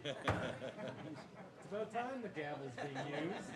It's about time the gavel's being used.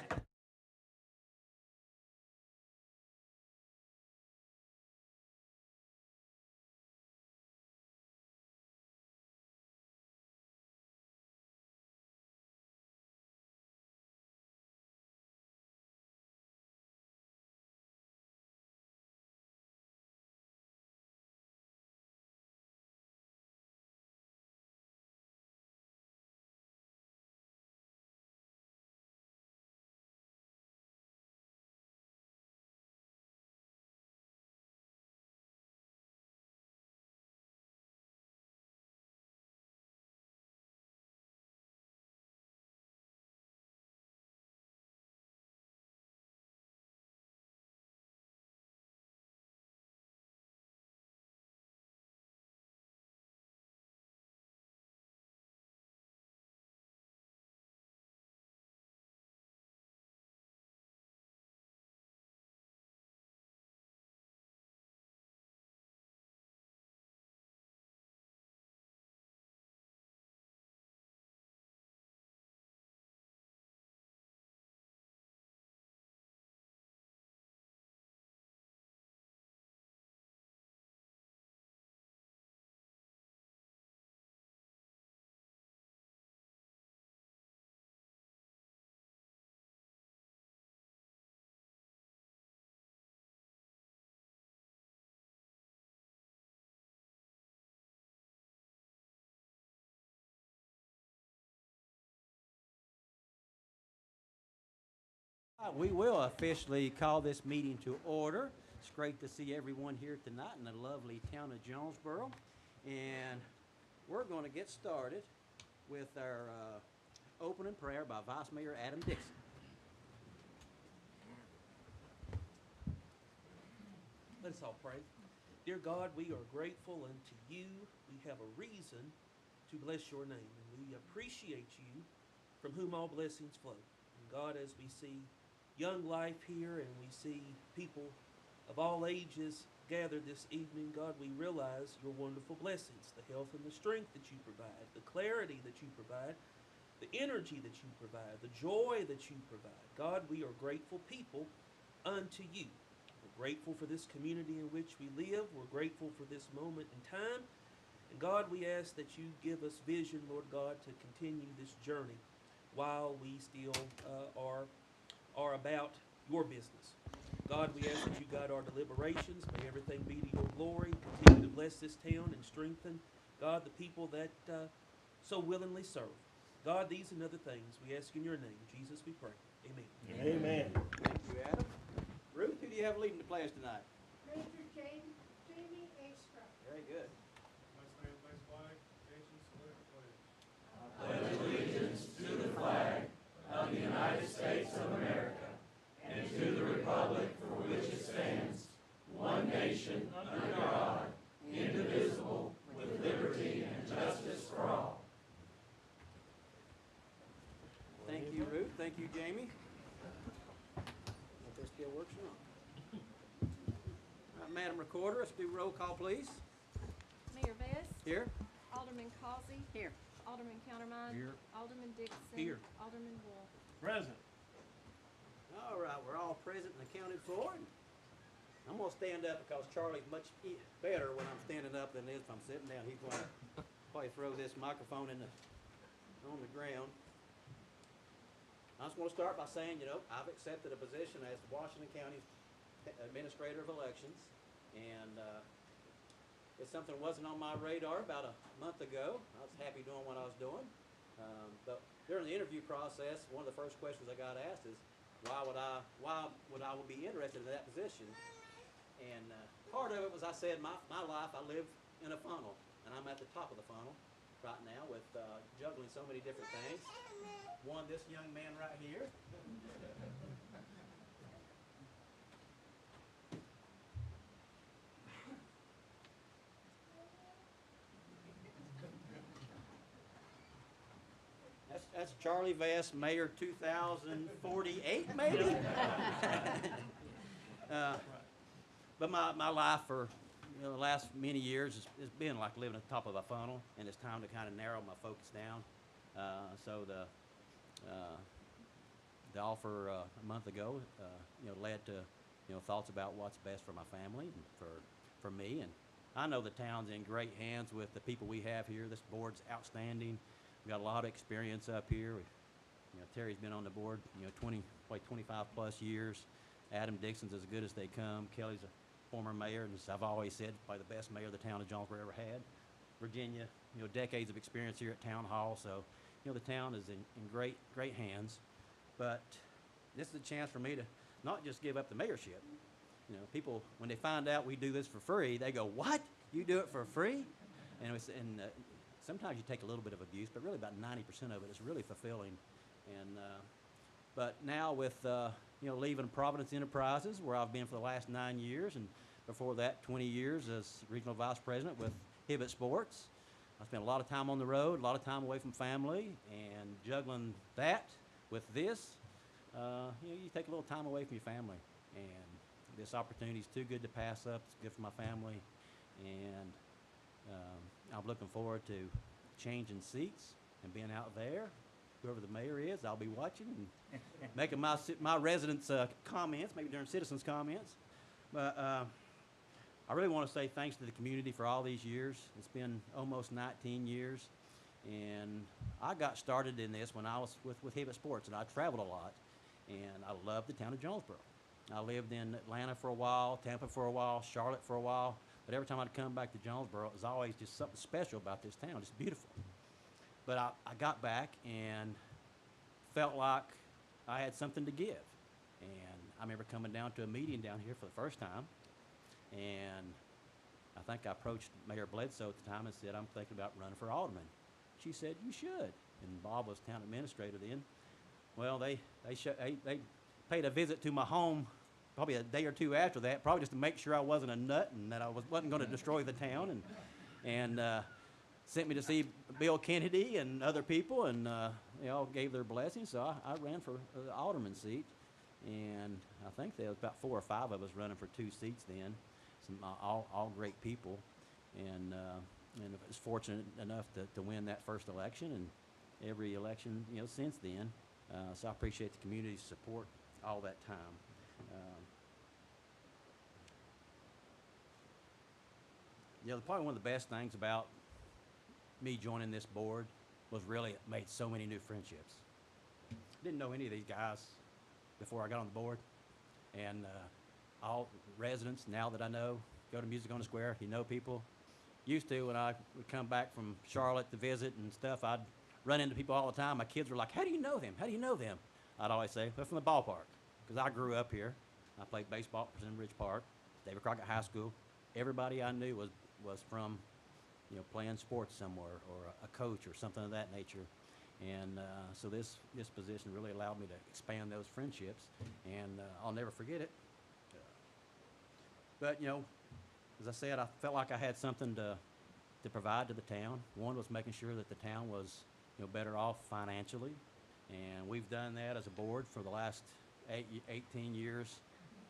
We will officially call this meeting to order. It's great to see everyone here tonight in the lovely town of Jonesborough. And we're going to get started with our opening prayer by Vice Mayor Adam Dixon. Let us all pray. Dear God, we are grateful unto you. We have a reason to bless your name, and we appreciate you from whom all blessings flow. And God, as we see young life here and we see people of all ages gathered this evening, God, we realize your wonderful blessings, the health and the strength that you provide, the clarity that you provide, the energy that you provide, the joy that you provide. God, we are grateful people unto you. We're grateful for this community in which we live. We're grateful for this moment in time. And God, we ask that you give us vision, Lord God, to continue this journey while we still are about your business. God, we ask that you guide our deliberations. May everything be to your glory. Continue to bless this town and strengthen, God, the people that so willingly serve. God, these and other things we ask in your name. Jesus, we pray. Amen. Amen. Thank you, Adam. Ruth, who do you have leading the class tonight? Major Jamie A. Scruggs. Very good. Let's stand, place flag, attention, salute, pledge. Pledge allegiance to the flag of the United States of America and to the republic for which it stands, one nation, under God, indivisible, with liberty and justice for all. Thank you, Ruth. Thank you, Jamie. Hope this still works or not. All right, Madam Recorder, let's do roll call, please. Mayor Vest. Here. Alderman Causey. Here. Alderman Countermine. Here. Alderman Dixon. Here. Alderman Wolf. Present. All right, we're all present and accounted for. I'm going to stand up because Charlie's much better when I'm standing up than it is if I'm sitting down. He's going to probably throw this microphone on the ground. I just want to start by saying, I've accepted a position as Washington County's Administrator of Elections, and it's something that wasn't on my radar about a month ago. I was happy doing what I was doing, but during the interview process, one of the first questions I got asked is, why would I be interested in that position? And part of it was I said my life, I live in a funnel, and I'm at the top of the funnel right now with juggling so many different things. One, this young man right here. That's Charlie Vest, Mayor 2048, maybe? But my life for the last many years has been like living at the top of a funnel, and it's time to kind of narrow my focus down. So the offer a month ago, led to thoughts about what's best for my family and for me. And I know the town's in great hands with the people we have here. This board's outstanding. We got a lot of experience up here. Terry's been on the board 25 plus years. Adam Dixon's as good as they come. Kelly's a former mayor, and as I've always said, probably the best mayor the town of Jonesborough ever had. Virginia, decades of experience here at Town Hall. So the town is in great hands. But this is a chance for me to not just give up the mayorship. People, when they find out we do this for free, they go, "What? You do it for free?" And sometimes you take a little bit of abuse, but really about 90% of it is really fulfilling. And but now with leaving Providence Enterprises, where I've been for the last 9 years, and before that 20 years as regional vice president with Hibbett Sports, I spent a lot of time on the road, a lot of time away from family, and juggling that with this, you take a little time away from your family, and this opportunity is too good to pass up. It's good for my family, and I'm looking forward to changing seats and being out there. Whoever the mayor is, I'll be watching and making my residents' comments, maybe during citizens' comments. But I really want to say thanks to the community for all these years. It's been almost 19 years. And I got started in this when I was with Hibbett Sports, and I traveled a lot. And I loved the town of Jonesborough. I lived in Atlanta for a while, Tampa for a while, Charlotte for a while. But every time I'd come back to Jonesborough, it was always just something special about this town. It's beautiful. But I got back and felt like I had something to give. And I remember coming down to a meeting down here for the first time. And I think I approached Mayor Bledsoe at the time and said, "I'm thinking about running for alderman." She said, "You should." And Bob was town administrator then. Well, they paid a visit to my home probably a day or two after that, probably just to make sure I wasn't a nut and that I wasn't going to destroy the town, and sent me to see Bill Kennedy and other people, and they all gave their blessings. So I ran for the alderman seat, and I think there was about 4 or 5 of us running for 2 seats then. All great people, and I was fortunate enough to win that first election, and every election since then. So I appreciate the community's support all that time. Probably one of the best things about me joining this board was really it made so many new friendships. Didn't know any of these guys before I got on the board, and all residents now that I know go to Music on the Square. People. Used to, when I would come back from Charlotte to visit and stuff, I'd run into people all the time. My kids were like, "How do you know them? How do you know them?" I'd always say, "They're from the ballpark," because I grew up here. I played baseball at President Ridge Park, David Crockett High School. Everybody I knew was from playing sports somewhere, or a coach or something of that nature. And so this position really allowed me to expand those friendships, and I'll never forget it. But as I said, I felt like I had something to provide to the town. One was making sure that the town was better off financially, and we've done that as a board for the last 18 years.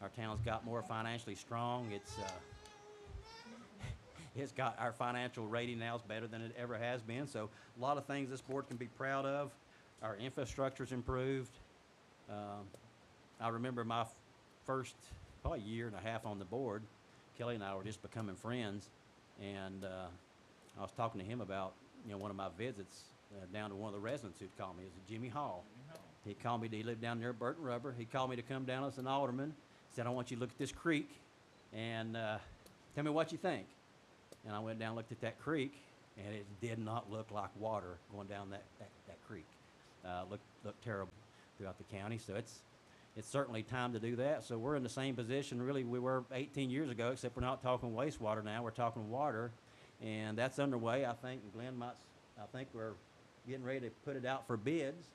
Our town's got more financially strong. It's got our financial rating now is better than it ever has been. So a lot of things this board can be proud of. Our infrastructure's improved. I remember my first probably year and a half on the board. Kelly and I were just becoming friends, and I was talking to him about one of my visits down to one of the residents who'd called me. It was Jimmy Hall. He called me. He lived down near Burton Rubber. He called me to come down as an alderman. He said, "I want you to look at this creek and tell me what you think." And I went down and looked at that creek, and it did not look like water going down that creek. Looked terrible throughout the county. So it's certainly time to do that. So we're in the same position really we were 18 years ago, except we're not talking wastewater now. We're talking water, and that's underway. I think we're getting ready to put it out for bids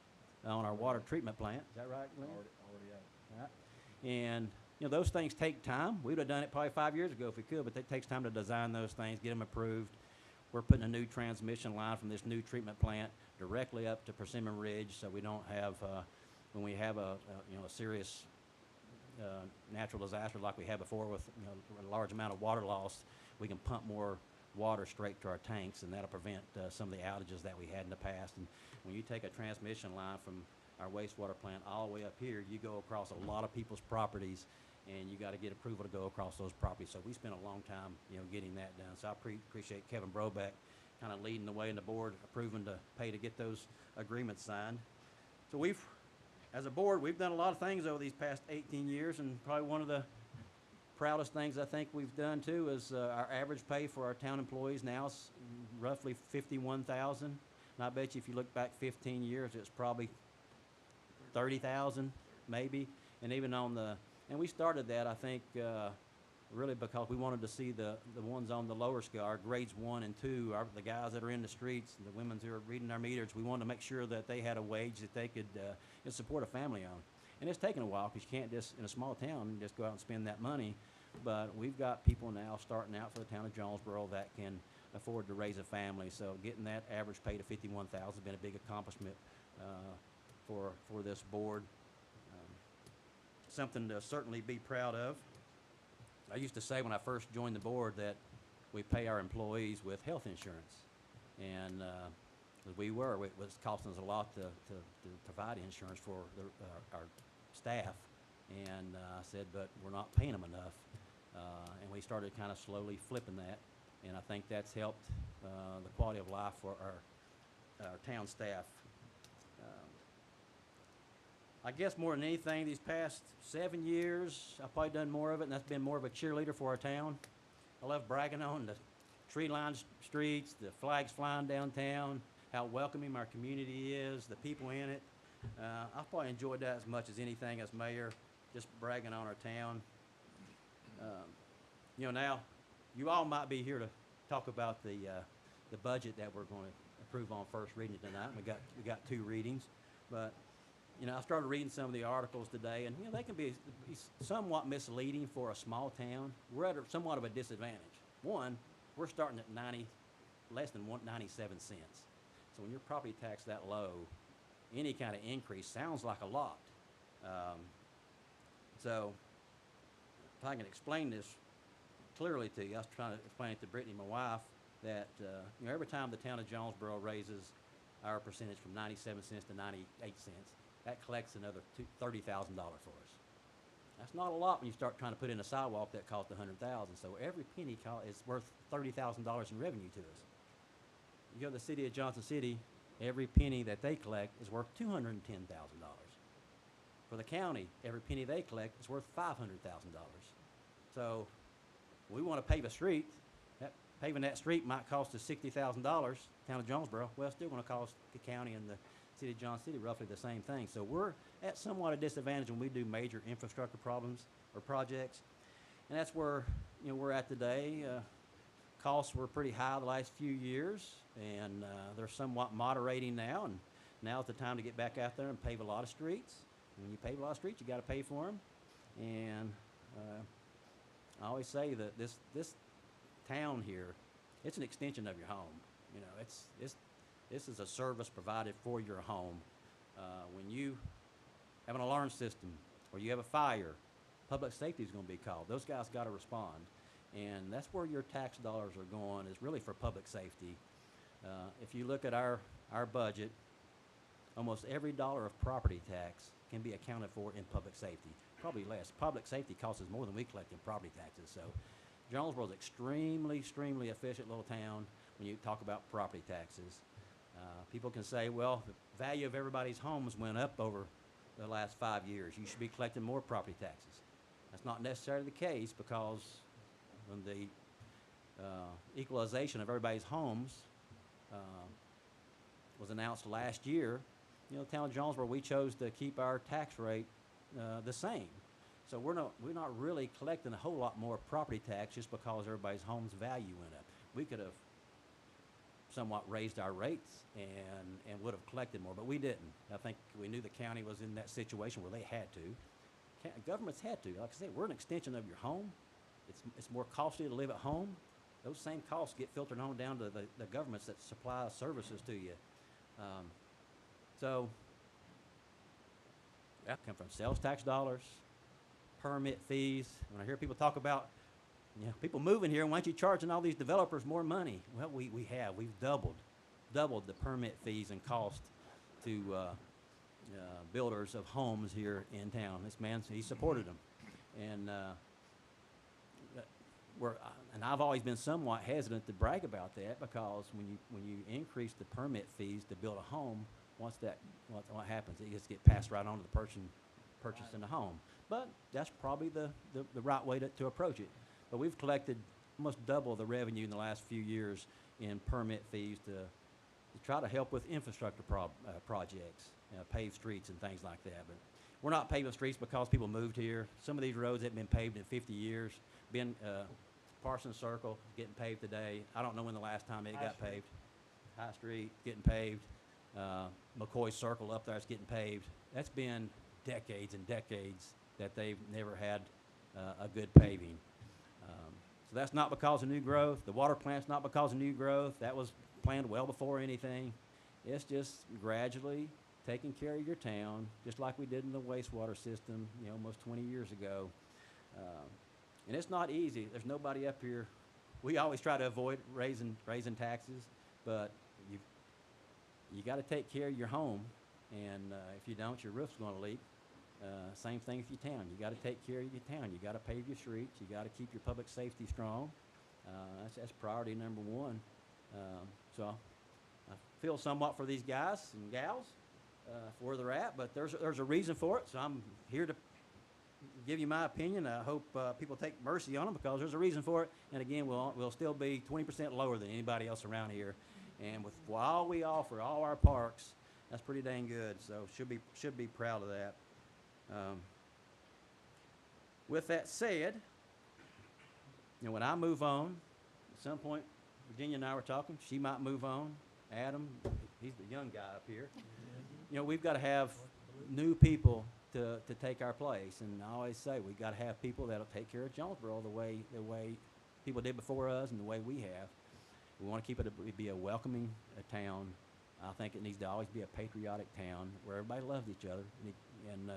on our water treatment plant. Is that right, Glenn? Already out. Right. And those things take time. We would have done it probably 5 years ago if we could, but it takes time to design those things, get them approved. We're putting a new transmission line from this new treatment plant directly up to Persimmon Ridge, so we don't have, when we have a serious natural disaster like we had before with a large amount of water loss, we can pump more water straight to our tanks, and that'll prevent some of the outages that we had in the past. And when you take a transmission line from our wastewater plant all the way up here, you go across a lot of people's properties, and you got to get approval to go across those properties. So we spent a long time, getting that done. So I appreciate Kevin Brobeck kind of leading the way in the board, approving to pay to get those agreements signed. So as a board, we've done a lot of things over these past 18 years, and probably one of the proudest things I think we've done too is our average pay for our town employees now is roughly $51,000. And I bet you if you look back 15 years, it's probably 30,000 maybe. And even and we started that, I think, really because we wanted to see the ones on the lower scale, our grades 1 and 2, the guys that are in the streets, the women who are reading our meters. We wanted to make sure that they had a wage that they could support a family on. And it's taken a while because you can't just, in a small town, just go out and spend that money. But we've got people now starting out for the town of Jonesborough that can afford to raise a family. So getting that average pay to $51,000 has been a big accomplishment for this board. Something to certainly be proud of. I used to say when I first joined the board that we pay our employees with health insurance. And it was costing us a lot to provide insurance for our staff. And I said, but we're not paying them enough. And we started kind of slowly flipping that. And I think that's helped the quality of life for our town staff. I guess more than anything, these past 7 years, I've probably done more of it, and that's been more of a cheerleader for our town. I love bragging on the tree-lined streets, the flags flying downtown, how welcoming our community is, the people in it. I've probably enjoyed that as much as anything as mayor, just bragging on our town. Now, you all might be here to talk about the budget that we're going to approve on first reading tonight. We got 2 readings, but I started reading some of the articles today, and they can be somewhat misleading for a small town. We're at somewhat of a disadvantage. One, we're starting at less than 97 cents. So when your property tax that low, any kind of increase sounds like a lot. So if I can explain this clearly to you, I was trying to explain it to Brittany, my wife, that every time the town of Jonesborough raises our percentage from 97 cents to 98 cents, that collects another $30,000 for us. That's not a lot when you start trying to put in a sidewalk that cost $100,000. So every penny is worth $30,000 in revenue to us. You go to the city of Johnson City, every penny that they collect is worth $210,000. For the county, every penny they collect is worth $500,000. So we want to pave a street. Paving that street might cost us $60,000, town of Jonesborough. Well, it's still going to cost the county and the city of Johnson City roughly the same thing. So we're at somewhat a disadvantage when we do major infrastructure problems or projects. And that's where we're at today. Costs were pretty high the last few years, and they're somewhat moderating now. And now's the time to get back out there and pave a lot of streets. When you pave a lot of streets, you got to pay for them. And I always say that this town here, it's an extension of your home. This is a service provided for your home. When you have an alarm system or you have a fire, public safety is going to be called. Those guys got to respond. And that's where your tax dollars are going, is really for public safety. If you look at our budget, almost every dollar of property tax can be accounted for in public safety. Probably less. Public safety costs us more than we collect in property taxes. So Jonesboro is an extremely, extremely efficient little town when you talk about property taxes. People can say, well, the value of everybody's homes went up over the last 5 years. You should be collecting more property taxes. That's not necessarily the case, because when the equalization of everybody's homes was announced last year, the town of Jonesboro, we chose to keep our tax rate the same. So we're not really collecting a whole lot more property tax just because everybody's home's value went up. We could have somewhat raised our rates and would have collected more, but we didn't. I think we knew the county was in that situation where they had to. Governments had to. Like I said, we're an extension of your home. It's more costly to live at home. Those same costs get filtered on down to the governments that supply services to you. So that come from sales tax dollars, permit fees. When I hear people talk about you know, people moving here, why aren't you charging all these developers more money? Well, we have. We've doubled the permit fees and cost to builders of homes here in town. This man, he supported them. And and I've always been somewhat hesitant to brag about that, because when you increase the permit fees to build a home, what happens? It just gets passed right on to the person purchasing the home. But that's probably the right way to approach it. But we've collected almost double the revenue in the last few years in permit fees to try to help with infrastructure projects, paved streets and things like that. But we're not paving streets because people moved here. Some of these roads haven't been paved in 50 years. Parsons Circle getting paved today. I don't know when the last time it got paved. High Street getting paved. McCoy Circle up there is getting paved. That's been decades and decades that they've never had a good paving. So that's not because of new growth. The water plant's not because of new growth. That was planned well before anything. It's just gradually taking care of your town, just like we did in the wastewater system, almost 20 years ago. And it's not easy. There's nobody up here. We always try to avoid raising taxes, but you got to take care of your home, and if you don't, your roof's going to leak. Same thing with your town. You got to take care of your town. You got to pave your streets. You got to keep your public safety strong. That's priority number one. So I feel somewhat for these guys and gals for where they're at, but there's a reason for it. So I'm here to give you my opinion. I hope people take mercy on them, because there's a reason for it. And again, we'll still be 20% lower than anybody else around here. And with all we offer, all our parks, that's pretty dang good. So should be proud of that. With that said, when I move on, at some point, Virginia and I were talking, she might move on. Adam, he's the young guy up here. We've got to have new people to take our place. And I always say we got to have people that'll take care of Jonesborough the way people did before us and the way we have. We want to keep it be a welcoming town. I think it needs to always be a patriotic town where everybody loves each other. And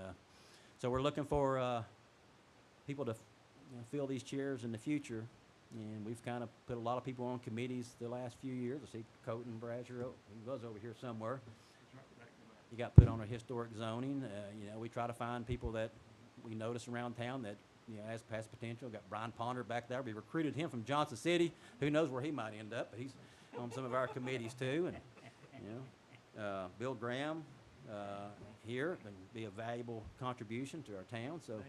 so we're looking for people to fill these chairs in the future. And we've kind of put a lot of people on committees the last few years. I see Colton Brasher, he was over here somewhere. He got put on a historic zoning. We try to find people that we notice around town that has past potential. Got Brian Ponder back there. We recruited him from Johnson City. Who knows where he might end up? But he's on some of our committees too. And Bill Graham here can be a valuable contribution to our town. So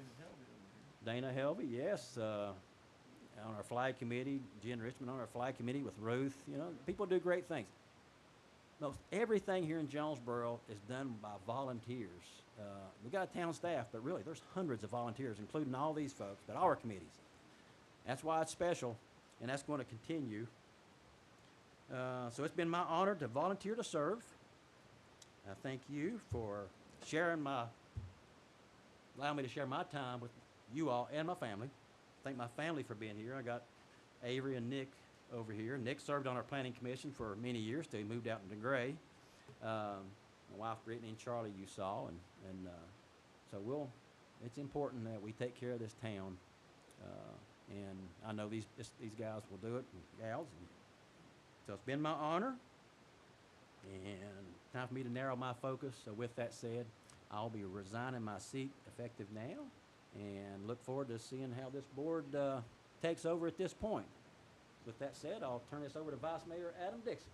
Dana Helvey, yes. On our flag committee, Jen Richmond on our flag committee with Ruth. People do great things. Most everything here in Jonesborough is done by volunteers. We got a town staff, but really there's hundreds of volunteers, including all these folks, but all our committees. That's why it's special, and that's going to continue. So it's been my honor to volunteer to serve. I thank you for allowing me to share my time with you all and my family. Thank my family for being here. I got Avery and Nick over here. Nick served on our planning commission for many years till he moved out into Gray. My wife Brittany and Charlie you saw, and so it's important that we take care of this town, and I know these guys will do it, and gals. And so it's been my honor, and time for me to narrow my focus. So with that said, I'll be resigning my seat effective now, and look forward to seeing how this board takes over at this point. With that said, I'll turn this over to Vice Mayor Adam Dixon.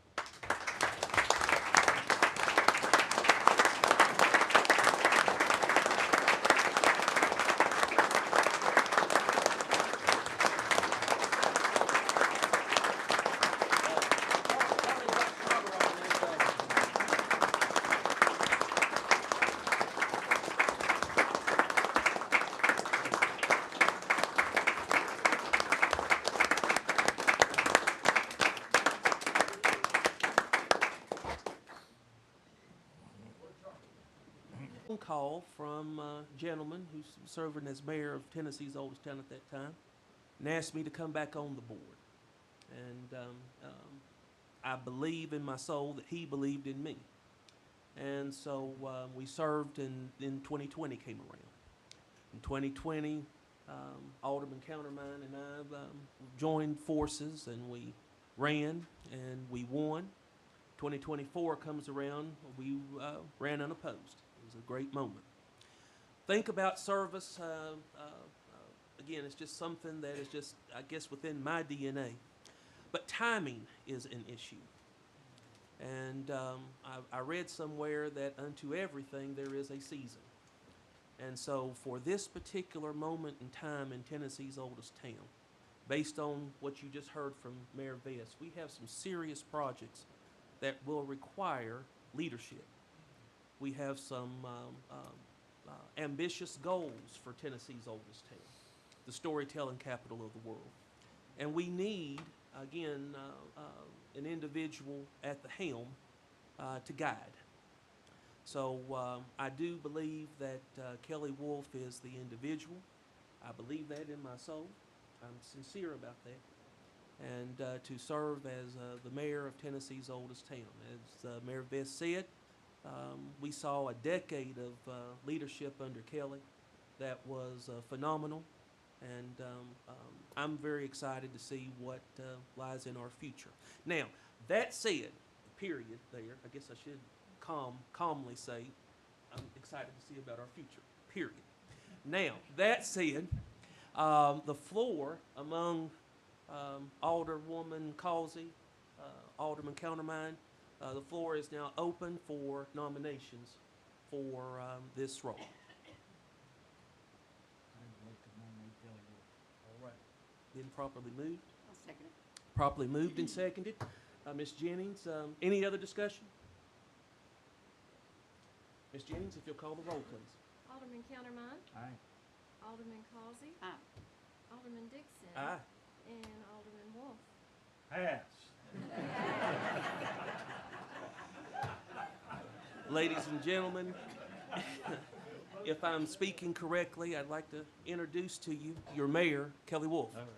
Call from a gentleman who's serving as mayor of Tennessee's oldest town at that time, and asked me to come back on the board. And I believe in my soul that he believed in me. And so we served, and then 2020 came around. In 2020, Alderman Countermine and I joined forces, and we ran and we won. 2024 comes around, we ran unopposed. It was a great moment. Think about service. Again, it's just something that is just, I guess, within my DNA. But timing is an issue. And I read somewhere that unto everything there is a season. And so for this particular moment in time in Tennessee's oldest town, based on what you just heard from Mayor Vest, we have some serious projects that will require leadership. We have some ambitious goals for Tennessee's oldest town, the storytelling capital of the world. And we need, again, an individual at the helm to guide. So I do believe that Kelly Wolf is the individual. I believe that in my soul. I'm sincere about that. And to serve as the mayor of Tennessee's oldest town. As Mayor Vest said, we saw a decade of leadership under Kelly that was phenomenal. And I'm very excited to see what lies in our future. Now, that said, period there, I guess I should calmly say, I'm excited to see about our future, period. Now, that said, the floor among Alderwoman Causey, Alderman Countermine, the floor is now open for nominations for this role. All right. Been properly moved? I'll second it. Properly moved and seconded. Ms. Jennings, any other discussion? Ms. Jennings, if you'll call the roll, please. Alderman Countermine. Aye. Alderman Causey. Aye. Alderman Dixon. Aye. And Alderman Wolf. Pass. Ladies and gentlemen, if I'm speaking correctly, I'd like to introduce to you your mayor, Kelly Wolf. All right.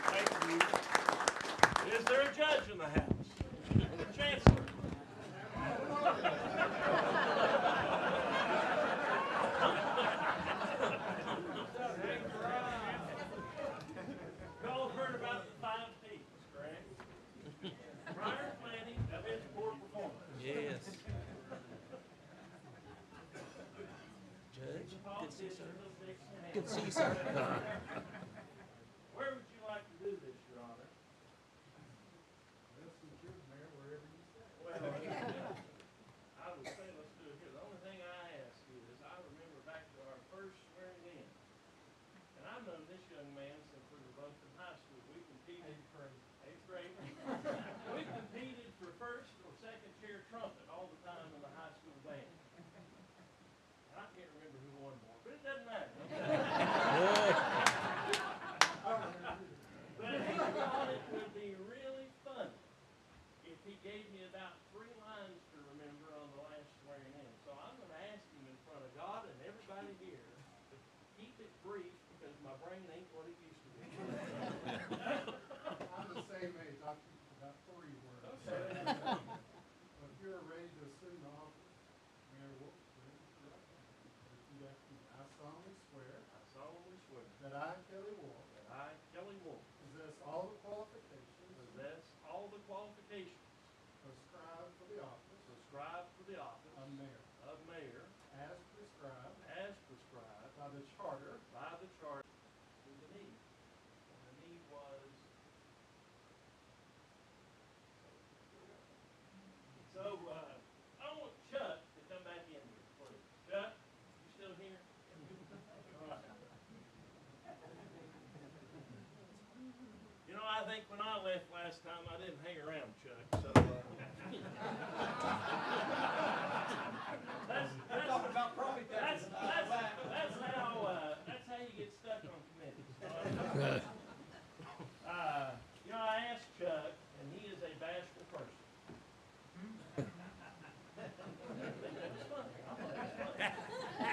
Thank you. Is there a judge in the house? Chancellor? You all heard about the 5 Ps, correct? Prior planning, event, poor performance. Yes. Judge, good to see you, sir. Good to see you, sir. Where would you like to do this, Your Honor? Well, I would say let's do it here. The only thing I ask you is, I remember back to our first swearing in, and I've known this young man since we were both in high school. We competed for 8th grade. We competed for first or second chair trumpet all the time in the high school band. And I can't remember who won more, but it doesn't matter. But he thought it would be really funny if he gave me about 3 lines to remember on the last swearing in. So I'm going to ask him in front of God and everybody here to keep it brief, because my brain ain't what it used to be. I'm the same age, I'll keep about 3 words. Okay. But if you're ready to assume the office, Mayor Wolf, repeat after me. I solemnly swear I solemnly swear that I, Kelly Wolf, that I, Kelly Wolf, possess all the qualifications possess all the qualifications prescribed for the office prescribed for the office of mayor, of mayor as prescribed as prescribed by the charter by the charter to the need. And the need was, so, I want Chuck to come back in here, please. Chuck, you still here? All right. You know, I think when I left last time, I didn't hang around Chuck, so, that's Talking about property taxes. that's how you get stuck on committees. You know, I asked Chuck, and he is a bashful person. I think that's funny.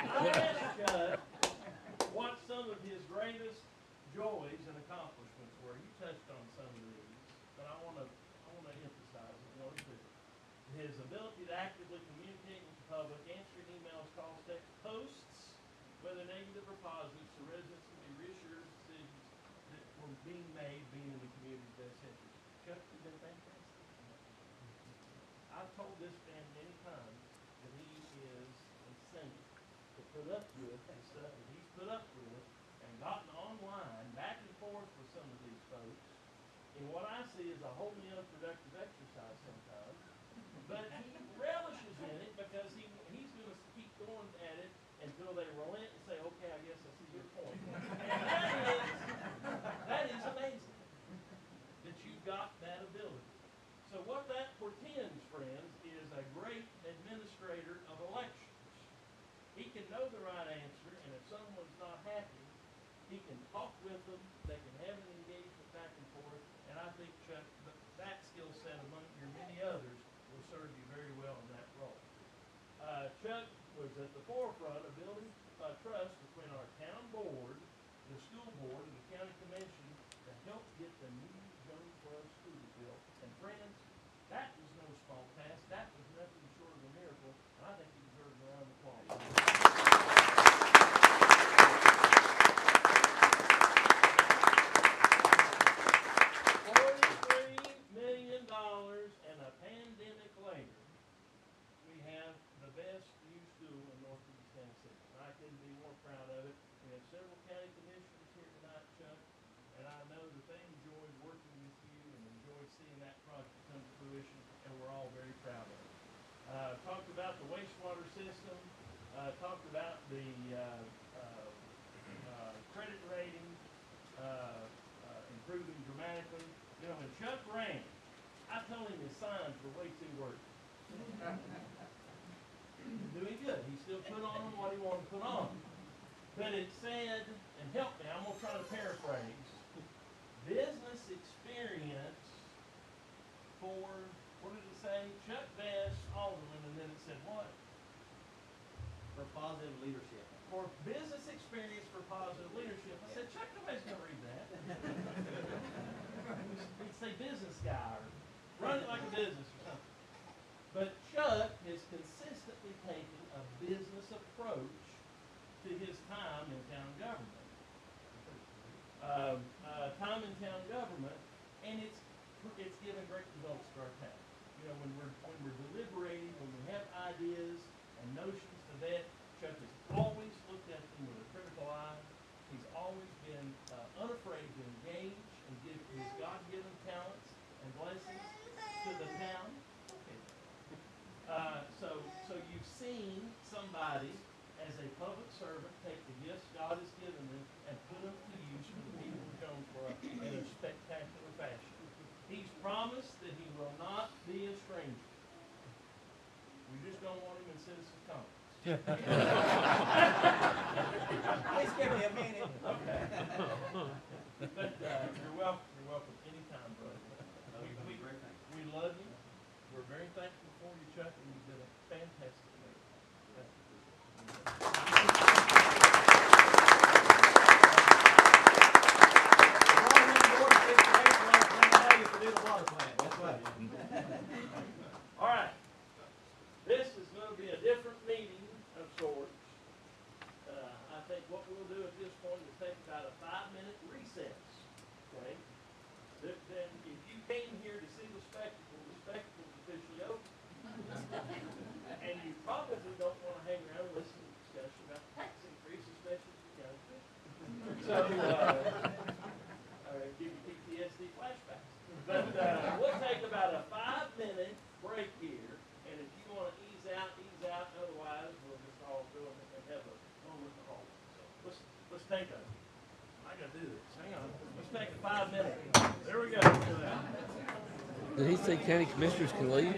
I asked Chuck whether negative or positive, so residents can be reassured of decisions that were being made, being in the community's best interest. Chuck, you've been fantastic. I've told this man many times that he is a saint to put up with the stuff that he's put up with and gotten online back and forth with some of these folks. And what I see is a wholly unproductive exercise sometimes. But he relishes in it because he's going to keep going at it until they relent and say, okay, I guess I see your point. And that is amazing that you've got that ability. So what that portends, friends, is a great administrator of elections. He can know the right answer, and if someone's not happy, he can talk with them, they can have an engagement back and forth, and I think, Chuck, that skill set among your many others will serve you very well in that role. Chuck was at the forefront of building trust between our town board, the school board, and the county commission to help get the new Jonesborough school built. And friends, that was no small task. That was nothing short of a miracle, and I think he deserves a round of applause. $43 million and a pandemic later, we have the best new school in Northeast Tennessee. And I couldn't be more proud of it. We have several county commissioners here tonight, Chuck, and I know that they enjoyed working with you and enjoyed seeing that project come to fruition, and we're all very proud of it. Talked about the wastewater system, talked about the credit rating improving dramatically. You know, when Chuck ran, I told him his signs were way too wordy. Doing good. He still put on what he wanted to put on. But it said, and help me, I'm going to try to paraphrase, business experience for, what did it say? Chuck Bass, Alderman, and then it said what? For positive leadership. For business experience for positive leadership. I said, Chuck, nobody's going to read that. He'd say business guy or run it like a business or something. But Chuck has consistently taken a business approach to his time in town government. And it's given great results to our town. You know, when we're deliberating, when we have ideas and notions to vet, Chuck has always looked at them with a critical eye. He's always been unafraid to engage and give his God-given talents and blessings to the town. So you've seen somebody as a public servant take the gifts God has given them and put them to use for the people of Jonesborough in a spectacular fashion. He's promised that he will not be a stranger. We just don't want him in citizen comments. Please give me a minute. Okay. But you're welcome anytime, brother. We love you. We're very thankful for you, Chuck, and you've been a fantastic man. All right. This is going to be a different meeting of sorts. I think what we'll do at this point is take about a 5-minute recess. Okay? Then if you came here to see the spectacle is officially over. And you probably don't want to hang around and listen to the discussion about tax increase, especially if you county officials. So, give you PTSD flashbacks. But we'll take about a 5-minute break here, and if you want to ease out. Otherwise, we'll just all go and have a moment of hall. So let's take a. I gotta do this. Hang on. Let's take a 5-minute. There we go. Did he say county commissioners can leave?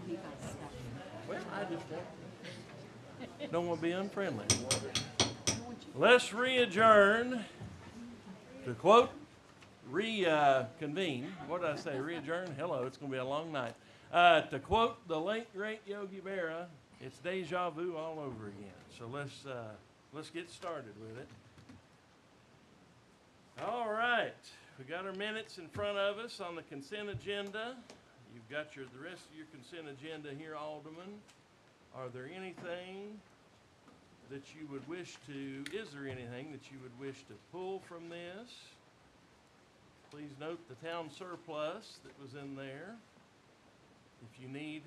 Well, I just don't want to be unfriendly. Let's re-adjourn. To quote, reconvene. What did I say? Re-adjourn? Hello, it's going to be a long night. To quote the late great Yogi Berra, it's deja vu all over again. So let's get started with it. All right, we got our minutes in front of us on the consent agenda. You've got the rest of your consent agenda here, Alderman. Are there anything that you would wish to, is there anything that you would wish to pull from this? Please note the town surplus that was in there. If you need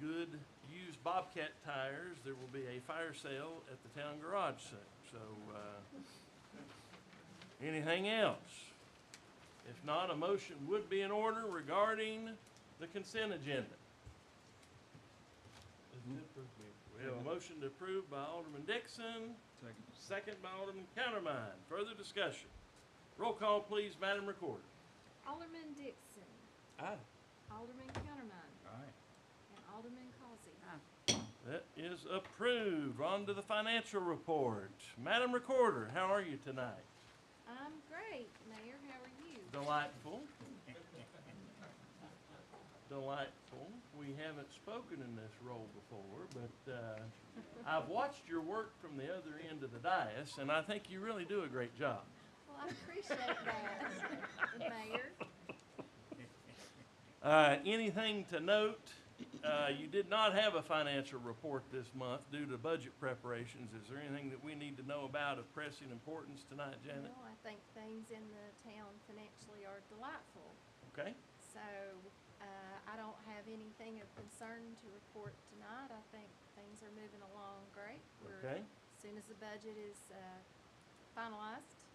good used Bobcat tires, there will be a fire sale at the town garage sale. So, anything else? If not, a motion would be in order regarding the consent agenda. We have a motion to approve by Alderman Dixon. Second by Alderman Countermine. Further discussion. Roll call, please, Madam Recorder. Alderman Dixon. Aye. Alderman Countermine. Aye. And Alderman Causey. That is approved. On to the financial report. Madam Recorder, how are you tonight? I'm great, Mayor. How are you? Delightful. Delightful. We haven't spoken in this role before, but I've watched your work from the other end of the dais, and I think you really do a great job. Well, I appreciate that, Mayor. Anything to note? You did not have a financial report this month due to budget preparations. Is there anything that we need to know about of pressing importance tonight, Janet? Well, I think things in the town financially are delightful. Okay. So, I don't have anything of concern to report tonight. I think things are moving along great. Okay. As soon as the budget is finalized,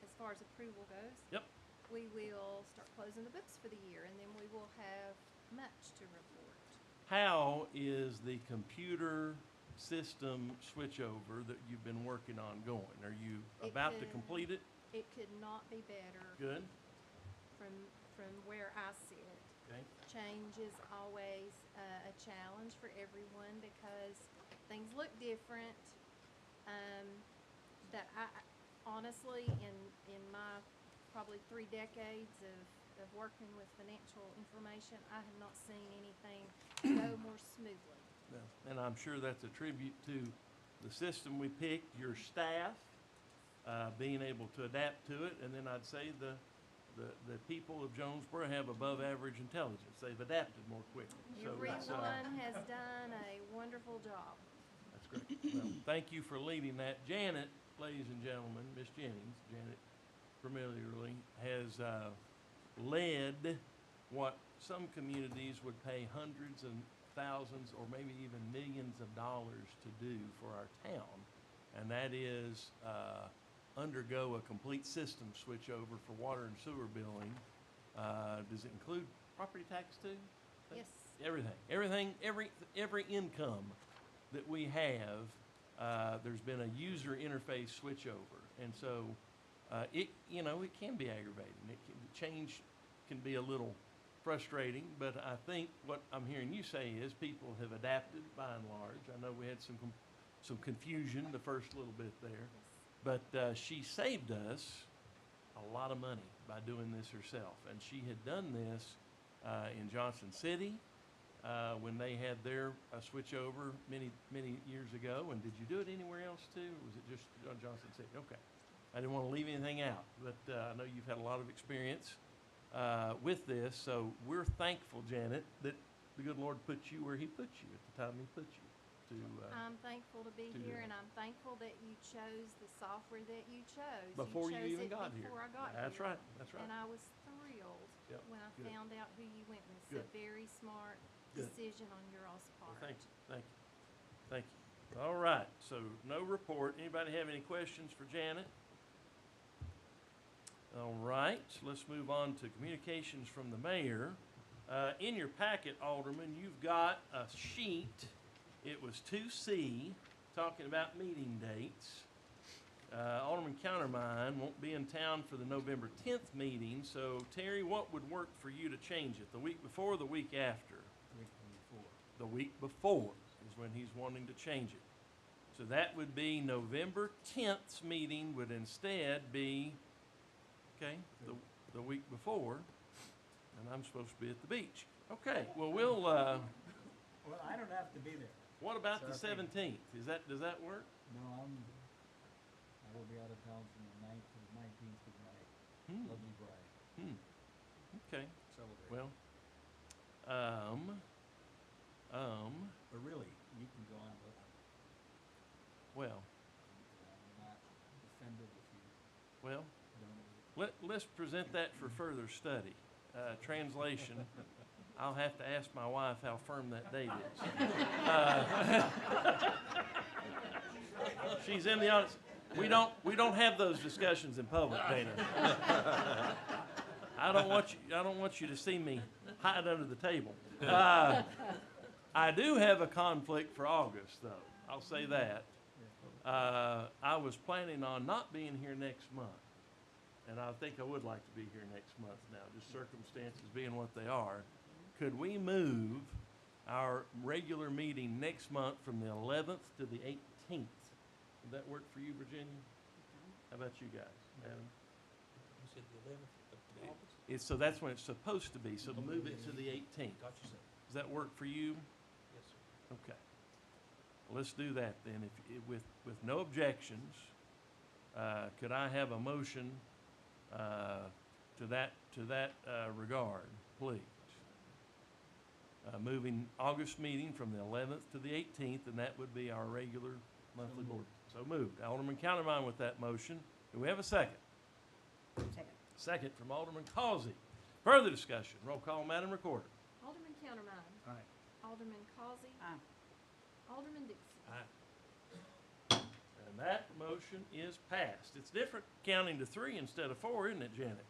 as far as approval goes. Yep. We will start closing the books for the year, and then we will have much to report. How is the computer system switchover that you've been working on going? Are you about to complete it? It could not be better. Good. From where I sit. Okay. Change is always a challenge for everyone because things look different. That I honestly, in my probably 3 decades of working with financial information, I have not seen anything go more smoothly. Yeah. And I'm sure that's a tribute to the system we picked, your staff, being able to adapt to it, and then I'd say the people of Jonesborough have above average intelligence. They've adapted more quickly. Everyone has done a wonderful job. That's great. Well, thank you for leading that. Janet, ladies and gentlemen, Miss Jennings, Janet familiarly, has led what some communities would pay hundreds and thousands or maybe even millions of dollars to do for our town, and that is undergo a complete system switchover for water and sewer billing. Does it include property tax too? Yes. Everything, every income that we have, there's been a user interface switchover, and so it can be aggravating. Change can be a little frustrating, but I think what I'm hearing you say is people have adapted by and large. I know we had some confusion the first little bit there. But she saved us a lot of money by doing this herself. And she had done this in Johnson City when they had their switchover many years ago. And did you do it anywhere else too? Or was it just on Johnson City? Okay. I didn't want to leave anything out. But I know you've had a lot of experience with this. So we're thankful, Janet, that the good Lord put you where he put you at the time he put you. I'm thankful to be here, and I'm thankful that you chose the software that you chose. Before you even chose it got here. Before I got That's here. right. That's right. And I was thrilled when I Good. found out who you went with. Good. It's a very smart Good. decision on your all's part. Well, thank you. All right, so no report. Anybody have any questions for Janet? All right, so let's move on to communications from the mayor. In your packet, Alderman, you've got a sheet. It was 2C, talking about meeting dates. Alderman Countermine won't be in town for the November 10th meeting, so Terry, what would work for you to change it? The week before or the week after? We the week before is when he's wanting to change it. So that would be November 10th's meeting would instead be, okay, the week before, and I'm supposed to be at the beach. Okay, well, Well, I don't have to be there. what about the So I think- 17th? Does that work? No, I will be out of town from the 9th to the 19th with my lovely bride. Okay, Celebrate. well, But really, you can go on, but well, I'm not offended if you well, don't. let's present that for further study. Translation, I'll have to ask my wife how firm that date is. She's in the audience. We don't have those discussions in public, Dana. I don't want you to see me hide under the table. I do have a conflict for August, though. I'll say that. I was planning on not being here next month, and I think I would like to be here next month now, just circumstances being what they are. Could we move our regular meeting next month from the 11th to the 18th? Would that work for you, Virginia? How about you guys? Adam? You said the 11th of August? So that's when it's supposed to be, so move it to the 18th. Got you, sir. Does that work for you? Yes, sir. Okay. Well, let's do that then. With no objections, could I have a motion to that regard, please? Moving August meeting from the 11th to the 18th, and that would be our regular monthly board. So moved. Alderman Countermine with that motion. Do we have a second? Second. Second from Alderman Causey. Further discussion. Roll call, Madam Recorder. Alderman Countermine. Aye. Alderman Causey. Aye. Alderman Dixon. Aye. And that motion is passed. It's different counting to 3 instead of 4, isn't it, Janet?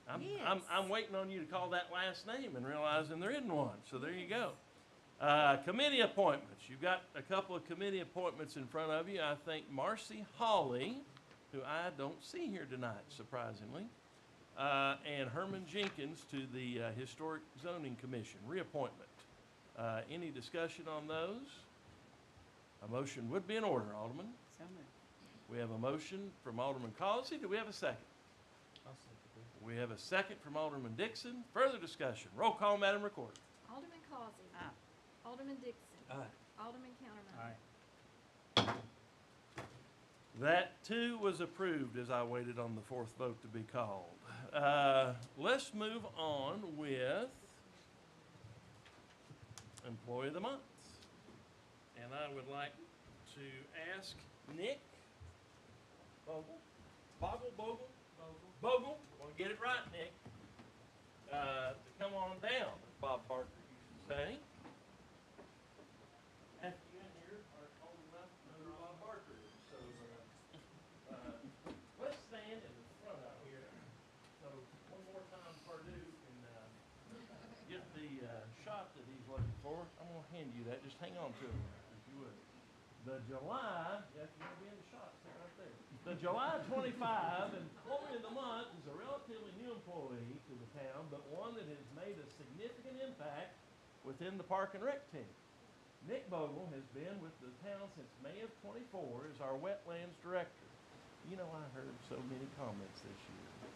I'm waiting on you to call that last name and realizing there isn't one. So there you go. Committee appointments. You've got a couple of committee appointments in front of you. I think Marcy Hawley, who I don't see here tonight, surprisingly, and Herman Jenkins to the Historic Zoning Commission, reappointment. Any discussion on those? A motion would be in order, Alderman. So moved. We have a motion from Alderman Causey. Do we have a second? I'll second that. We have a second from Alderman Dixon. Further discussion. Roll call, Madam Recorder. Alderman Causey. Aye. Alderman Dixon. Aye. Alderman Countermine. Aye. That too was approved as I waited on the fourth vote to be called. Let's move on with Employee of the Month. And I would like to ask Nick Bogle, want to get it right, Nick, to come on down, as Bob Parker used to say. Half of you in here are old enough to know who Bob Parker is, so let's stand in the front out here. So one more time, Purdue can get the shot that he's looking for. I'm going to hand you that. Just hang on to it, if you would. The July, yes, you're going to be in the shot, sit right there. The July 25 Employee of the Month is a relatively new employee to the town, but one that has made a significant impact within the Park and Rec team. Nick Bogle has been with the town since May of '24 as our wetlands director. You know, I heard so many comments this year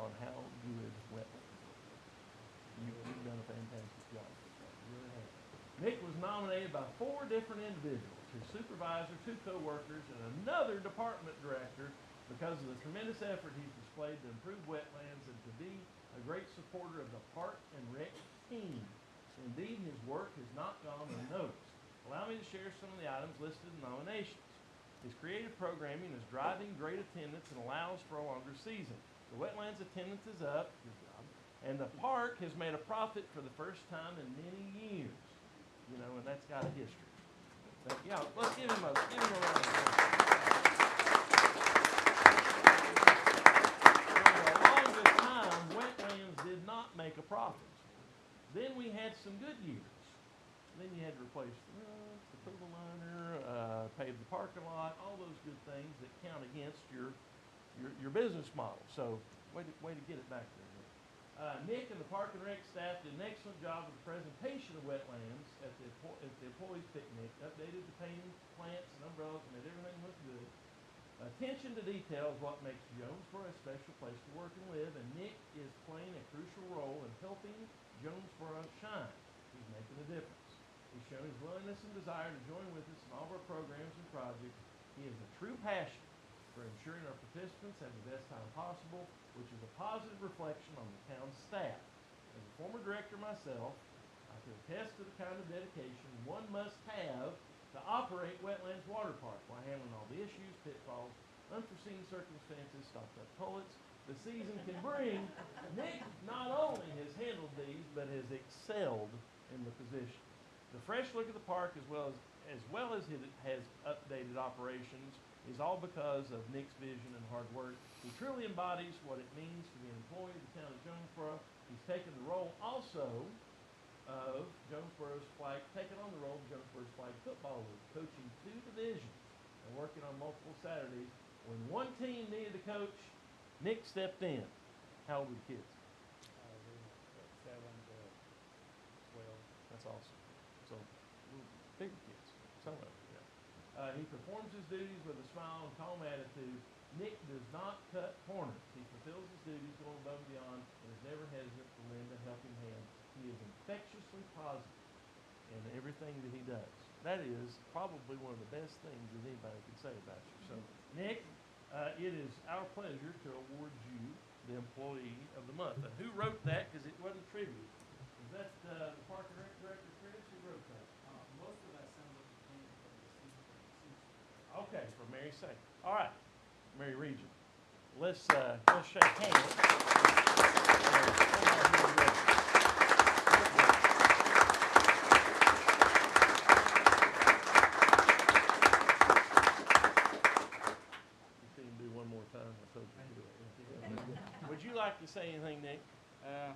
on how good wetlands are. You've done a fantastic job. You really have. Nick was nominated by 4 different individuals, his supervisor, 2 co-workers, and another department director because of the tremendous effort he's displayed to improve wetlands and to be a great supporter of the Park and Rec team. Indeed, his work has not gone unnoticed. Allow me to share some of the items listed in nominations. His creative programming is driving great attendance and allows for a longer season. The wetlands attendance is up, good job, and the park has made a profit for the first time in many years. You know, and that's got a history. But, yeah, let's give him a round of applause. For the longest time, wetlands did not make a profit. Then we had some good years. Then you had to replace the roads, the pool liner, pave the parking lot, all those good things that count against your business model. So way to get it back there. Nick and the Park and Rec staff did an excellent job with the presentation of wetlands at the employees picnic, updated the painting, plants, and umbrellas, and made everything look good. Attention to detail is what makes Jonesborough a special place to work and live, and Nick is playing a crucial role in helping Jonesborough shine. He's making a difference. He's shown his willingness and desire to join with us in all of our programs and projects. He has a true passion for ensuring our participants have the best time possible, which is a positive reflection on the town's staff. As a former director myself, I can attest to the kind of dedication one must have to operate Wetlands Water Park while handling all the issues, pitfalls, unforeseen circumstances, stopped up toilets the season can bring. Nick not only has handled these, but has excelled in the position. The fresh look of the park, as well as it has updated operations, is all because of Nick's vision and hard work. He truly embodies what it means to be an employee of the town of Jonesborough. He's taken the role also of taking on the role of Jonesborough's flag football league, coaching 2 divisions and working on multiple Saturdays. When one team needed a coach, Nick stepped in. How old were the kids? 7 to 12. That's awesome. So, bigger kids, some of them, yeah. He performs his duties with a smile and calm attitude. Nick does not cut corners. He fulfills his duties, going above and beyond, and is never hesitant to lend a helping hand. He is infectiously positive in everything that he does. That is probably one of the best things that anybody can say about you. So, Nick, it is our pleasure to award you the Employee of the Month. And who wrote that? Because it wasn't tribute. Was that the Park and Rec Director, Chris? Who wrote that? Most of that sounds like it came from the season. Okay, for Mary St. All right, Mary Region. Let's shake hands. You can do one more time. I told you to do it. Would you like to say anything, Nick? No.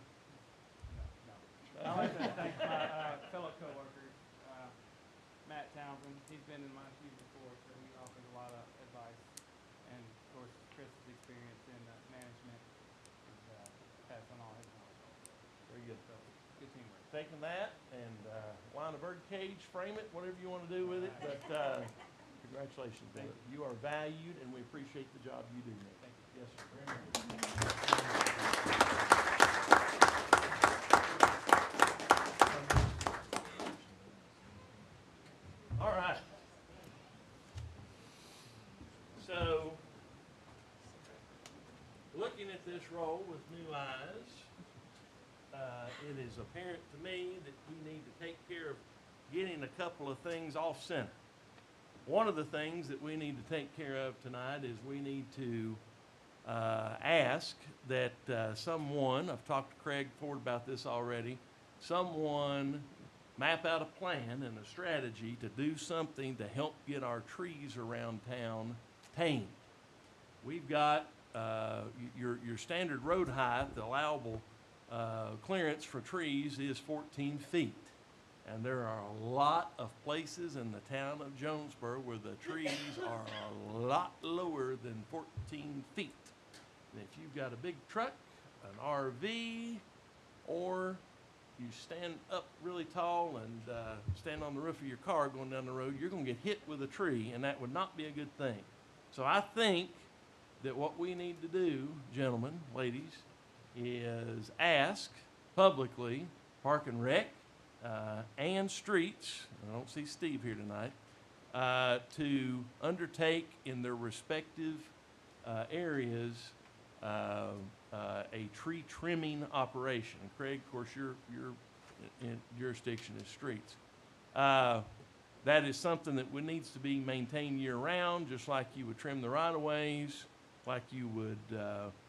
I'd like to thank my fellow coworker, Matt Townsend. He's been in my shoes before, so he offers a lot of advice. And of course, Chris's experience in management is passing on his knowledge. Very good. So, good teamwork. Taking that and line a bird cage, frame it, whatever you want to do with it. But congratulations, Nick. You are valued, and we appreciate the job you do, Nick. Thank you. Yes, sir. Very much. All right. So, looking at this role with new eyes, it is apparent to me that we need to take care of getting a couple of things off center. One of the things that we need to take care of tonight is we need to ask that someone, I've talked to Craig Ford about this already, someone map out a plan and a strategy to do something to help get our trees around town tamed. We've got your standard road height, the allowable clearance for trees is 14 feet. And there are a lot of places in the town of Jonesborough where the trees are a lot lower than 14 feet. And if you've got a big truck, an RV, or you stand up really tall and stand on the roof of your car going down the road, you're going to get hit with a tree, and that would not be a good thing. So I think that what we need to do, gentlemen, ladies, is ask publicly Park and Rec and Streets, I don't see Steve here tonight, to undertake in their respective areas a tree trimming operation. Craig, of course, your jurisdiction is Streets. That is something that needs to be maintained year-round, just like you would trim the right-of-ways, like you would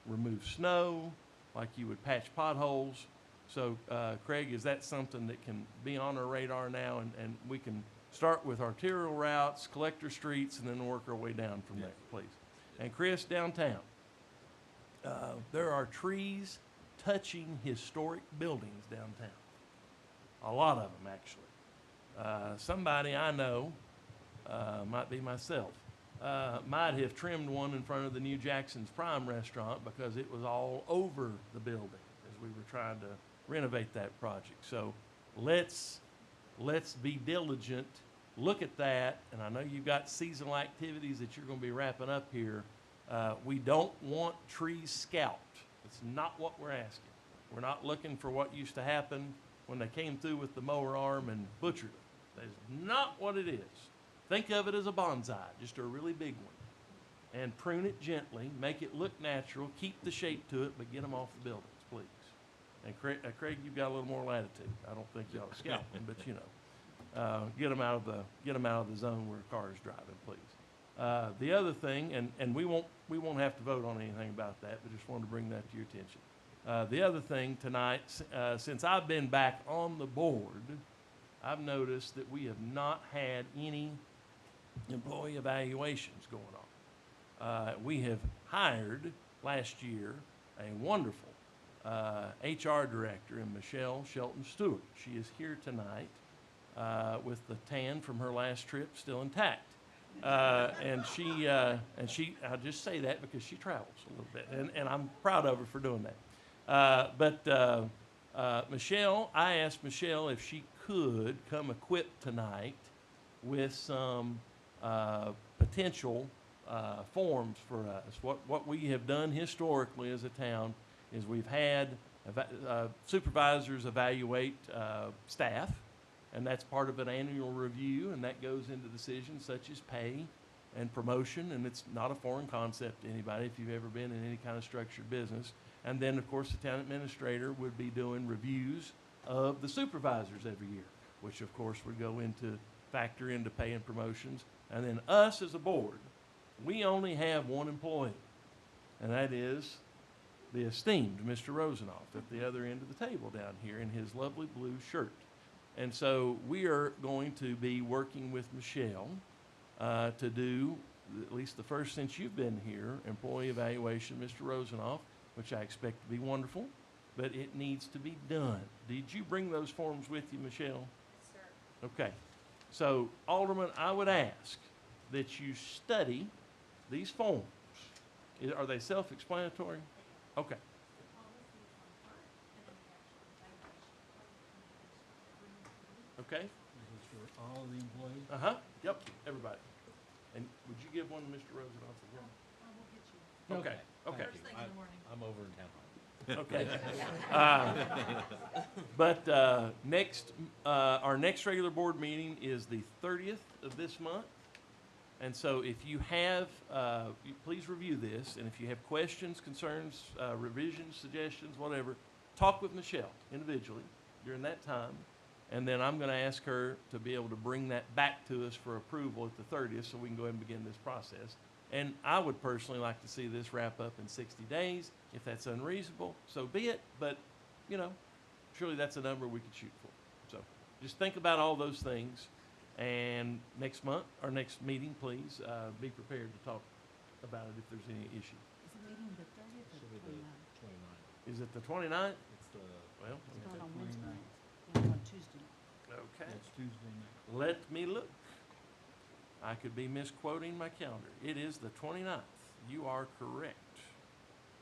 remove snow, like you would patch potholes. So, Craig, is that something that can be on our radar now, and we can start with arterial routes, collector streets, and then work our way down from there, please? And Chris, downtown, there are trees touching historic buildings downtown. A lot of them, actually. Somebody I know, might be myself, might have trimmed one in front of the new Jackson's Prime restaurant because it was all over the building. as we were trying to renovate that project. So let's be diligent, look at that, and I know you've got seasonal activities that you're gonna be wrapping up here. We don't want trees scalped. It's not what we're asking. We're not looking for what used to happen when they came through with the mower arm and butchered it. That's not what it is. Think of it as a bonsai, just a really big one. And prune it gently, make it look natural, keep the shape to it, but get them off the buildings, please. And Craig, you've got a little more latitude. I don't think you ought to scalp them, but you know, get them out of the zone where a car is driving, please. The other thing, and we won't have to vote on anything about that, but just wanted to bring that to your attention. The other thing tonight, since I've been back on the board, I've noticed that we have not had any employee evaluations going on. We have hired last year a wonderful HR director in Michelle Shelton Stewart. She is here tonight with the tan from her last trip still intact. And I'll just say that because she travels a little bit, and I'm proud of her for doing that. But Michelle, I asked Michelle if she could come equipped tonight with some potential forms for us. What we have done historically as a town is we've had supervisors evaluate staff, and that's part of an annual review, and that goes into decisions such as pay and promotion, and it's not a foreign concept to anybody if you've ever been in any kind of structured business. And then, of course, the town administrator would be doing reviews of the supervisors every year, which, of course, would go into factor into pay and promotions. And then us as a board, we only have one employee, and that is the esteemed Mr. Rosenoff at the other end of the table down here in his lovely blue shirt. And so we are going to be working with Michelle to do, at least the first since you've been here, employee evaluation, Mr. Rosenoff, which I expect to be wonderful, but it needs to be done. Did you bring those forms with you, Michelle? Yes, sir. Okay. So, Alderman, I would ask that you study these forms. Are they self-explanatory? Okay. Okay. This is for all the employees? Uh-huh. Yep, everybody. And would you give one to Mr. Rosenoff as well? I will get you. Okay, okay. First thing in the morning. I'm over in town. Okay. Next, our next regular board meeting is the 30th of this month. And so if you have, please review this, and if you have questions, concerns, revisions, suggestions, whatever, talk with Michelle individually during that time. And then I'm going to ask her to be able to bring that back to us for approval at the 30th so we can go ahead and begin this process. And I would personally like to see this wrap up in 60 days. If that's unreasonable, so be it. But, you know, surely that's a number we could shoot for. So just think about all those things. And next month, or next meeting, please be prepared to talk about it if there's any issue. Is the meeting the 30th or the 29th? Is it the 29th? It's the Well, It's not on 29th. Wednesday night. It's on Tuesday night. okay. That's Tuesday night. Let me look. I could be misquoting my calendar. It is the 29th. You are correct.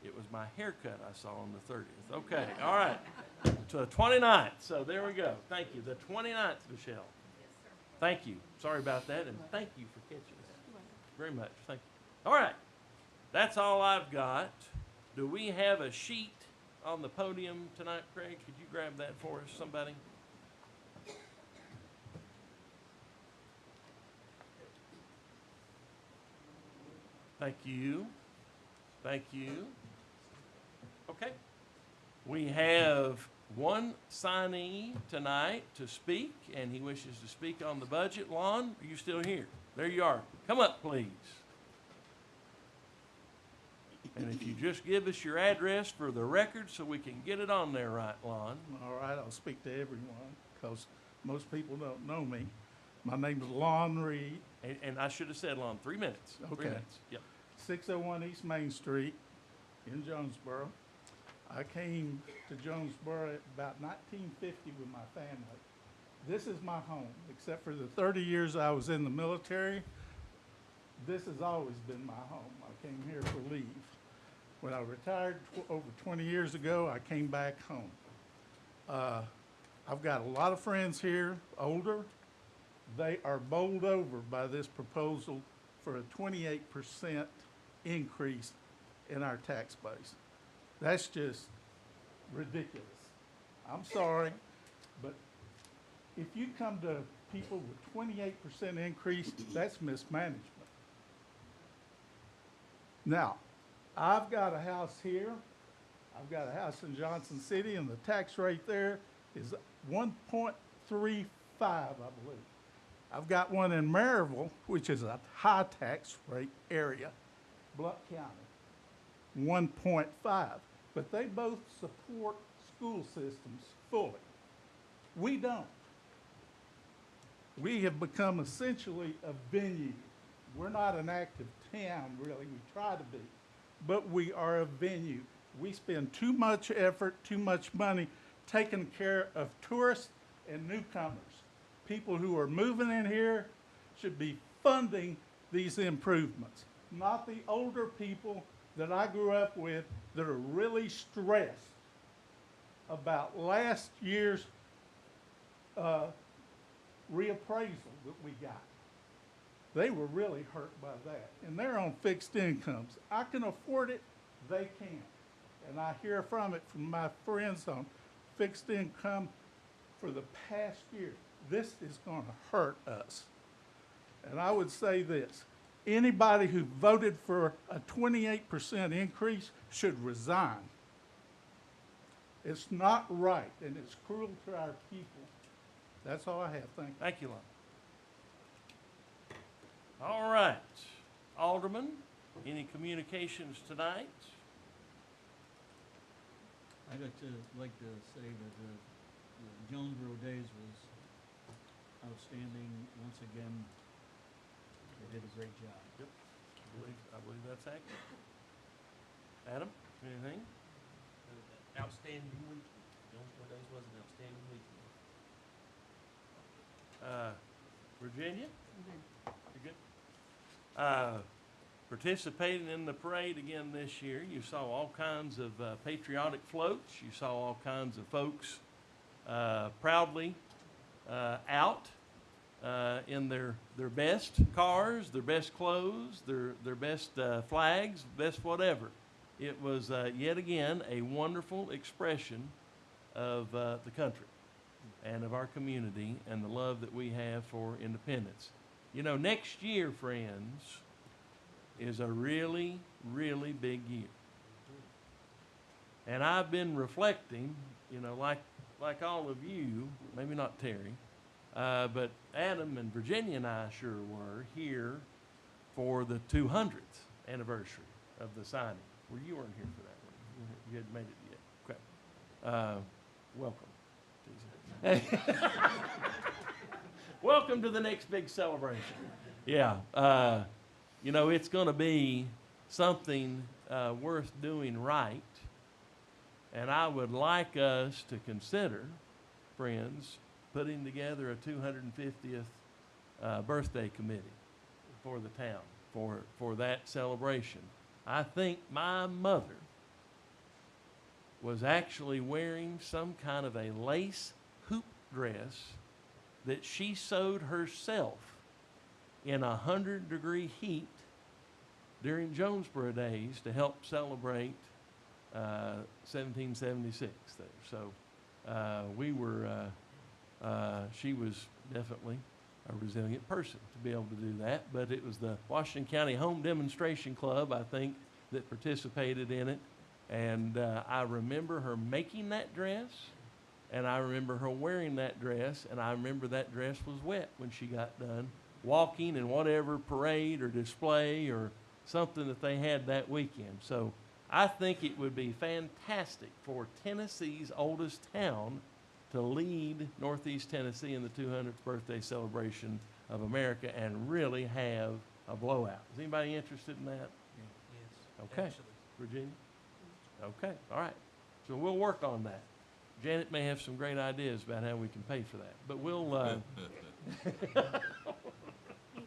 It was my haircut I saw on the 30th. Okay, all right. To the 29th. So there we go. Thank you. The 29th, Michelle. Thank you. Sorry about that, and thank you for catching that. Very much. Thank you. All right. That's all I've got. Do we have a sheet on the podium tonight, Craig? Could you grab that for us, somebody? Thank you. Thank you. Okay. We have one signee tonight to speak, and he wishes to speak on the budget. Lon, are you still here? There you are. Come up, please. And if you just give us your address for the record so we can get it on there right, Lon. All right, I'll speak to everyone because most people don't know me. My name is Lon Reed, And I should have said, Lon, 3 minutes. 3 Okay. minutes. Yep. 601 East Main Street in Jonesborough. I came to Jonesborough about 1950 with my family. This is my home, except for the 30 years I was in the military. This has always been my home. I came here for leave. When I retired over 20 years ago, I came back home. I've got a lot of friends here, older. They are bowled over by this proposal for a 28% increase in our tax base. That's just ridiculous. I'm sorry, but if you come to people with 28% increase, that's mismanagement. Now, I've got a house here. I've got a house in Johnson City, and the tax rate there is 1.35, I believe. I've got one in Mayoral, which is a high tax rate area, Blount County, 1.5. But they both support school systems fully. We don't. We have become essentially a venue. We're not an active town, really. We try to be. But we are a venue. We spend too much effort, too much money taking care of tourists and newcomers. People who are moving in here should be funding these improvements, not the older people that I grew up with that are really stressed about last year's reappraisal that we got. They were really hurt by that, and they're on fixed incomes. I can afford it, they can't. And I hear from it from my friends on fixed income for the past year. This is going to hurt us. And I would say this, anybody who voted for a 28% increase should resign. It's not right, and it's cruel to our people. That's all I have. Thank you. Thank you, Lon. All right, Alderman, any communications tonight? I'd like to say that the Jonesborough days was outstanding. Once again, they did a great job. Yep, I believe that's accurate. Adam, anything? Outstanding weekend. Jonesborough Days was an outstanding weekend. Virginia? You good? Participating in the parade again this year, you saw all kinds of patriotic floats. You saw all kinds of folks proudly out in their best cars, their best clothes, their best flags, best whatever. It was yet again a wonderful expression of the country and of our community and the love that we have for independence. You know, next year, friends, is a really, really big year. And I've been reflecting, you know, like all of you, maybe not Terry, but Adam and Virginia and I sure were here for the 200th anniversary of the signing. Well, you weren't here for that one. You hadn't made it yet. Okay. Welcome. Welcome to the next big celebration. Yeah. You know, it's going to be something worth doing right. And I would like us to consider, friends, putting together a 250th birthday committee for the town, for that celebration. I think my mother was actually wearing some kind of a lace hoop dress that she sewed herself in 100-degree heat during Jonesborough days to help celebrate 1776 there. So she was definitely a resilient person to be able to do that. But it was the Washington County Home Demonstration Club, I think, that participated in it. And I remember her making that dress, and I remember her wearing that dress, and I remember that dress was wet when she got done walking in whatever parade or display or something that they had that weekend. So I think it would be fantastic for Tennessee's oldest town to lead Northeast Tennessee in the 200th birthday celebration of America and really have a blowout. Is anybody interested in that? Yes. Okay. Actually. Virginia? Okay, all right. So we'll work on that. Janet may have some great ideas about how we can pay for that, but we'll, Thank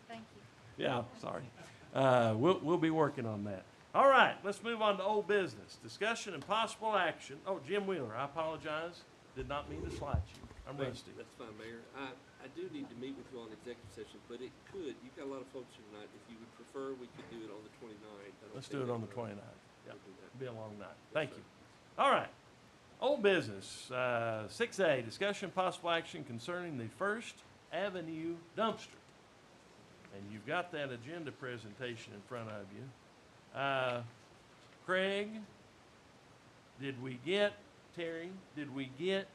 you. yeah, sorry. We'll be working on that. All right, let's move on to old business. Discussion and possible action. Oh, Jim Wheeler, I apologize. Did not mean to slight you. I'm rusty. That's fine, Mayor. I do need to meet with you on executive session, but it could, you've got a lot of folks here tonight. If you would prefer, we could do it on the 29th. Let's do it on the 29th. Yeah, We'll do that. be a long night. Yes, Thank sir. you. All right. Old business, 6A, discussion possible action concerning the First Avenue dumpster. And you've got that agenda presentation in front of you. Craig, Terry, did we get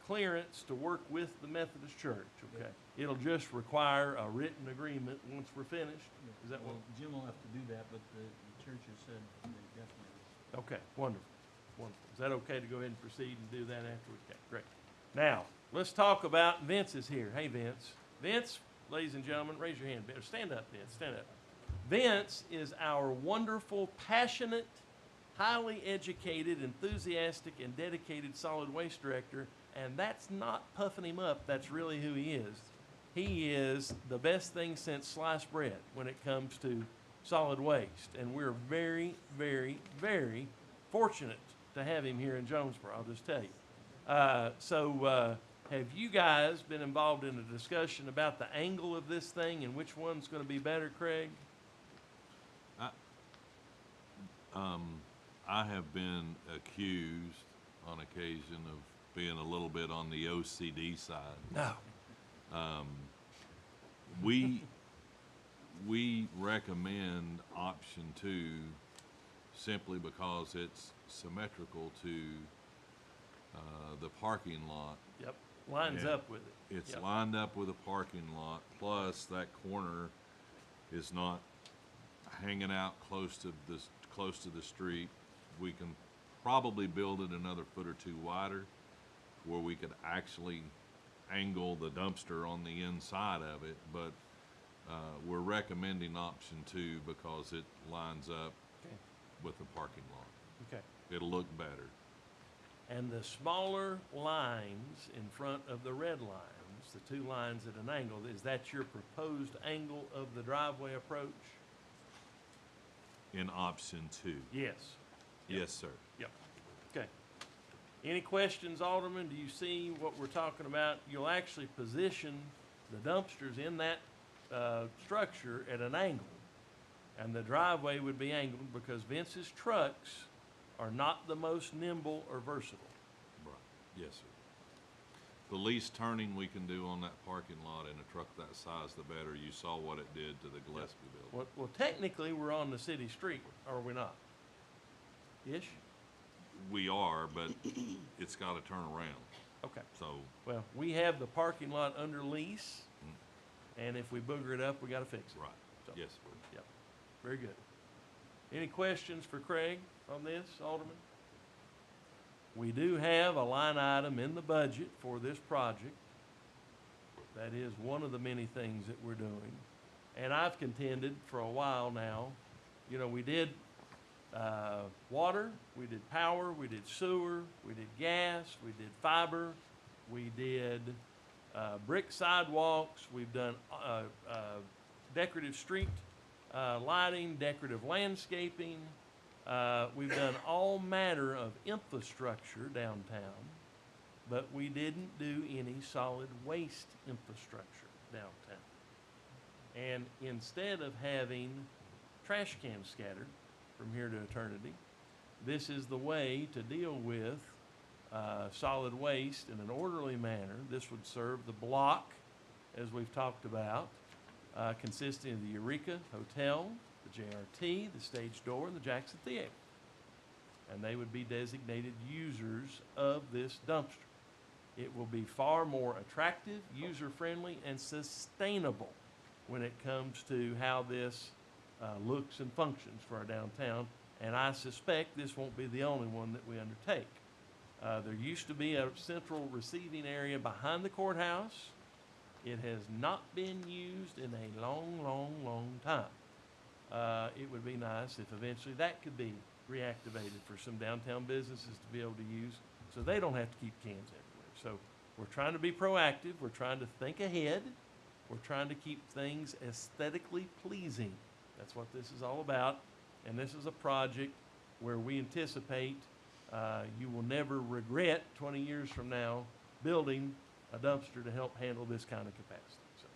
clearance to work with the Methodist Church? Okay. It'll just require a written agreement once we're finished. Is that what? Well, Jim will have to do that, but the church has said they definitely. Okay, wonderful, wonderful. Is that okay to go ahead and proceed and do that afterwards? Okay, great. Now, let's talk about, Vince is here. Hey, Vince. Vince, ladies and gentlemen, raise your hand. Stand up, Vince, stand up. Vince is our wonderful, passionate, highly educated, enthusiastic, and dedicated solid waste director, and that's not puffing him up. That's really who he is. He is the best thing since sliced bread when it comes to solid waste, and we're very, very, very fortunate to have him here in Jonesborough, I'll just tell you. Have you guys been involved in a discussion about the angle of this thing and which one's going to be better, Craig? I have been accused on occasion of being a little bit on the OCD side. No. We recommend option 2 simply because it's symmetrical to the parking lot. Yep, lines And up with it. It's Yep. lined up with a parking lot, plus that corner is not hanging out close to the street. We can probably build it another foot or 2 wider where we could actually angle the dumpster on the inside of it, but we're recommending option 2 because it lines up Okay. with the parking lot. Okay. It'll look better. And the smaller lines in front of the red lines, the 2 lines at an angle, is that your proposed angle of the driveway approach? In option 2. Yes. Yes, sir. Yep. Okay. Any questions, Alderman? Do you see what we're talking about? You'll actually position the dumpsters in that structure at an angle. And the driveway would be angled because Vince's trucks are not the most nimble or versatile. Right. Yes, sir. The least turning we can do on that parking lot in a truck that size, the better. You saw what it did to the Gillespie building. Well, technically, we're on the city street, are we not? Ish? We are, but it's got to turn around. Okay. So, Well, we have the parking lot under lease, and if we booger it up, we gotta fix it. right. So, Yes, sir. Yep. Very good. Any questions for Craig on this, Alderman? We do have a line item in the budget for this project. That is one of the many things that we're doing. And I've contended for a while now, you know, we did water, we did power, we did sewer, we did gas, we did fiber, we did brick sidewalks, we've done decorative street lighting, decorative landscaping. We've done all manner of infrastructure downtown, but we didn't do any solid waste infrastructure downtown. And instead of having trash cans scattered from here to eternity, this is the way to deal with solid waste in an orderly manner. This would serve the block, as we've talked about, consisting of the Eureka Hotel, the JRT, the Stage Door, and the Jackson Theater. And they would be designated users of this dumpster. It will be far more attractive, user-friendly, and sustainable when it comes to how this looks and functions for our downtown. And I suspect this won't be the only one that we undertake. There used to be a central receiving area behind the courthouse. It has not been used in a long, long, long time. It would be nice if eventually that could be reactivated for some downtown businesses to be able to use, so they don't have to keep cans everywhere. So we're trying to be proactive. We're trying to think ahead. We're trying to keep things aesthetically pleasing. That's what this is all about. And this is a project where we anticipate you will never regret 20 years from now building a dumpster to help handle this kind of capacity. So,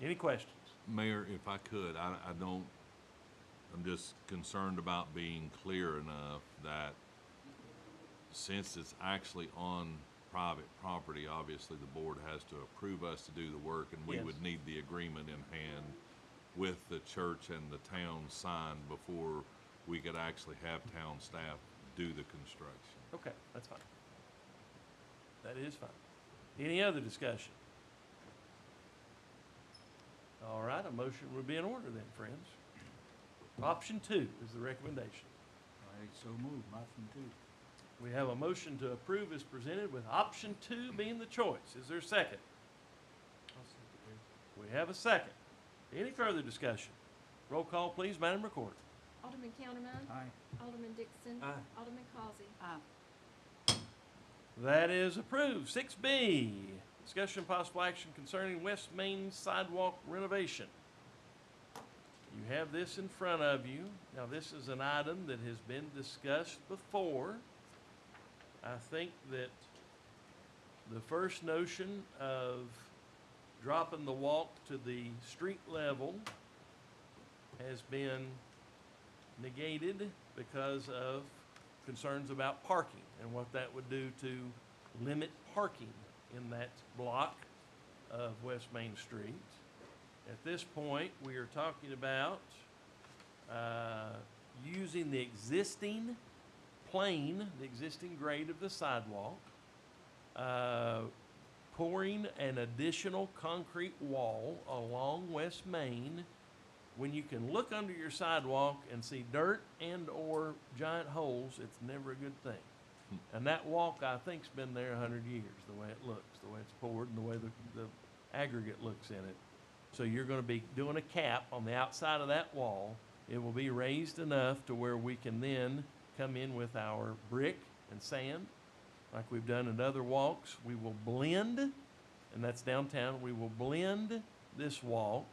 any questions? Mayor, if I could, I don't, I'm just concerned about being clear enough that since it's actually on private property, obviously the board has to approve us to do the work, and we Yes. would need the agreement in hand with the church and the town signed before we could actually have town staff do the construction. Okay, that's fine. That is fine. Any other discussion? All right, a motion would be in order then, friends. Option 2 is the recommendation. I so move, option 2. We have a motion to approve as presented with option 2 being the choice. Is there a second? We have a second. Any further discussion? Roll call, please, Madam Recorder. Alderman Counterman. Aye. Alderman Dixon. Aye. Alderman Causey. That is approved. 6B, discussion and possible action concerning West Main Sidewalk renovation. You have this in front of you. Now, this is an item that has been discussed before. I think that the first notion of dropping the walk to the street level has been negated because of concerns about parking and what that would do to limit parking in that block of West Main Street. At this point, we are talking about using the existing plane, the existing grade of the sidewalk, pouring an additional concrete wall along West Main. When you can look under your sidewalk and see dirt and or giant holes, it's never a good thing. And that walk, I think, has been there 100 years, the way it looks, the way it's poured, and the way the aggregate looks in it. So you're going to be doing a cap on the outside of that wall. It will be raised enough to where we can then come in with our brick and sand, like we've done in other walks. We will blend, and that's downtown, we will blend this walk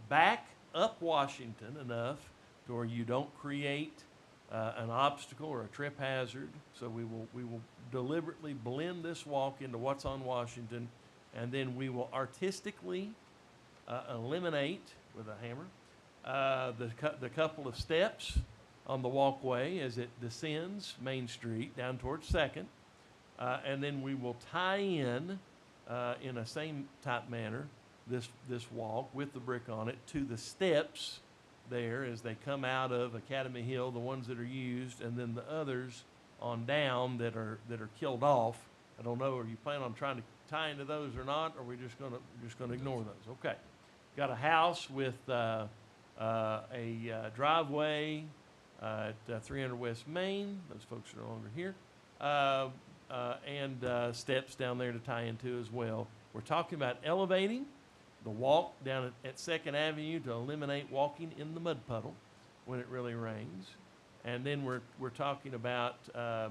back up Washington enough to where you don't create an obstacle or a trip hazard. So we will deliberately blend this walk into what's on Washington, and then we will artistically eliminate with a hammer the couple of steps on the walkway as it descends Main Street down towards 2nd, and then we will tie in a same type manner this walk with the brick on it to the steps there as they come out of Academy Hill, the ones that are used, and then the others on down that are killed off. I don't know, are you planning on trying to tie into those or not, or are we just gonna ignore those? Okay. Got a house with a driveway at 300 West Main. Those folks are no longer here. And steps down there to tie into as well. We're talking about elevating the walk down at 2nd Avenue to eliminate walking in the mud puddle when it really rains. And then we're talking about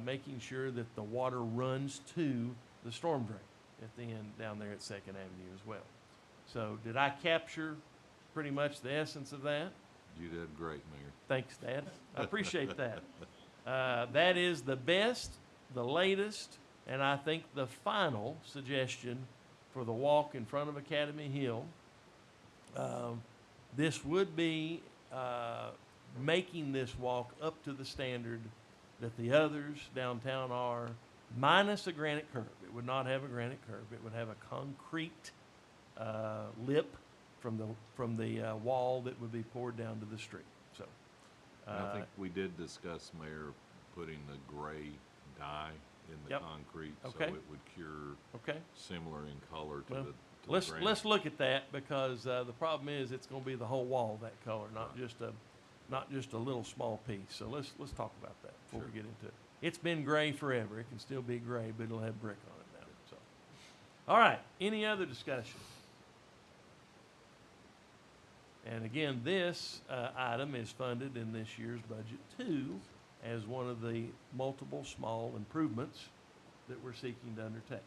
making sure that the water runs to the storm drain at the end down there at 2nd Avenue as well. So did I capture pretty much the essence of that? You did great, Mayor. Thanks, Dad. I appreciate that. That is the best, the latest, and I think the final suggestion for the walk in front of Academy Hill. This would be making this walk up to the standard that the others downtown are, minus a granite curb. It would not have a granite curb. It would have a concrete lip from the wall that would be poured down to the street. So, And I think we did discuss, Mayor, putting the gray dye in the Yep. concrete, Okay. so it would cure okay. similar in color to Well, the Let's granite. look at that, because the problem is it's going to be the whole wall that color, not just a little small piece. So let's talk about that before we Sure. get into it. It's been gray forever. It can still be gray, but it'll have brick on it now. So, all right. Any other discussion? And again, this item is funded in this year's budget too, as one of the multiple small improvements that we're seeking to undertake.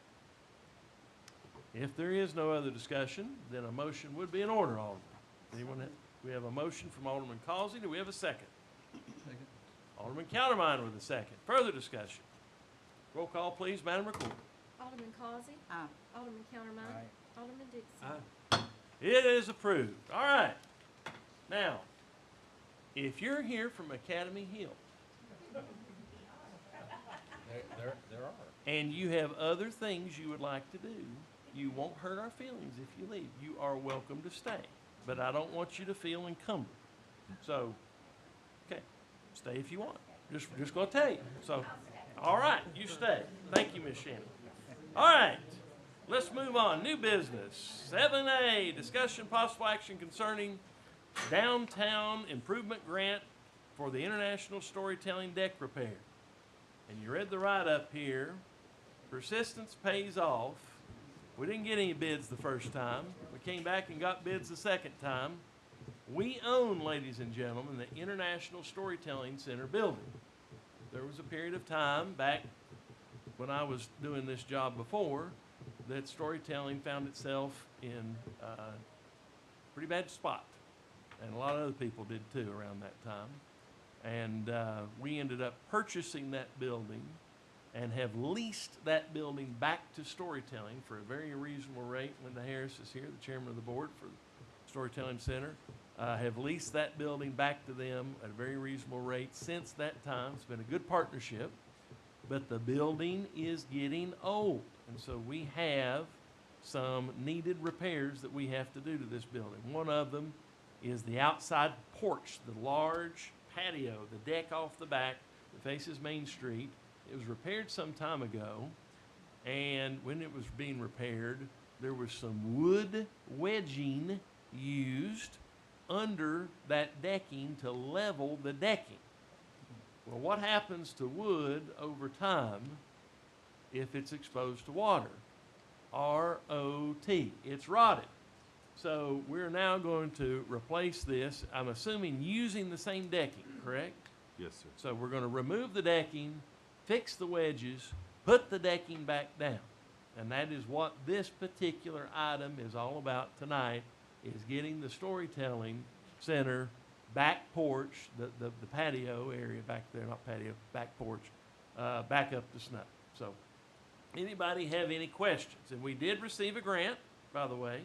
If there is no other discussion, then a motion would be in order, Alderman. We have a motion from Alderman Causey. Do we have a second? Alderman Countermine with a second. Further discussion? Roll call, please, Madam Recorder. Alderman Causey. Aye. Alderman Countermine. Alderman Dixon. It is approved. All right. Now, if you're here from Academy Hill There are. and you have other things you would like to do, you won't hurt our feelings if you leave. You are welcome to stay, but I don't want you to feel encumbered. So, okay, stay if you want. Just gonna tell you. So, all right, you stay. Thank you, Miss Shannon. All right, let's move on. New business. 7A, discussion possible action concerning downtown improvement grant for the International Storytelling Deck repair. And you read the write-up here. Persistence pays off. We didn't get any bids the first time. We came back and got bids the second time. We own, ladies and gentlemen, the International Storytelling Center building. There was a period of time back when I was doing this job before that storytelling found itself in a pretty bad spot. And a lot of other people did too around that time. And we ended up purchasing that building and have leased that building back to storytelling for a very reasonable rate. Linda Harris is here, the chairman of the board for the Storytelling Center. Have leased that building back to them at a very reasonable rate since that time. It's been a good partnership, but the building is getting old. And so we have some needed repairs that we have to do to this building. One of them is the outside porch, the large patio, the deck off the back that faces Main Street. It was repaired some time ago, and when it was being repaired, there was some wood wedging used under that decking to level the decking. Well, what happens to wood over time if it's exposed to water? R-O-T. It's rotted. So we're now going to replace this, I'm assuming using the same decking, correct? Yes, sir. So we're going to remove the decking, fix the wedges, put the decking back down. And that is what this particular item is all about tonight, is getting the Storytelling Center back porch, the patio area back there, not patio, back porch, back up to snuff. So anybody have any questions? And we did receive a grant, by the way,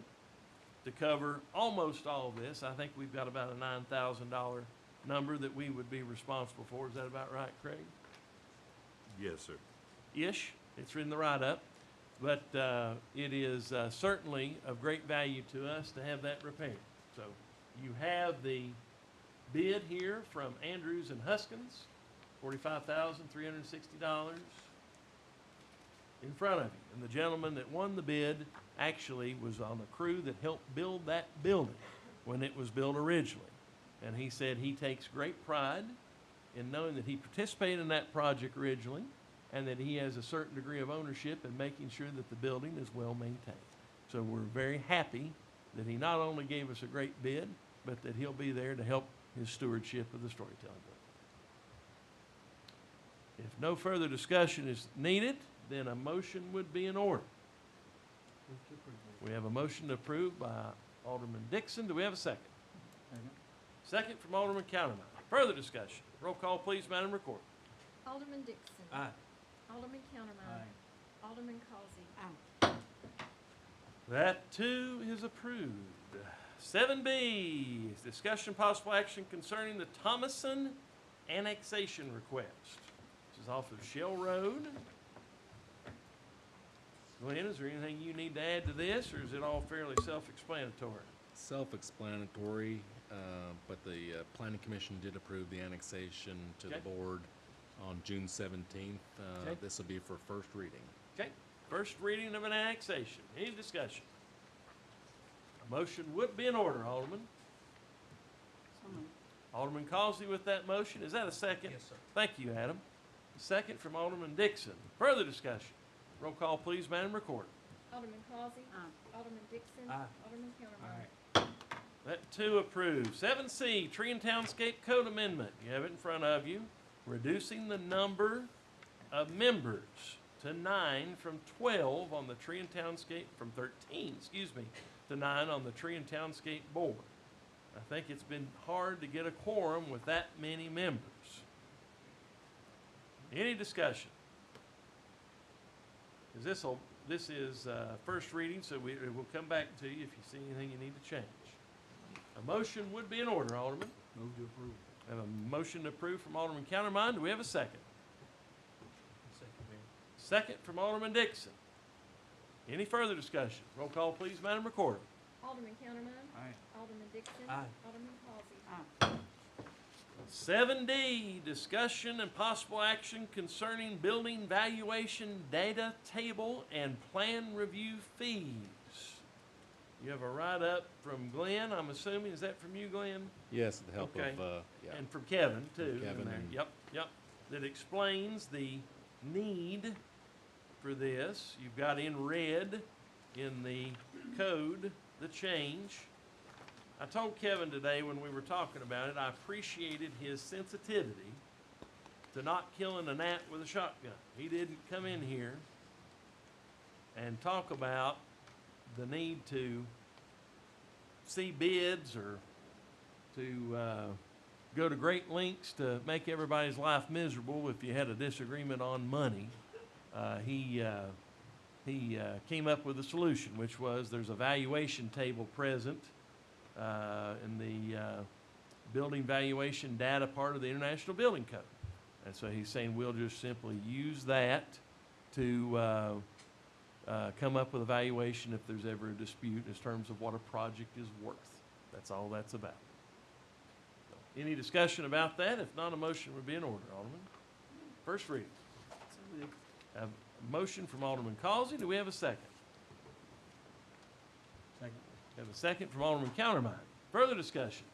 to cover almost all of this. I think we've got about a $9,000 number that we would be responsible for. Is that about right, Craig? Yes, sir. Ish. It's in the write-up. But it is certainly of great value to us to have that repaired. So you have the bid here from Andrews and Huskins, $45,360 in front of you. And the gentleman that won the bid actually was on the crew that helped build that building when it was built originally. And he said he takes great pride in knowing that he participated in that project originally and that he has a certain degree of ownership in making sure that the building is well maintained. So we're very happy that he not only gave us a great bid, but that he'll be there to help his stewardship of the storytelling building. If no further discussion is needed, then a motion would be in order. We have a motion to approve by Alderman Dixon. Do we have a second? Second from Alderman Countermine. Further discussion. Roll call, please, Madam Recorder. Alderman Dixon. Aye. Alderman Countermine. Alderman Causey. That too is approved. 7B is discussion possible action concerning the Thomason annexation request. This is off of Shell Road. Glenn, is there anything you need to add to this, or is it all fairly self-explanatory? Self-explanatory, but the Planning Commission did approve the annexation to the Okay. board on June 17th. Okay. This will be for first reading. Okay, first reading of an annexation. Any discussion? A motion would be in order, Alderman. Alderman Causey with that motion. Is that a second? Yes, sir. Thank you, Adam. Second from Alderman Dixon. Further discussion. Roll call, please, Madam Recorder. Alderman Causey. Alderman Dixon. Aye. Alderman Countermine. That too approved. 7C, Tree and Townscape Code Amendment. You have it in front of you. Reducing the number of members to 9 from 12 on the Tree and Townscape, from 13, to 9 on the Tree and Townscape Board. I think it's been hard to get a quorum with that many members. Any discussion? Because this is first reading, so we'll come back to you if you see anything you need to change. A motion would be in order, Alderman. Move to approve. I have a motion to approve from Alderman Countermine. Do we have a second? Second, Mayor. Second from Alderman Dixon. Any further discussion? Roll call, please, Madam Recorder. Alderman Countermine. Aye. Alderman Dixon. Aye. Alderman Halsey. 7D, discussion and possible action concerning building valuation data table and plan review fees. You have a write-up from Glenn, I'm assuming. Is that from you, Glenn? Yes, with the help Okay. of, yeah. And from Kevin, too. in Kevin there. and- Yep. That explains the need for this. You've got in red in the code the change. I told Kevin today when we were talking about it, I appreciated his sensitivity to not killing a gnat with a shotgun. He didn't come in here and talk about the need to see bids or to go to great lengths to make everybody's life miserable if you had a disagreement on money. He came up with a solution, which was there's a valuation table present in the building valuation data part of the International Building Code. And so he's saying we'll just simply use that to come up with a valuation if there's ever a dispute in terms of what a project is worth. That's all that's about. So, any discussion about that? If not, a motion would be in order, Alderman. First reading. A motion from Alderman Causey. Do we have a second? Second. Have a second from Alderman Countermine. Further discussion?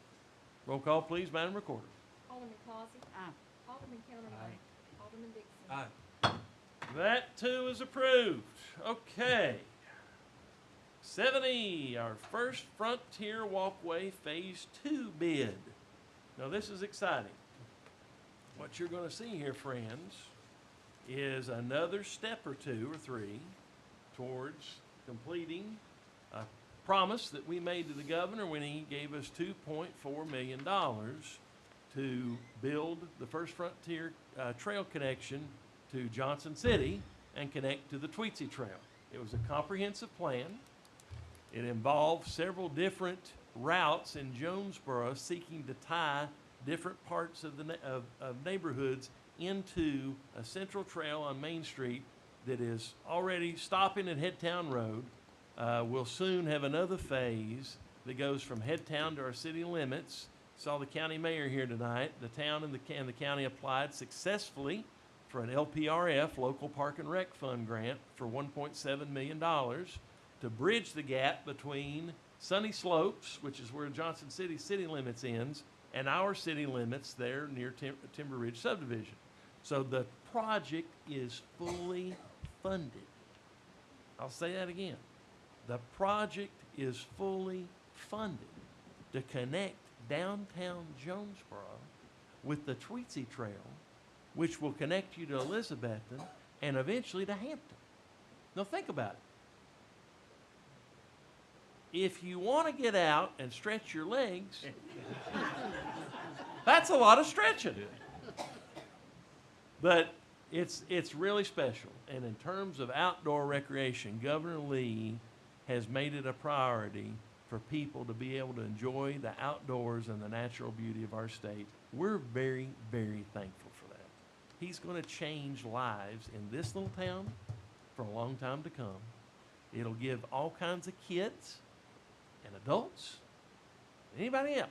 Roll call, please, Madam Recorder. Alderman Causey. Aye. Alderman Countermine. Alderman Dixon. Aye. That too is approved. Okay. 7E, our first Frontier Walkway Phase 2 bid. Now this is exciting. What you're going to see here, friends, is another step or two or three towards completing a promise that we made to the governor when he gave us $2.4 million to build the first Frontier Trail connection to Johnson City and connect to the Tweetsie Trail. It was a comprehensive plan. It involved several different routes in Jonesborough seeking to tie different parts of of neighborhoods into a central trail on Main Street that is already stopping at Headtown Road. We'll soon have another phase that goes from Headtown to our city limits. Saw the county mayor here tonight. The town and the county applied successfully for an LPRF, Local Park and Rec Fund grant, for $1.7 million to bridge the gap between Sunny Slopes, which is where Johnson City city limits ends, and our city limits there near Timber Ridge subdivision. So the project is fully funded. I'll say that again. The project is fully funded to connect downtown Jonesborough with the Tweetsie Trail, which will connect you to Elizabethton and eventually to Hampton. Now think about it. If you want to get out and stretch your legs, that's a lot of stretching. But it's really special. And in terms of outdoor recreation, Governor Lee has made it a priority for people to be able to enjoy the outdoors and the natural beauty of our state. We're very, very thankful for that. He's going to change lives in this little town for a long time to come. It'll give all kinds of kids and adults, anybody else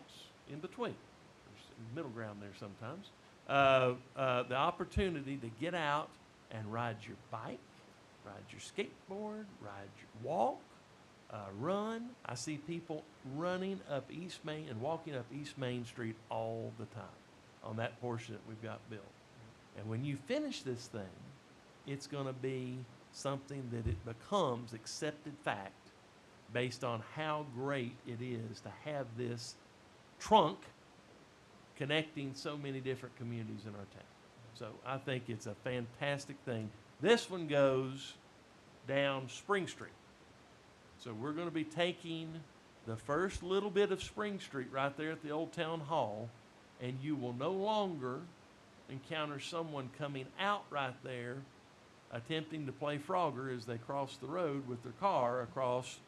in between, there's middle ground there sometimes, the opportunity to get out and ride your bike, ride your skateboard, walk, run. I see people running up East Main and walking up East Main Street all the time on that portion that we've got built. And when you finish this thing, it's going to be something that it becomes accepted fact based on how great it is to have this trunk connecting so many different communities in our town. So I think it's a fantastic thing. This one goes down Spring Street. So we're going to be taking the first little bit of Spring Street right there at the Old Town Hall, and you will no longer encounter someone coming out right there attempting to play Frogger as they cross the road with their car across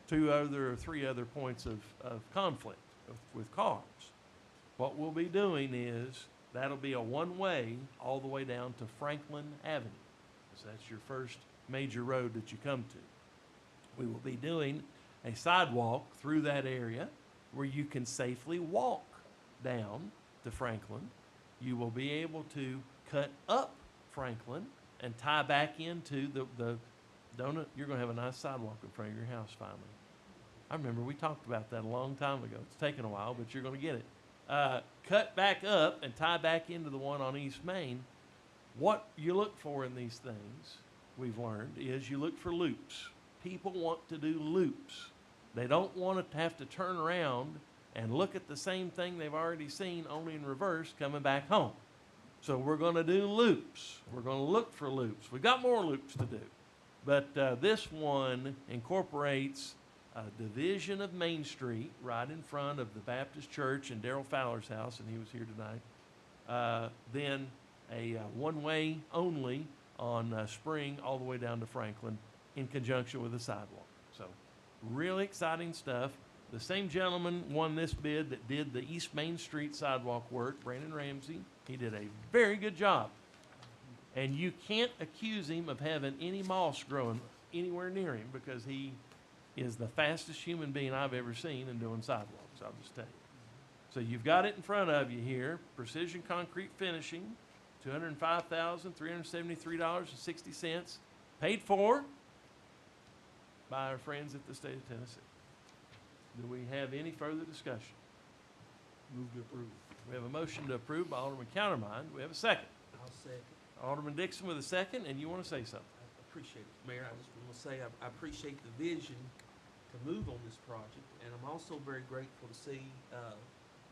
2 other or 3 other points of conflict with cars. What we'll be doing is that'll be a one-way all the way down to Franklin Avenue. So that's your first major road that you come to. We will be doing a sidewalk through that area where you can safely walk down to Franklin. You will be able to cut up Franklin and tie back into the donut. You're going to have a nice sidewalk in front of your house finally. I remember we talked about that a long time ago. It's taken a while, but you're going to get it. Cut back up and tie back into the one on East Main. What you look for in these things, we've learned, is you look for loops. People want to do loops. They don't want to have to turn around and look at the same thing they've already seen, only in reverse, coming back home. So we're going to do loops. We're going to look for loops. We've got more loops to do. But this one incorporates a division of Main Street right in front of the Baptist Church and Darrell Fowler's house, and he was here tonight. Then a one-way only on Spring all the way down to Franklin in conjunction with a sidewalk. So really exciting stuff. The same gentleman won this bid that did the East Main Street sidewalk work, Brandon Ramsey. He did a very good job. And you can't accuse him of having any moss growing anywhere near him because he is the fastest human being I've ever seen in doing sidewalks, I'll just tell you. So you've got it in front of you here. Precision Concrete Finishing, $205,373.60, paid for by our friends at the state of Tennessee. Do we have any further discussion? Move to approve. We have a motion to approve by Alderman Countermine. Do we have a second? I'll second. Alderman Dixon with a second, and you want to say something? I appreciate it, Mayor. I just want to say I appreciate the vision to move on this project, and I'm also very grateful to see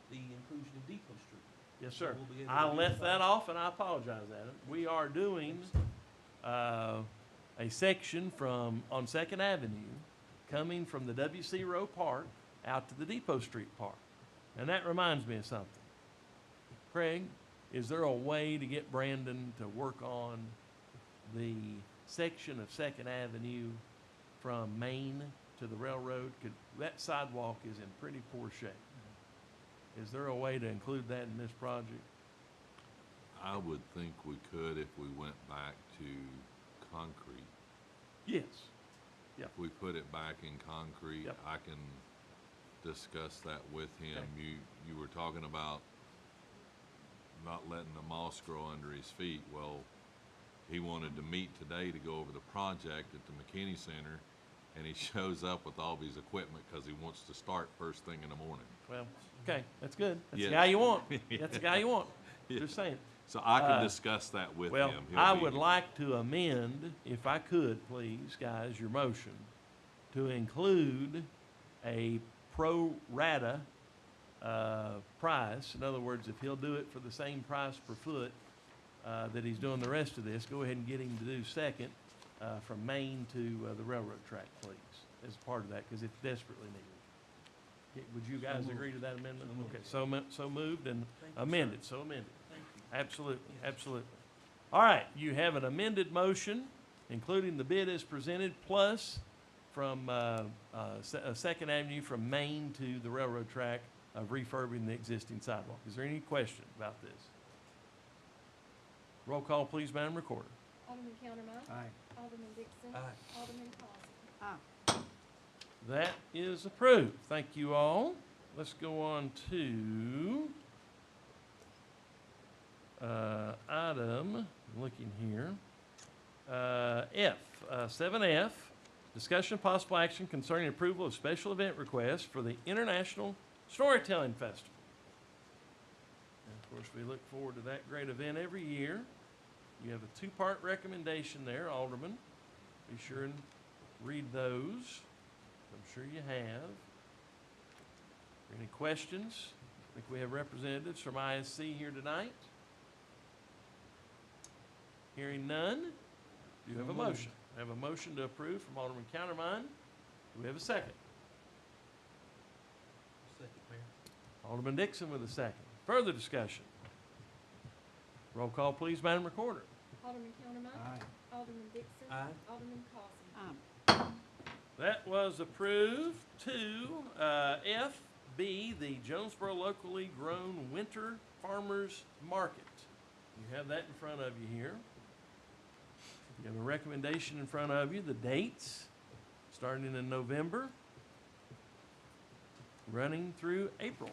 the inclusion of Depot Street. Yes, sir. We'll be able to I left identify- that off, and I apologize, Adam. We are doing a section on 2nd Avenue coming from the W.C. Rowe Park out to the Depot Street Park. And that reminds me of something. Craig, is there a way to get Brandon to work on the section of 2nd Avenue from Main to the railroad? That sidewalk is in pretty poor shape. Is there a way to include that in this project? I would think we could if we went back to concrete. Yes. If we put it back in concrete, Yep. I can discuss that with him. Okay. You were talking about not letting the moss grow under his feet. Well, he wanted to meet today to go over the project at the McKinney Center, and he shows up with all of his equipment because he wants to start first thing in the morning. Well, okay, that's good. That's Yeah. the guy you want. That's the guy you want. Yeah. Just saying. So I can discuss that with Well, him. I would like to amend, if I could, please, guys, your motion to include a pro rata price. In other words, if he'll do it for the same price per foot that he's doing the rest of this, go ahead and get him to do second from Main to the railroad track, please, as part of that, because it's desperately needed. Would you guys agree to that amendment? Okay, so moved and Thank you, amended, sir. so amended. Thank you. Absolutely, Yes. absolutely. All right, you have an amended motion, including the bid as presented, plus from 2nd Avenue from Main to the railroad track of refurbing the existing sidewalk. Is there any question about this? Roll call, please, Madam Recorder. Alderman Countermine. Aye. Alderman Dixon. Aye. Alderman Collins. That is approved. Thank you all. Let's go on to item, looking here, F, 7F, discussion of possible action concerning approval of special event request for the International Storytelling Festival. And of course, we look forward to that great event every year. You have a 2-part recommendation there, Alderman. Be sure and read those. I'm sure you have. Any questions? I think we have representatives from ISC here tonight. Hearing none, do you have a motion? I have a motion to approve from Alderman Countermine. Do we have a second? Second, Mayor. Alderman Dixon with a second. Further discussion? Roll call, please, Madam Recorder. Alderman Counterman. Aye. Alderman Dixon. Aye. Alderman Causey. That was approved to FB, the Jonesborough Locally Grown Winter Farmers Market. You have that in front of you here. You have a recommendation in front of you, the dates, starting in November, running through April.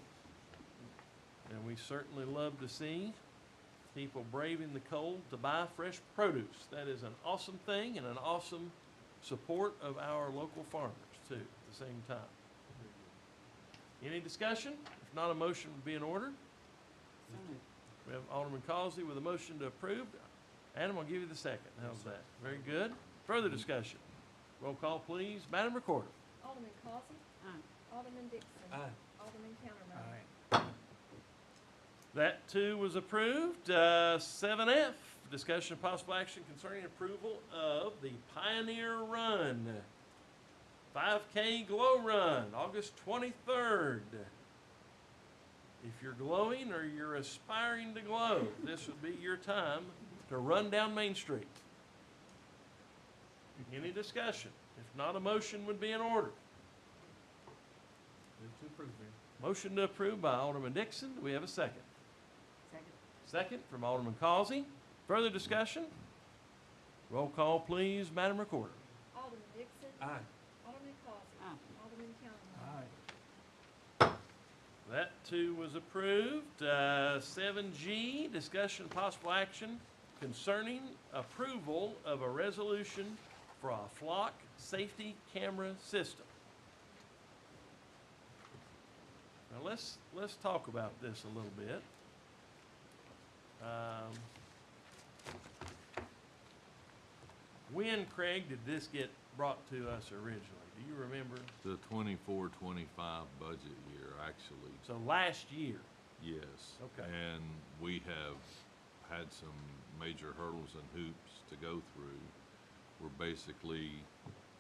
And we certainly love to see people braving the cold to buy fresh produce. That is an awesome thing and an awesome support of our local farmers, too, at the same time. Any discussion? If not, a motion would be in order. We have Alderman Causey with a motion to approve. Adam, I'll give you the second. How's that? Very good. Further discussion? Roll call, please. Madam Recorder. Alderman Causey. Alderman Dixon. Aye. Alderman Counterman. That too was approved. 7F, discussion of possible action concerning approval of the Pioneer Run, 5K Glow Run, August 23rd. If you're glowing or you're aspiring to glow, this would be your time to run down Main Street. Any discussion? If not, a motion would be in order. Move to approve, Mayor. Motion to approve by Alderman Dixon. Do we have a second? Second. Second from Alderman Causey. Further discussion? Roll call, please, Madam Recorder. Alderman Dixon. Aye. Alderman Causey. Alderman Counterman. That too was approved. 7G, discussion and possible action concerning approval of a resolution for a flock safety camera system. Now let's talk about this a little bit. When, Craig, did this get brought to us originally? Do you remember? The 24-25 budget year, actually, So last year. yes. Okay. And we have had some major hurdles and hoops to go through. We're basically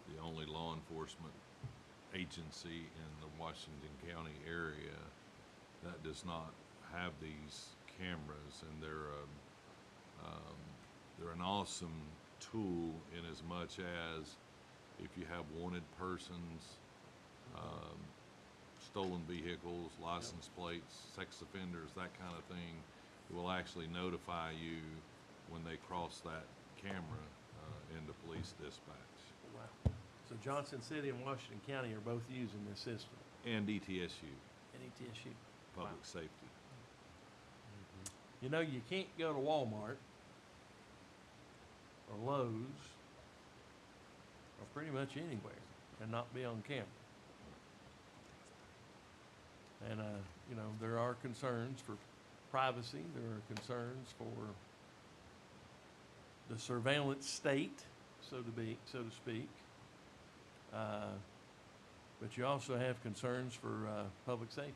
the only law enforcement agency in the Washington County area that does not have these cameras, and they're an awesome tool in as much as if you have wanted persons, stolen vehicles, license plates, sex offenders, that kind of thing, it will actually notify you when they cross that camera into police dispatch. Wow. So Johnson City and Washington County are both using this system And ETSU, at ETSU. public Wow. safety. You know, you can't go to Walmart or Lowe's or pretty much anywhere and not be on camera. And, you know, there are concerns for privacy. There are concerns for the surveillance state, so to speak. But you also have concerns for public safety.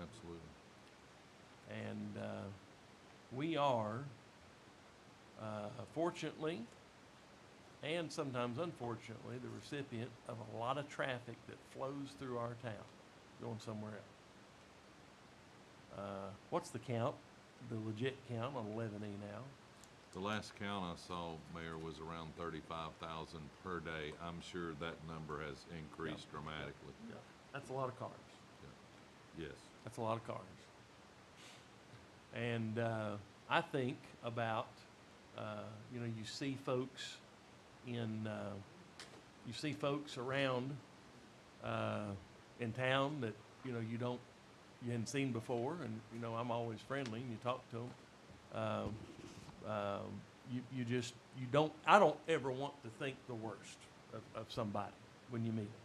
Absolutely. And we are, fortunately, and sometimes unfortunately, the recipient of a lot of traffic that flows through our town, going somewhere else. What's the count, the legit count on 11E now? The last count I saw, Mayor, was around 35,000 per day. I'm sure that number has increased dramatically. Yeah, that's a lot of cars. Yes. That's a lot of cars. And I think about, you know, you see folks around in town that, you know, you hadn't seen before, and, you know, I'm always friendly, and you talk to them. I don't ever want to think the worst of somebody when you meet them.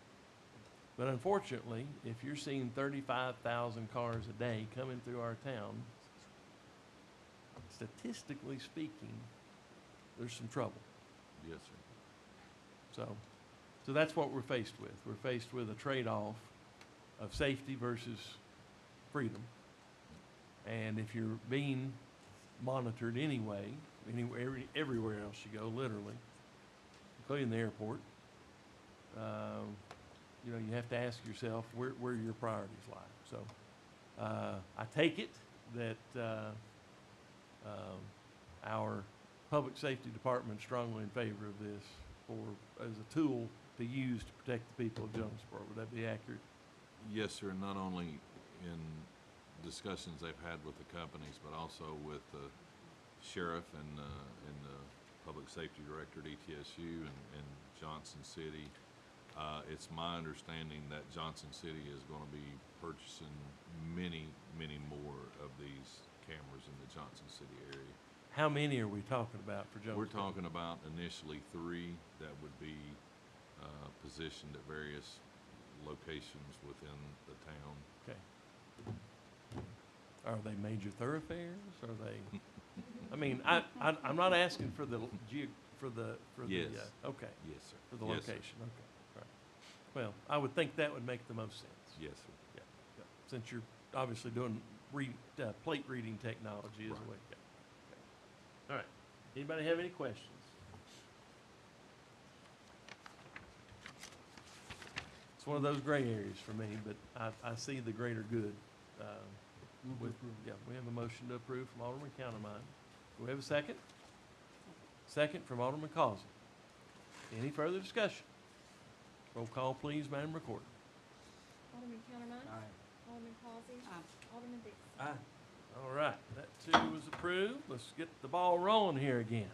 But unfortunately, if you're seeing 35,000 cars a day coming through our town, statistically speaking, there's some trouble. Yes, sir. So that's what we're faced with. We're faced with a trade-off of safety versus freedom. And if you're being monitored anyway, everywhere else you go, literally, including the airport, you know, you have to ask yourself where your priorities lie. So I take it that our public safety department strongly in favor of this as a tool to use to protect the people of Jonesborough. Would that be accurate? Yes, sir, not only in discussions they've had with the companies, but also with the sheriff and the public safety director at ETSU and Johnson City. It's my understanding that Johnson City is gonna be purchasing many, many more of these cameras in the Johnson City area. How many are we talking about for Jonesborough? We're talking about initially 3 that would be positioned at various locations within the town. Okay. Are they major thoroughfares? Are they, I mean, I'm not asking for the Yes. okay, Yes, sir. for the Yes, sir. location, okay, all right. Well, I would think that would make the most sense. Yes, sir. Yeah, yeah. Since you're obviously doing plate reading technology as Right. well. Yeah. Okay. All right. Anybody have any questions? It's one of those gray areas for me, but I see the greater good. Yeah, we have a motion to approve from Alderman Countermine. Do we have a second? Second from Alderman Causey. Any further discussion? Roll call, please, Madam Recorder. Alderman Countermine. Aye. Alderman Causey. Alderman Dixon. Aye. All right, that too was approved. Let's get the ball rolling here again.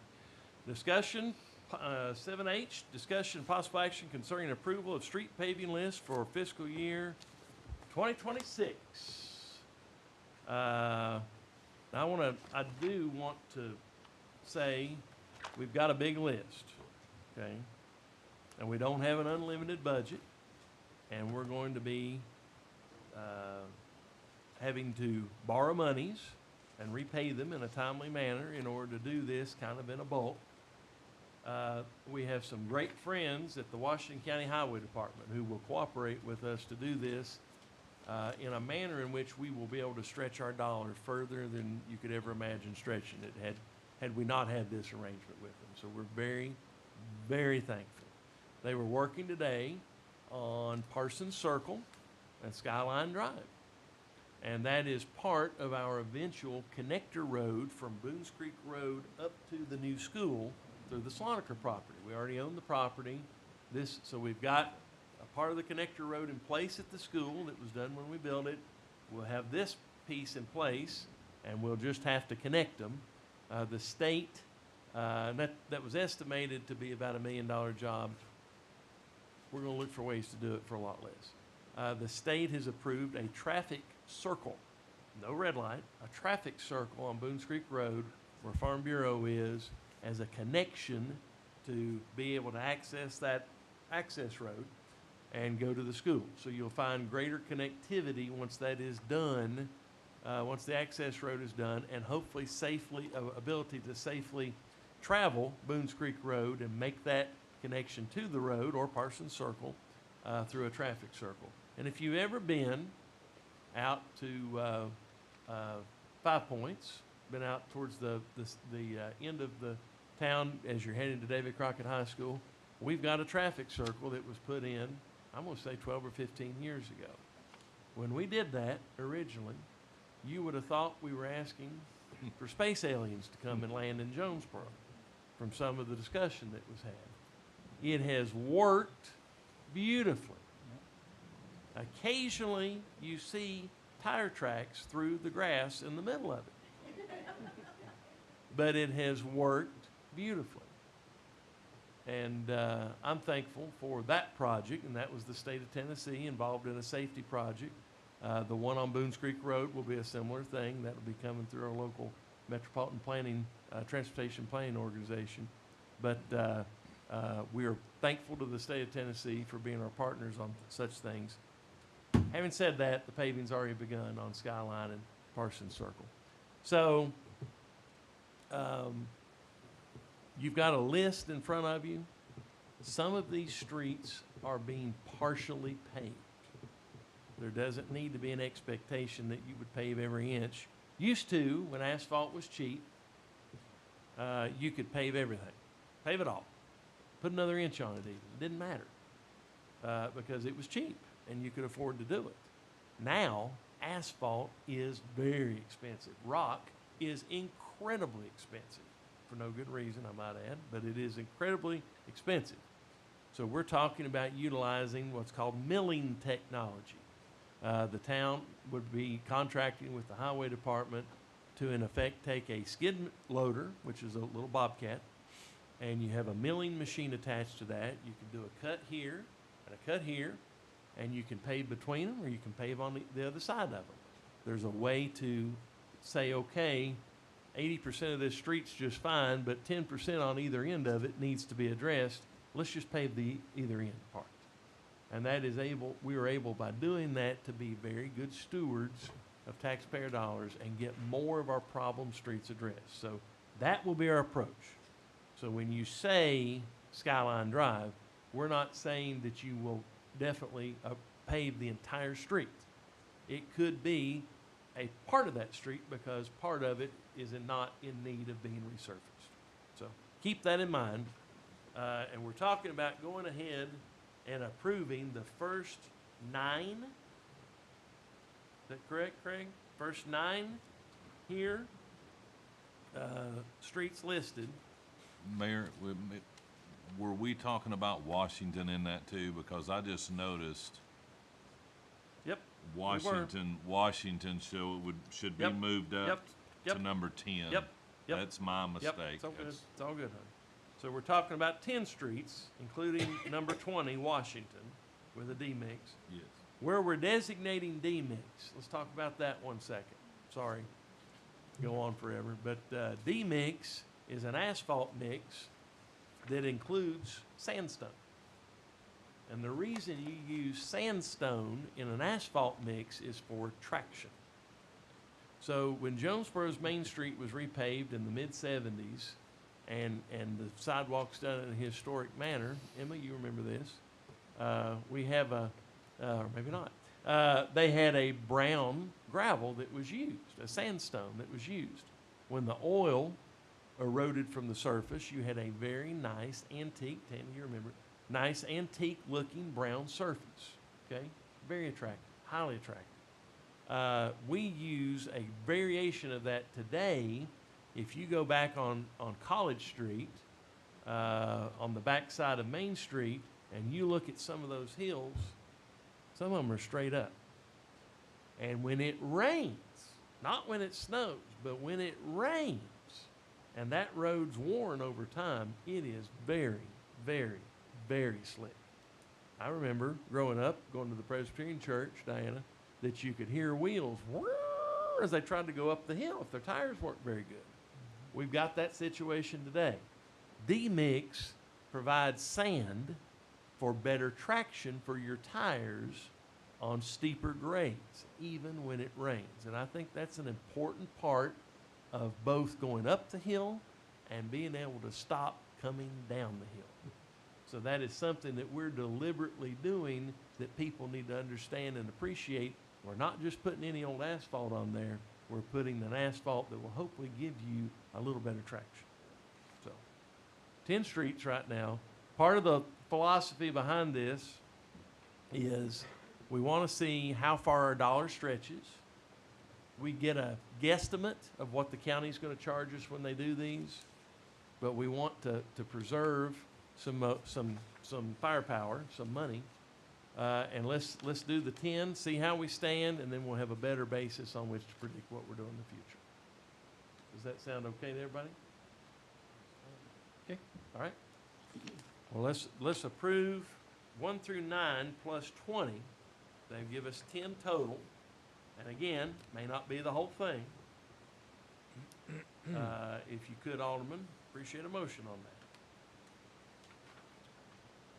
Discussion, 7H, discussion and possible action concerning approval of street paving list for fiscal year 2026. I do want to say, we've got a big list, okay? And we don't have an unlimited budget, and we're going to be having to borrow monies and repay them in a timely manner in order to do this kind of in a bulk. We have some great friends at the Washington County Highway Department who will cooperate with us to do this in a manner in which we will be able to stretch our dollar further than you could ever imagine stretching it had we not had this arrangement with them. So we're very, very thankful. They were working today on Parsons Circle and Skyline Drive. And that is part of our eventual connector road from Boones Creek Road up to the new school through the Sloniker property. We already own the property. So we've got a part of the connector road in place at the school that was done when we built it. We'll have this piece in place, and we'll just have to connect them. The state, that was estimated to be about $1 million job. We're going to look for ways to do it for a lot less. The state has approved a traffic circle, no red light, a traffic circle on Boones Creek Road where Farm Bureau is, as a connection to be able to access that access road and go to the school. So you'll find greater connectivity once that is done, once the access road is done, and hopefully ability to safely travel Boones Creek Road and make that connection to the road or Parsons Circle through a traffic circle. And if you've ever been out to 5 Points, been out towards the end of the town as you're heading to David Crockett High School, we've got a traffic circle that was put in, I'm going to say 12 or 15 years ago. When we did that originally, you would have thought we were asking for space aliens to come and land in Jonesborough from some of the discussion that was had. It has worked beautifully. Occasionally, you see tire tracks through the grass in the middle of it. But it has worked beautifully. And I'm thankful for that project, and that was the state of Tennessee involved in a safety project. The one on Boones Creek Road will be a similar thing. That will be coming through our local metropolitan planning, transportation planning organization. But we are thankful to the state of Tennessee for being our partners on such things. Having said that, the paving's already begun on Skyline and Parsons Circle. So you've got a list in front of you. Some of these streets are being partially paved. There doesn't need to be an expectation that you would pave every inch. Used to, when asphalt was cheap, you could pave everything. Pave it all. Put another inch on it even. It didn't matter because it was cheap and you could afford to do it. Now, asphalt is very expensive. Rock is incredibly expensive. for no good reason, I might add, but it is incredibly expensive. So we're talking about utilizing what's called milling technology. The town would be contracting with the highway department to, in effect, take a skid loader, which is a little bobcat, and you have a milling machine attached to that. You can do a cut here and a cut here, and you can pave between them, or you can pave on the other side of them. There's a way to say, okay, 80% of this street's just fine, but 10% on either end of it needs to be addressed. Let's just pave the either end part. And that is we are able by doing that to be very good stewards of taxpayer dollars and get more of our problem streets addressed. So that will be our approach. So when you say Skyline Drive, we're not saying that you will definitely pave the entire street. It could be a part of that street because part of it is not in need of being resurfaced. So keep that in mind. And we're talking about going ahead and approving the first 9. Is that correct, Craig? First 9 here, streets listed. Mayor, were we talking about Washington in that too? Because I just noticed Yep. Washington should be Yep. moved up Yep. to number 10. Yep. Yep. That's my mistake. Yep. It's all good. That's- It's all good, honey. So we're talking about 10 streets, including number 20, Washington, with a D-mix. Yes. Where we're designating D-mix, let's talk about that 1 second. Sorry, go on forever. But D-mix is an asphalt mix that includes sandstone. And the reason you use sandstone in an asphalt mix is for traction. So when Jonesborough's Main Street was repaved in the mid-70s, and the sidewalks done in a historic manner, Emma, you remember this, we have or maybe not, they had a brown gravel that was used, a sandstone that was used. When the oil eroded from the surface, you had a very nice antique, Tammy, you remember, nice antique looking brown surface, okay? Very attractive, highly attractive. We use a variation of that today. If you go back on College Street, on the back side of Main Street, and you look at some of those hills, some of them are straight up. And when it rains, not when it snows, but when it rains, and that road's worn over time, it is very, very, very slick. I remember growing up, going to the Presbyterian church, Diana, that you could hear wheels as they tried to go up the hill if their tires weren't very good. We've got that situation today. D-mix provides sand for better traction for your tires on steeper grades, even when it rains. And I think that's an important part of both going up the hill and being able to stop coming down the hill. So that is something that we're deliberately doing that people need to understand and appreciate. We're not just putting any old asphalt on there. We're putting an asphalt that will hopefully give you a little better traction. So 10 streets right now. Part of the philosophy behind this is we want to see how far our dollar stretches. We get a guesstimate of what the county's going to charge us when they do these, but we want to preserve some firepower, some money, and let's do the 10, see how we stand, and then we'll have a better basis on which to predict what we're doing in the future. Does that sound okay to everybody? Okay. All right. Well, let's approve 1 through 9 plus 20. They give us 10 total, and again, may not be the whole thing. If you could, Alderman, appreciate a motion on that.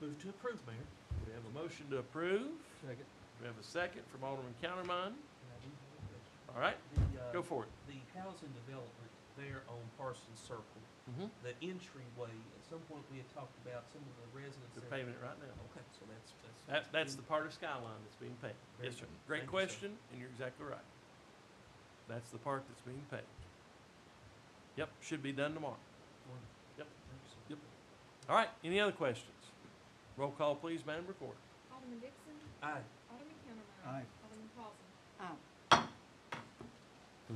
Move to approve, Mayor. We have a motion to approve. Second. We have a second from Alderman Countermine. All right, go for it. The housing development there on Parsons Circle, Mm-hmm. the entryway, at some point we had talked about some of the residents. They're there. paving it right now. Okay, so that's. That's the part of Skyline that's being paved. Very Yes, sir. good. Great Thank you, sir. question, and you're exactly right. That's the part that's being paved. Yep, should be done tomorrow. Yep. Yep. All right, any other questions? Roll call, please, Madam Recorder. Alderman Dixon. Aye. Alderman Countermine. Aye. Alderman Paulson. Aye.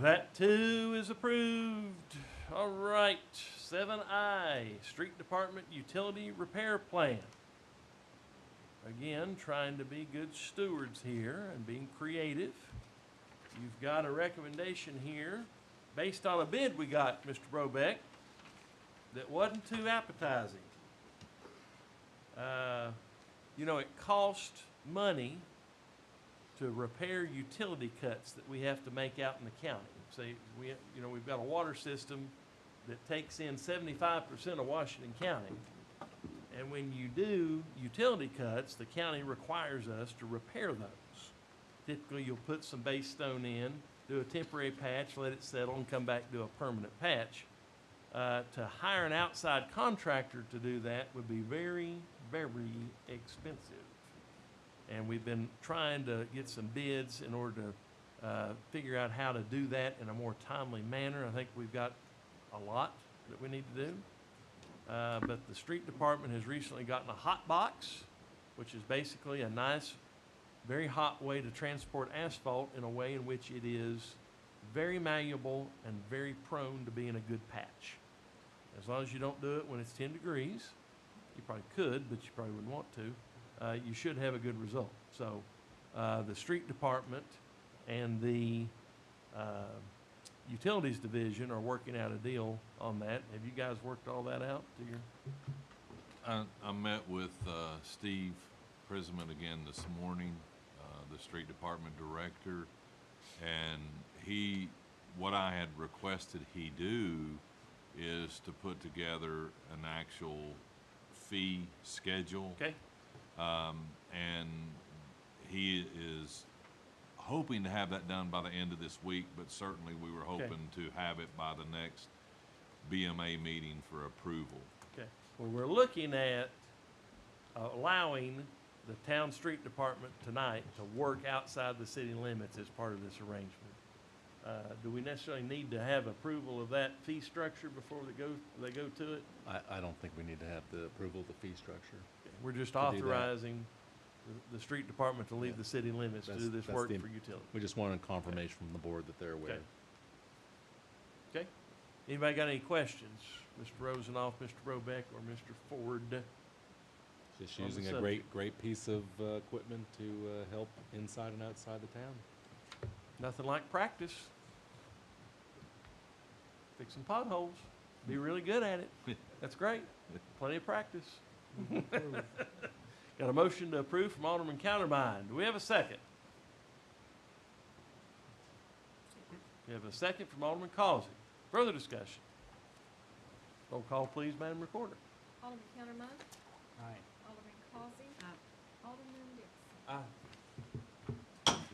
That too is approved. all right. 7I, Street Department Utility Repair Plan. Again, trying to be good stewards here and being creative. You've got a recommendation here based on a bid we got, Mr. Brobeck, that wasn't too appetizing. You know, it cost money to repair utility cuts that we have to make out in the county. Say, we've got a water system that takes in 75% of Washington County. And when you do utility cuts, the county requires us to repair those. Typically, you'll put some base stone in, do a temporary patch, let it settle, and come back, do a permanent patch. To hire an outside contractor to do that would be very, very expensive. And we've been trying to get some bids in order to figure out how to do that in a more timely manner. I think we've got a lot that we need to do. But the street department has recently gotten a hot box, which is basically a nice, very hot way to transport asphalt in a way in which it is very malleable and very prone to being a good patch. As long as you don't do it when it's 10 degrees, you probably could, but you probably wouldn't want to, you should have a good result. So the street department and the utilities division are working out a deal on that. Have you guys worked all that out to your? I met with Steve Prisman again this morning, the street department director, and what I had requested he do is to put together an actual fee schedule. Okay. And he is hoping to have that done by the end of this week, but certainly we were hoping to have it by the next BMA meeting for approval. Okay. Well, we're looking at allowing the town street department tonight to work outside the city limits as part of this arrangement. Do we necessarily need to have approval of that fee structure before they go to it? I don't think we need to have the approval of the fee structure. We're just To do that. authorizing the street department to leave Yeah. the city limits to do this That's work the- for utilities. We just wanted confirmation from the board that they're aware. Okay. Anybody got any questions? Mr. Rosenoff, Mr. Robeck, or Mr. Ford? Just On the using a subject. great piece of equipment to help inside and outside the town. Nothing like practice. Fixing potholes. Be really good at it. That's great. Plenty of practice. Got a motion to approve from Alderman Countermine. Do we have a second? We have a second from Alderman Causey. Further discussion? Roll call, please, Madam Recorder. Alderman Countermine, Aye. Alderman Causey, Alderman Dixon.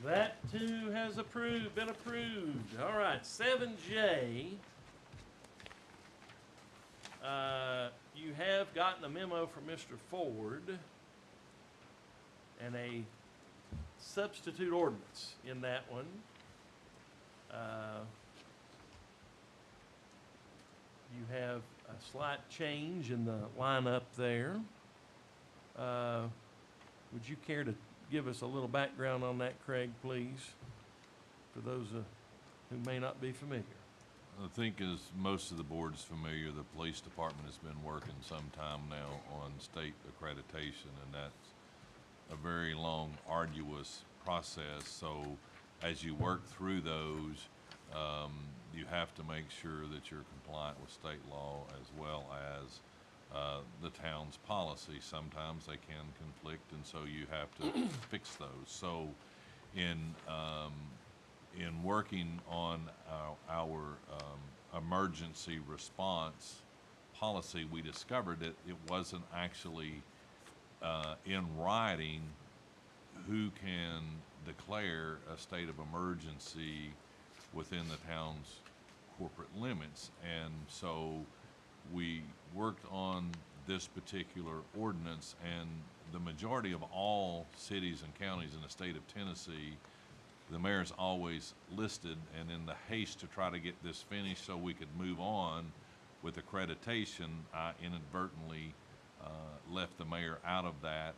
That too has been approved. All right, 7J. You have gotten a memo from Mr. Ford and a substitute ordinance in that one. You have a slight change in the lineup there. Would you care to give us a little background on that, Craig, please, for those who may not be familiar? I think as most of the board is familiar, the police department has been working some time now on state accreditation, and that's a very long, arduous process. So as you work through those, you have to make sure that you're compliant with state law as well as the town's policy. Sometimes they can conflict, and so you have to fix those. So in working on our emergency response policy, we discovered that it wasn't actually in writing who can declare a state of emergency within the town's corporate limits. And so we worked on this particular ordinance, and the majority of all cities and counties in the state of Tennessee, the mayor's always listed, and in the haste to try to get this finished so we could move on with accreditation, I inadvertently left the mayor out of that.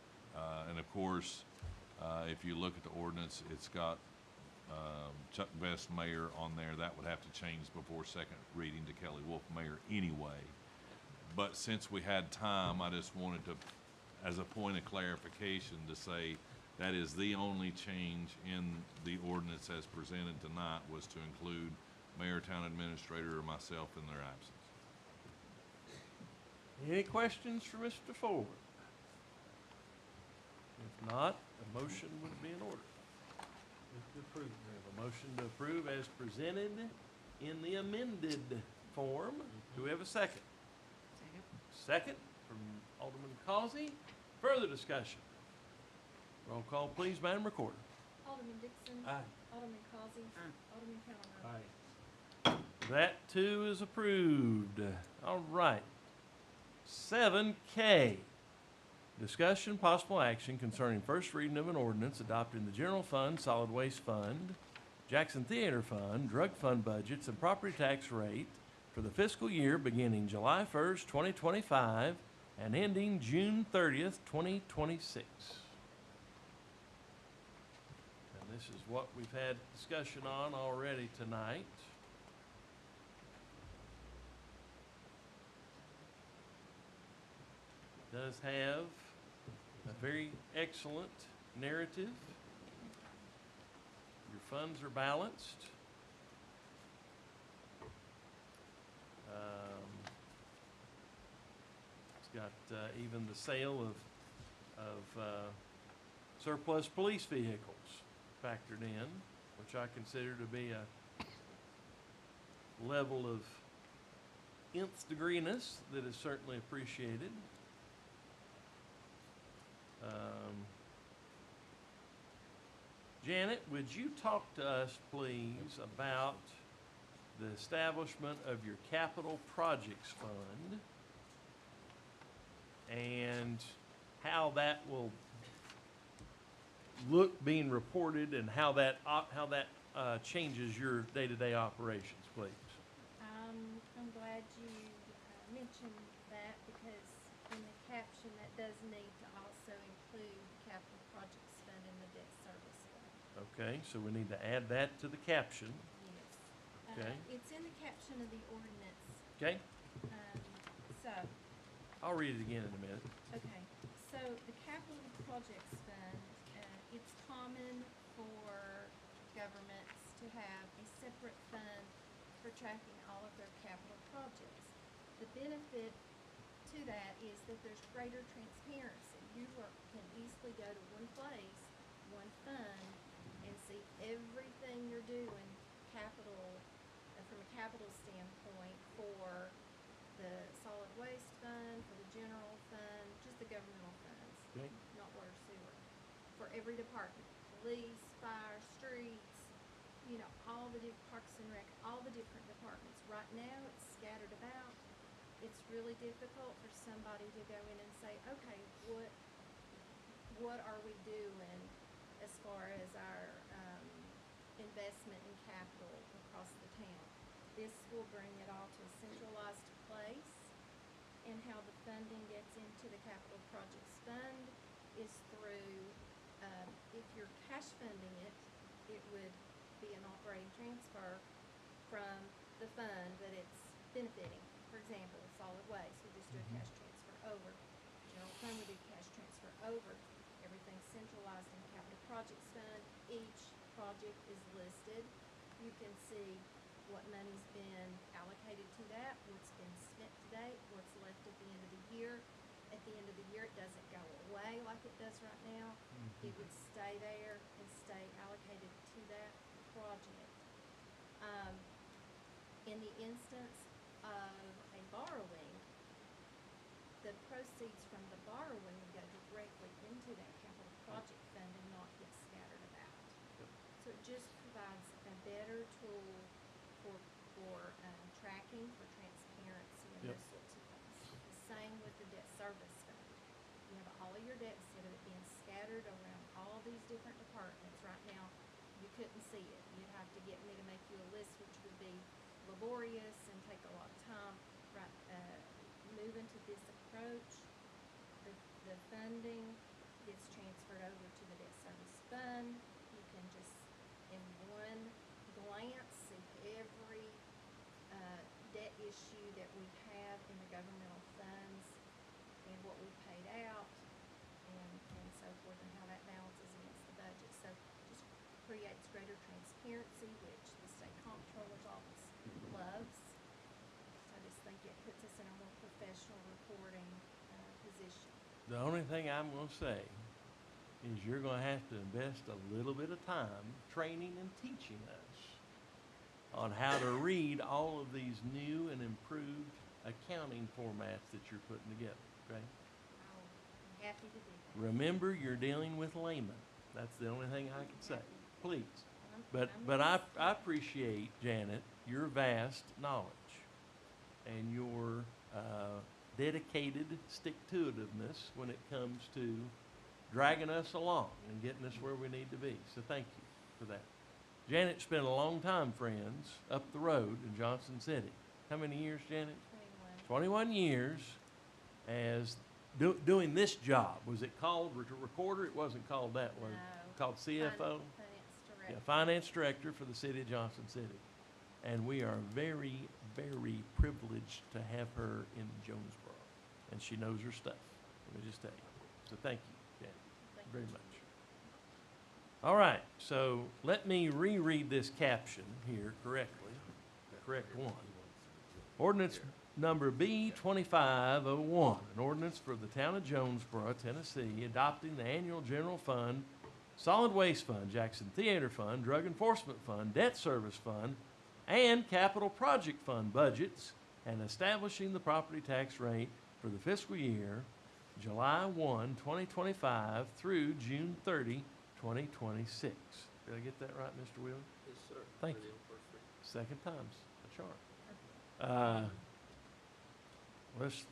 And of course, if you look at the ordinance, it's got Chuck Vest mayor on there, that would have to change before second reading to Kelly Wolf mayor anyway. But since we had time, I just wanted to, as a point of clarification, to say that is the only change in the ordinance as presented tonight, was to include mayor, town administrator, or myself in their absence. Any questions for Mr. Ford? If not, a motion would be in order. Move to approve. We have a motion to approve as presented in the amended form. Do we have a second? Second from Alderman Causey. Further discussion? Roll call, please, Madam Recorder. Alderman Dixon. Aye. Alderman Causey. Alderman Calhoun. That too is approved. All right. 7K. Discussion, possible action concerning first reading of an ordinance adopting the general fund, solid waste fund, Jackson Theater Fund, drug fund budgets, and property tax rate for the fiscal year beginning July 1st, 2025 and ending June 30th, 2026. And this is what we've had discussion on already tonight. Does have a very excellent narrative. Your funds are balanced. It's got even the sale of surplus police vehicles factored in, which I consider to be a level of nth degreeness that is certainly appreciated. Janet, would you talk to us, please, about the establishment of your capital projects fund and how that will look being reported, and how that changes your day-to-day operations, please? I'm glad you mentioned that, because in the caption that does need to also include capital projects fund and the debt service fund. Okay, so we need to add that to the caption. Yes. Okay. It's in the caption of the ordinance. Okay, So, I'll read it again in a minute. okay, so the capital projects fund, it's common for governments to have a separate fund for tracking all of their capital projects. The benefit to that is that there's greater transparency. You can easily go to one place, one fund, and see everything you're doing capital, from a capital standpoint, for the solid waste fund, for the general fund, just the governmental funds, Okay. not water sewer, for every department, police, fire, streets, all the parks and rec, all the different departments. Right now, it's scattered about. It's really difficult for somebody to go in and say, okay, what are we doing as far as our investment in capital across the town? This will bring it all to a centralized place, and how the funding gets into the capital projects fund is through, if you're cash funding it, it would be an operating transfer from the fund that it's benefiting. For example, solid waste, we just do a cash transfer over. General fund, we do cash transfer over. Everything's centralized in capital projects fund. Each project is listed. You can see what money's been allocated to that, what's been spent to date, what's left at the end of the year. At the end of the year, it doesn't go away like it does right now. It would stay there and stay allocated to that project. In the instance of a borrowing, the proceeds from the borrowing go directly into that capital project fund and not get scattered about. So it just provides a better tool for tracking, for transparency, and those sorts of things. The same with the debt service fund. You have all of your debt instead of it being scattered around all these different departments. Right now, you couldn't see it. You'd have to get me to make you a list, which would be laborious and take a lot of time. Right, moving to this approach, the funding gets transferred over to the debt service fund. You can just in one glance, see every, debt issue that we have in the governmental funds and what we paid out and so forth, and how that balances against the budget. So just creates greater transparency, which the state comptroller's office loves. So I just think it puts us in a more professional reporting, position. The only thing I'm gonna say is you're gonna have to invest a little bit of time training and teaching us on how to read all of these new and improved accounting formats that you're putting together, okay? I'm happy to do that. Remember, you're dealing with laymen. That's the only thing I can say, please. I'm But I appreciate, Janet, your vast knowledge and your dedicated stick-to-itiveness when it comes to dragging us along and getting us where we need to be. So thank you for that. Janet spent a long time, friends, up the road in Johnson City. How many years, Janet? 21 years as doing this job. Was it called recorder? It wasn't called that, was it? No. Called CFO? Finance Yeah, director. finance director for the city of Johnson City. And we are very, very privileged to have her in Jonesborough. And she knows her stuff, let me just tell you. So thank you, Janet, Thank very you. much. All right, so let me reread this caption here correctly, the correct one. Ordinance number B 2501, an ordinance for the town of Jonesborough, Tennessee, adopting the annual general fund, solid waste fund, Jackson Theater Fund, drug enforcement fund, debt service fund, and capital project fund budgets, and establishing the property tax rate for the fiscal year July 1, 2025 through June 30, 2026. Did I get that right, Mr. Wheeler? Yes, sir. Thank Ready you. on first reading. Second time's a charm. Let's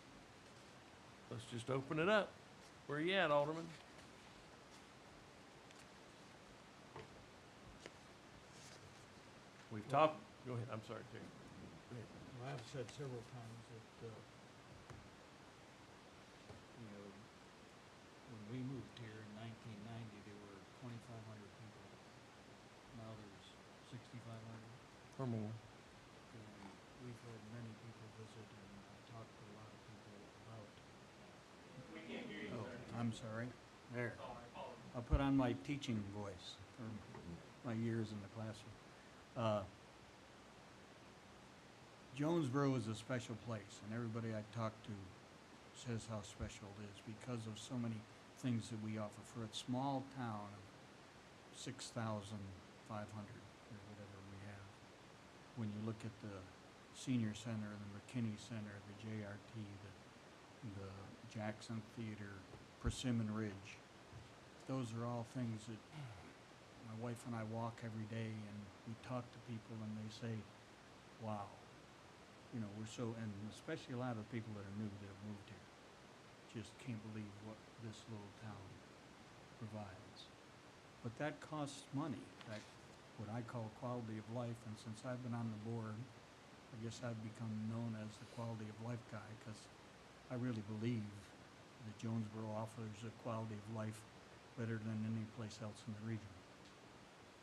just open it up. Where you at, Alderman? We've talked, go ahead, I'm sorry, Terry. Go ahead. Well, I've said several times that, you know, when we moved here in 1990, there were 2,500 people. Now there's 6,500. Or more. And we've had many people visit, and I've talked to a lot of people about. We can't hear you, Oh, I'm sorry. There. I'll put on my teaching voice, or my years in the classroom. Jonesborough is a special place, and everybody I talk to says how special it is because of so many things that we offer. For a small town of 6,500 or whatever we have, when you look at the Senior Center, the McKinney Center, the JRT, the Jackson Theater, Persimmon Ridge, those are all things that my wife and I walk every day, and we talk to people, and they say, wow, you know, we're so, and especially a lot of people that are new that have moved here, just can't believe what this little town provides. But that costs money, that what I call quality of life, and since I've been on the board, I guess I've become known as the quality of life guy, because I really believe that Jonesborough offers a quality of life better than any place else in the region.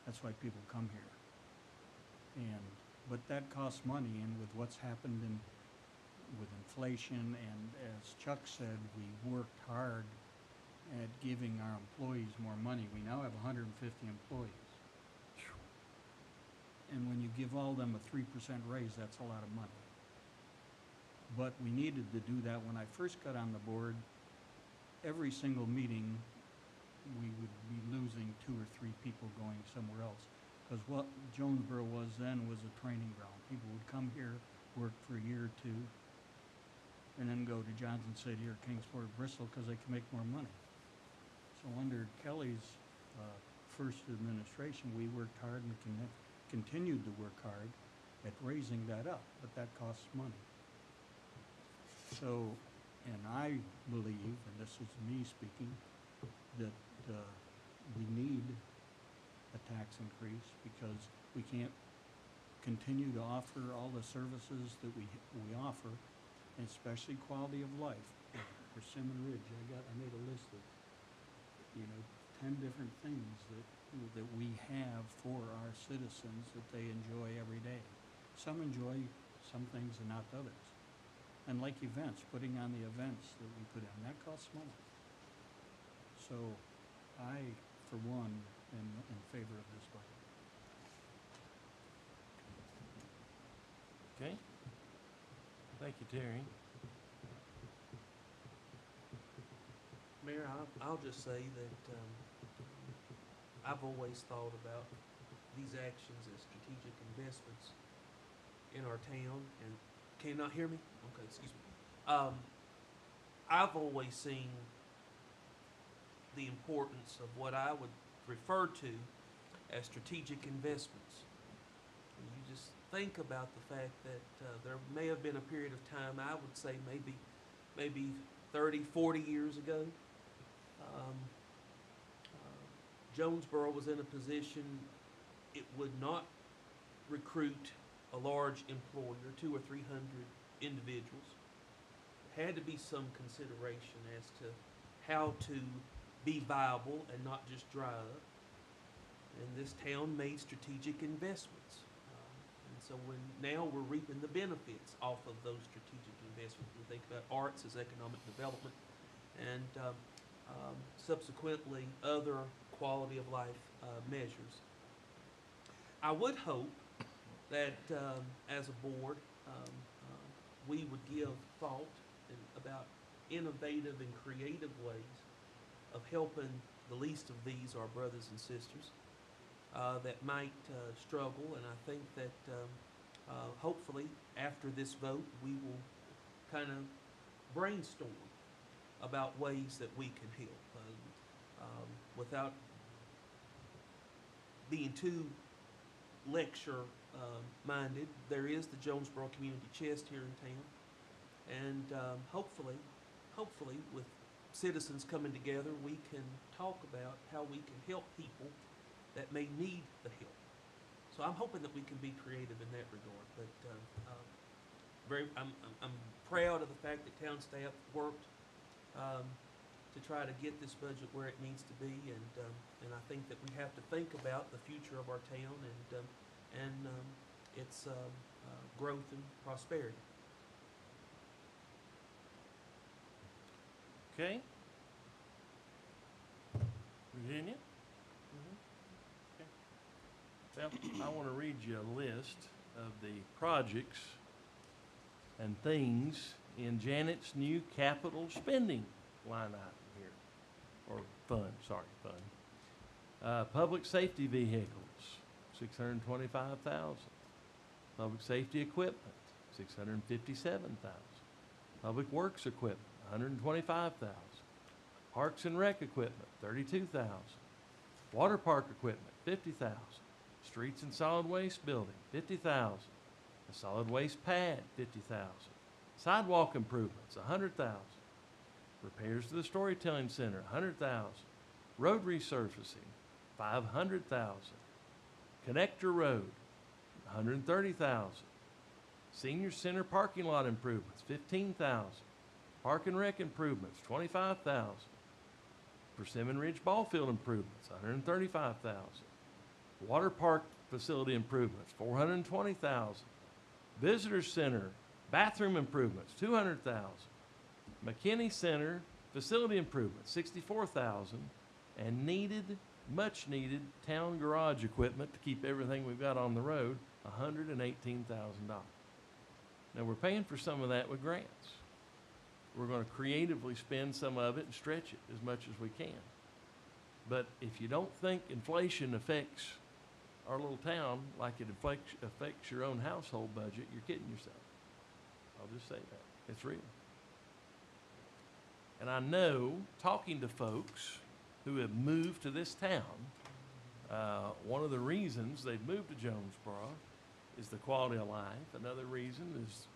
That's why people come here. But that costs money, and with what's happened with inflation, and as Chuck said, we worked hard at giving our employees more money. We now have 150 employees. And when you give all them a 3% raise, that's a lot of money. But we needed to do that. When I first got on the board, every single meeting, we would be losing 2 or 3 people going somewhere else. Because what Jonesborough was then was a training ground. People would come here, work for a year or 2, and then go to Johnson City or Kingsport or Bristol because they can make more money. So under Kelly's first administration, we worked hard and continued to work hard at raising that up, but that costs money. So, and I believe, and this is me speaking, that we need a tax increase because we can't continue to offer all the services that we offer, and especially quality of life. Persimmon Ridge, I made a list of, 10 10 different things that we have for our citizens that they enjoy every day. Some enjoy some things and not others. And like events, putting on the events that we put on, that costs money. So I, for one, am in favor of this budget. Okay. Thank you, Terry. Mayor, I'll just say that I've always thought about these actions as strategic investments in our town. And can you not hear me? Okay, excuse me. I've always seen the importance of what I would refer to as strategic investments. And you just think about the fact that there may have been a period of time, I would say maybe 30, 40 years ago, Jonesborough was in a position it would not recruit a large employer, 200 or 300 individuals. There had to be some consideration as to how to be viable and not just dry up. And this town made strategic investments. And so now we're reaping the benefits off of those strategic investments. We think about arts as economic development and subsequently other quality of life measures. I would hope that as a board we would give thought about innovative and creative ways of helping the least of these, our brothers and sisters, that might struggle. And I think that hopefully after this vote we will kind of brainstorm about ways that we can help without being too lecture minded. There is the Jonesborough Community Chest here in town, and hopefully with citizens coming together we can talk about how we can help people that may need the help. So I'm hoping that we can be creative in that regard. But I'm proud of the fact that town staff worked to try to get this budget where it needs to be, and I think that we have to think about the future of our town and its growth and prosperity. Okay. Virginia? Okay. Well, I want to read you a list of the projects and things in Janet's new capital spending line item here, or fund, fund. Public safety vehicles, $625,000. Public safety equipment, $657,000. Public works equipment, $125,000. Parks and rec equipment, $32,000. Water park equipment, $50,000. Streets and solid waste building, $50,000. A solid waste pad, $50,000. Sidewalk improvements, $100,000. Repairs to the storytelling center, $100,000. Road resurfacing, $500,000. Connector road, $130,000. Senior center parking lot improvements, $15,000. Park and rec improvements, $25,000. Persimmon Ridge ball field improvements, $135,000. Water park facility improvements, $420,000. Visitor center bathroom improvements, $200,000. McKinney Center facility improvements, $64,000. And much needed town garage equipment to keep everything we've got on the road, $118,000. Now we're paying for some of that with grants. We're going to creatively spend some of it and stretch it as much as we can. But if you don't think inflation affects our little town like it affects your own household budget, you're kidding yourself. I'll just say that. It's real. And I know, talking to folks who have moved to this town, one of the reasons they've moved to Jonesborough is the quality of life. Another reason is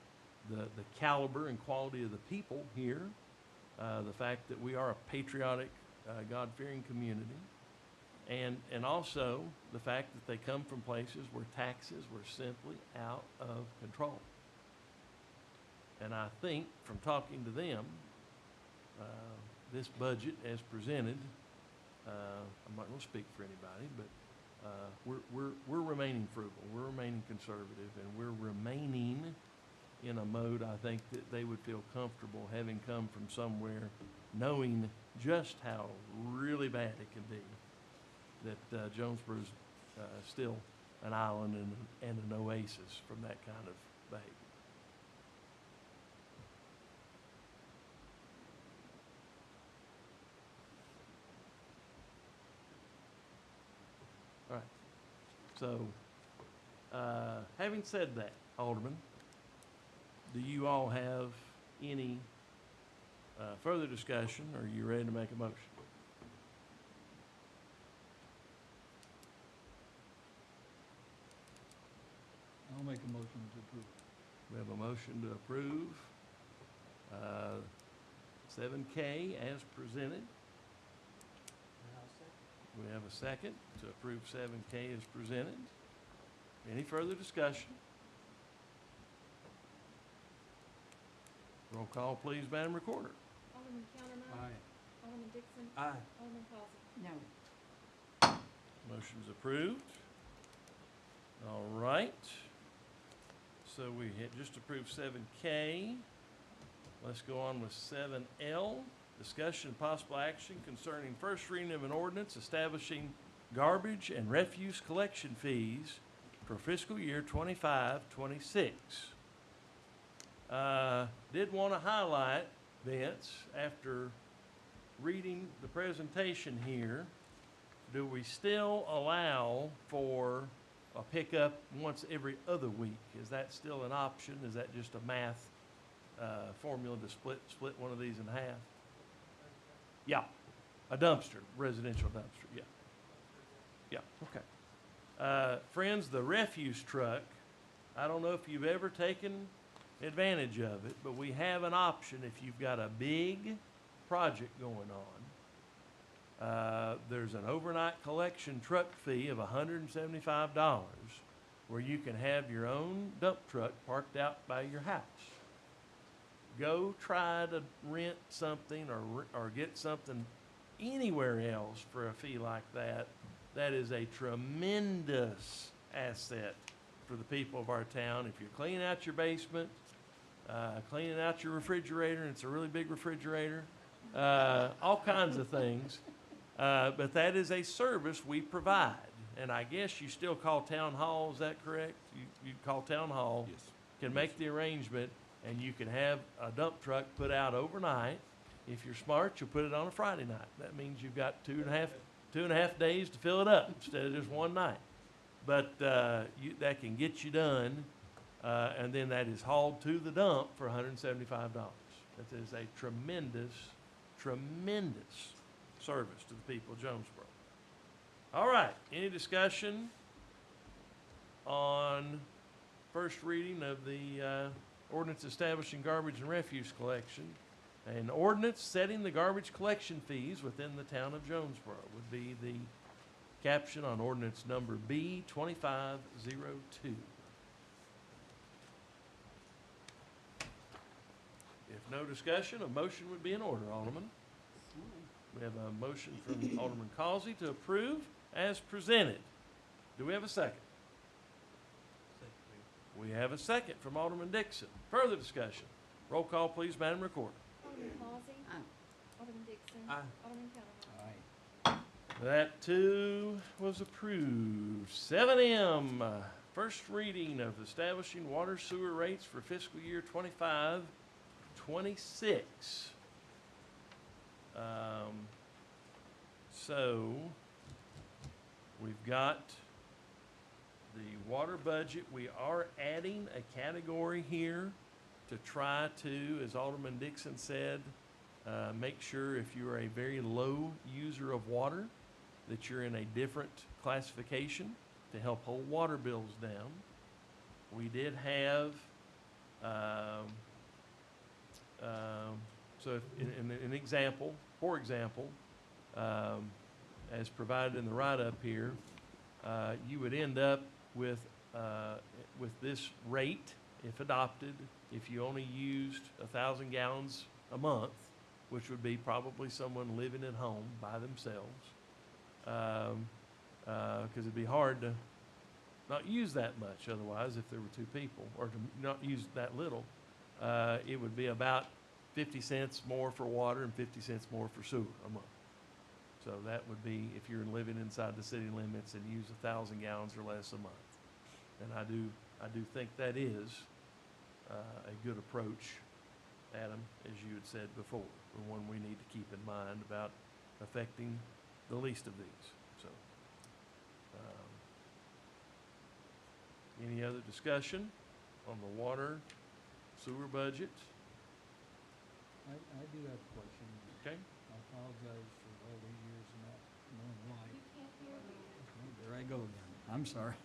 the caliber and quality of the people here, the fact that we are a patriotic, God-fearing community, and also the fact that they come from places where taxes were simply out of control. And I think from talking to them, this budget as presented I'm not gonna speak for anybody, but, we're remaining frugal, we're remaining conservative, and we're remaining in a mode I think that they would feel comfortable having come from somewhere, knowing just how really bad it can be, that Jonesborough's still an island and an oasis from that kind of behavior. All right. So, having said that, Alderman, do you all have any further discussion, or are you ready to make a motion? I'll make a motion to approve. We have a motion to approve 7K as presented. We have a second to approve 7K as presented. Any further discussion? Roll call, please, Madam Recorder. Alderman Counterman. Aye. Alderman Dixon. Aye. Alderman Causey. No. Motion's approved. All right. So we had just approved 7K. Let's go on with 7L. Discussion and possible action concerning first reading of an ordinance establishing garbage and refuse collection fees for fiscal year 25-26. Did want to highlight, Vince, after reading the presentation here, do we still allow for a pickup once every other week? Is that still an option? Is that just a math formula to split one of these in half? Yeah, a dumpster, residential dumpster, yeah. Yeah, okay. Friends, the refuse truck, I don't know if you've ever taken advantage of it, but we have an option if you've got a big project going on. There's an overnight collection truck fee of $175 where you can have your own dump truck parked out by your house. Go try to rent something or get something anywhere else for a fee like that. That is a tremendous asset for the people of our town. If you're cleaning out your basement, cleaning out your refrigerator, and it's a really big refrigerator, all kinds of things. But that is a service we provide. And I guess you still call town hall, is that correct? You call town hall. Yes. Can make the arrangement, and you can have a dump truck put out overnight. If you're smart, you'll put it on a Friday night. That means you've got two and a half days to fill it up instead of just one night. But that can get you done, and then that is hauled to the dump for $175. That is a tremendous, tremendous service to the people of Jonesborough. All right, any discussion on first reading of the ordinance establishing garbage and refuse collection? An ordinance setting the garbage collection fees within the town of Jonesborough would be the caption on ordinance number B 2502. If no discussion, a motion would be in order, Alderman. We have a motion from Alderman Causey to approve as presented. Do we have a second? We have a second from Alderman Dixon. Further discussion. Roll call, please, Madam Recorder. Alderman Causey. Aye. Alderman Dixon. Aye. Alderman Counterman. Aye. That too was approved. 7M, first reading of establishing water sewer rates for fiscal year 25-26. So we've got the water budget. We are adding a category here to try to, as Alderman Dixon said, make sure if you are a very low user of water, that you're in a different classification to help hold water bills down. We did have, so if, in an example, for example, as provided in the write-up here, you would end up with this rate, if adopted, if you only used 1,000 gallons a month, which would be probably someone living at home by themselves. Because it'd be hard to not use that much otherwise if there were two people, or to not use that little. It would be about 50 cents more for water and 50 cents more for sewer a month. So that would be if you're living inside the city limits and use 1,000 gallons or less a month. And I do think that is a good approach, Adam, as you had said before, the one we need to keep in mind about affecting the least of these. So, any other discussion on the water sewer budget? I do have a question. Okay. I apologize for all these years and not knowing why. You can't hear me. Okay, there I go again. I'm sorry.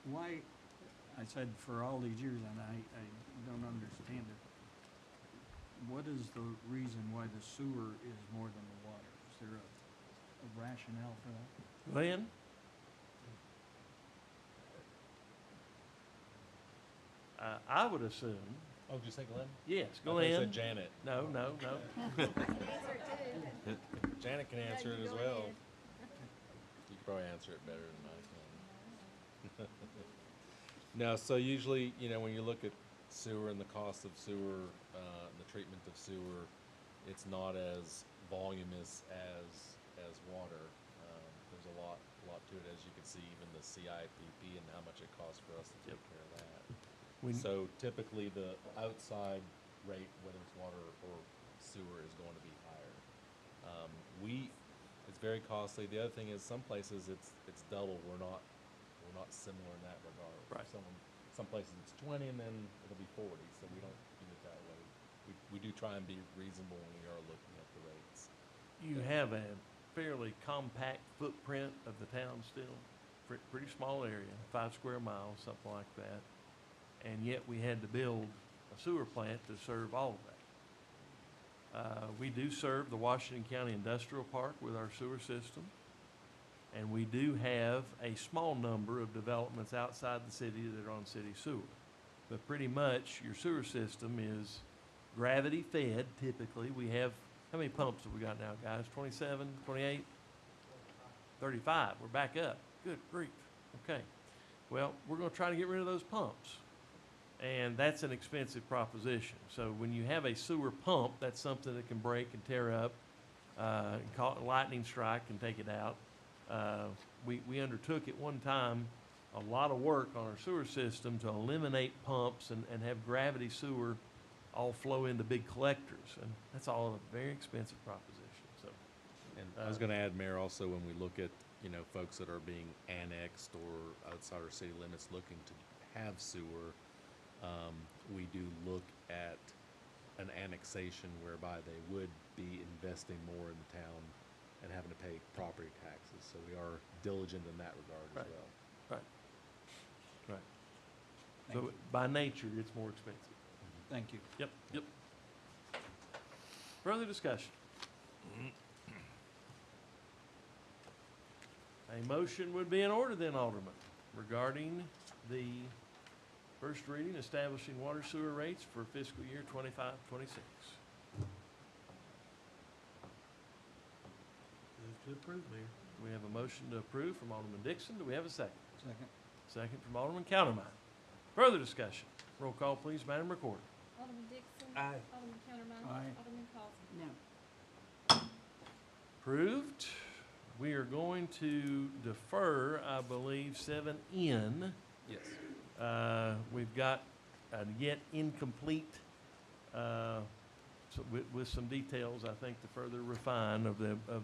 Why, I said for all these years, and I don't understand it. What is the reason why the sewer is more than the water? Is there a rationale for that? Glenn? I would assume, Oh, did you say Glenn? yes, I thought you Glenn. said Janet. No. I can answer it too. Janet can answer No, it you as go well. ahead. You could probably answer it better than I can. No, so usually, when you look at sewer and the cost of sewer, and the treatment of sewer, it's not as voluminous as water. There's a lot to it, as you can see, even the CIPP and how much it costs for us to take care of that. So typically the outside rate, whether it's water or sewer, is going to be higher. It's very costly. The other thing is some places it's double. We're not similar in that regard. Right. Some places it's 20 and then it'll be 40. So we don't do it that way. We do try and be reasonable when we are looking at the rates. You have a fairly compact footprint of the town still, pretty small area, 5 square miles, something like that. And yet we had to build a sewer plant to serve all of that. We do serve the Washington County Industrial Park with our sewer system. And we do have a small number of developments outside the city that are on city sewer. But pretty much your sewer system is gravity fed typically. We have, how many pumps have we got now, guys? 27, 28? 35. We're back up. Good grief. Okay. Well, we're going to try to get rid of those pumps. And that's an expensive proposition. So when you have a sewer pump, that's something that can break and tear up, lightning strike and take it out. We undertook at one time a lot of work on our sewer system to eliminate pumps and have gravity sewer all flow into big collectors. And that's all a very expensive proposition. So, And I was going to add, Mayor, also when we look at, folks that are being annexed or outside our city limits looking to have sewer, we do look at an annexation whereby they would be investing more in the town and having to pay property taxes. So we are diligent in that regard as well. right. Thank So you. by nature, it's more expensive. Thank you. Yep. Further discussion? A motion would be in order then, Alderman, regarding the first reading establishing water sewer rates for fiscal year 25-26. Move to approve, Mayor. We have a motion to approve from Alderman Dixon. Do we have a second? Second. Second from Alderman Countermine. Further discussion? Roll call, please, Madam Recorder. Alderman Dixon. Aye. Alderman Countermine. Aye. Alderman Collins. No. Approved. We are going to defer, I believe, 7N. Yes. We've got a yet incomplete, with some details, I think, to further refine of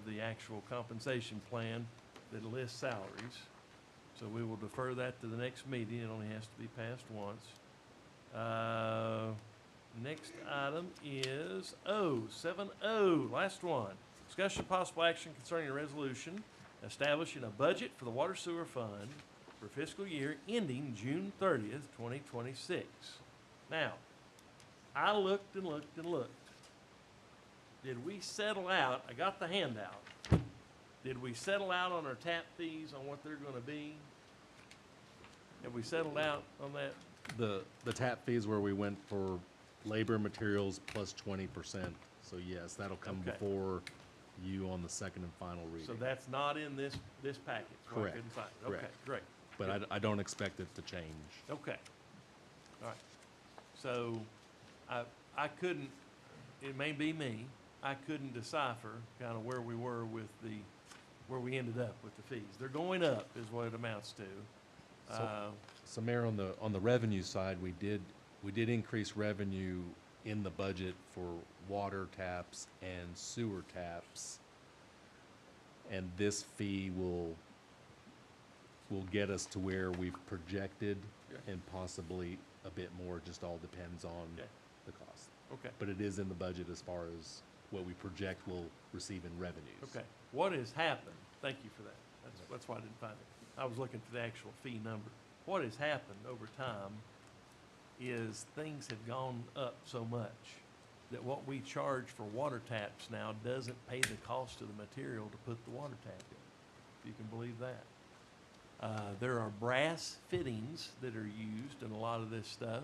the actual compensation plan that lists salaries. So we will defer that to the next meeting. It only has to be passed once. Next item is 7O, last one. Discussion of possible action concerning a resolution establishing a budget for the water sewer fund for fiscal year ending June 30th, 2026. Now, I looked and looked and looked. Did we settle out? I got the handout. Did we settle out on our tap fees on what they're going to be? Have we settled out on that? The tap fees where we went for labor and materials plus 20%. So yes, that'll come Okay. before you on the second and final reading. So that's not in this package? so I Correct. couldn't find it. Correct. Okay, great. But I don't expect it to change. Okay. All right. So I couldn't, it may be me, I couldn't decipher kind of where we were with where we ended up with the fees. They're going up is what it amounts to. So Mayor, on the revenue side, we did increase revenue in the budget for water taps and sewer taps. And this fee will get us to where we've projected and possibly a bit more, it just all depends on Okay. the cost. Okay. But it is in the budget as far as what we project we'll receive in revenues. Okay. What has happened, thank you for that. That's why I didn't find it. I was looking for the actual fee number. What has happened over time is things have gone up so much that what we charge for water taps now doesn't pay the cost of the material to put the water tap in, if you can believe that. There are brass fittings that are used in a lot of this stuff,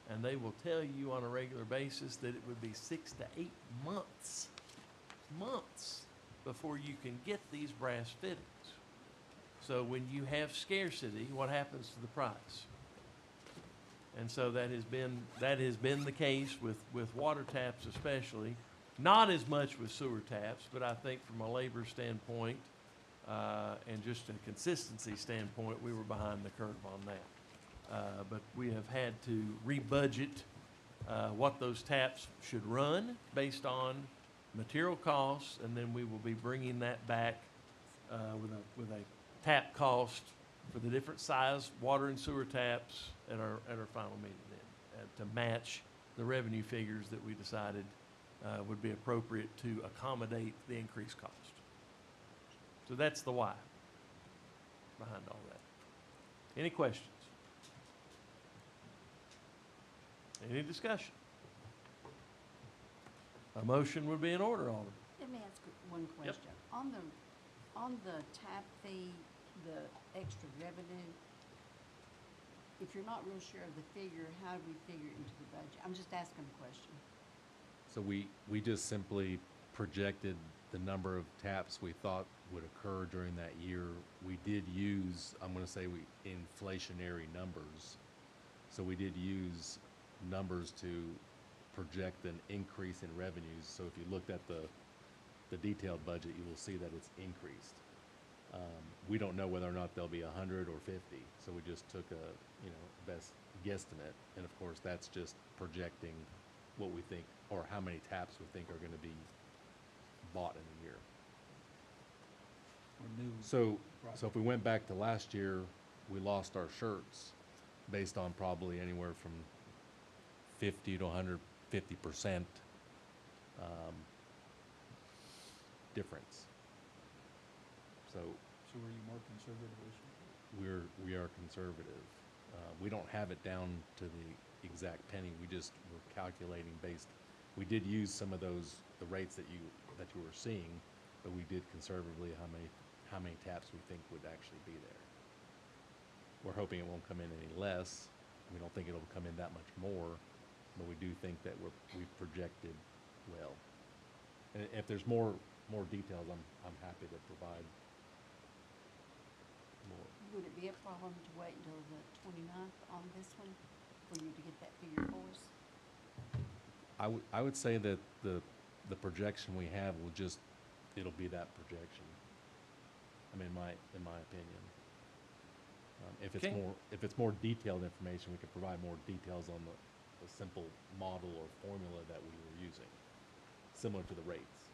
and they will tell you on a regular basis that it would be 6 to 8 months before you can get these brass fittings. So when you have scarcity, what happens to the price? And so that has been the case with water taps especially, not as much with sewer taps, but I think from a labor standpoint and just a consistency standpoint, we were behind the curve on that. But we have had to rebudget what those taps should run based on material costs, and then we will be bringing that back with a tap cost for the different size water and sewer taps at our final meeting then, to match the revenue figures that we decided would be appropriate to accommodate the increased cost. So that's the why behind all that. Any questions? Any discussion? A motion would be in order, Alderman. Let me ask one question. On the tap fee, the extra revenue, if you're not real sure of the figure, how do we figure it into the budget? I'm just asking a question. So we just simply projected the number of taps we thought would occur during that year. We did use, I'm gonna say inflationary numbers. So we did use numbers to project an increase in revenues. So if you looked at the detailed budget, you will see that it's increased. We don't know whether or not there'll be 100 or 50, so we just took a best guesstimate, and of course that's just projecting what we think or how many taps we think are going to be bought in a year. Or new. So if we went back to last year, we lost our shirts based on probably anywhere from 50 to 150% difference. So So were you more conservative this year? we are conservative. We don't have it down to the exact penny. We just were calculating based. We did use some of the rates that you were seeing, but we did conservatively how many taps we think would actually be there. We're hoping it won't come in any less. We don't think it'll come in that much more, but we do think that we've projected well. And if there's more details, I'm happy to provide more. Would it be a problem to wait until the 29th on this one for you to get that figure for us? I would say that the projection we have it'll be that projection. I mean, in my opinion. If it's more detailed information, we could provide more details on the simple model or formula that we were using, similar to the rates.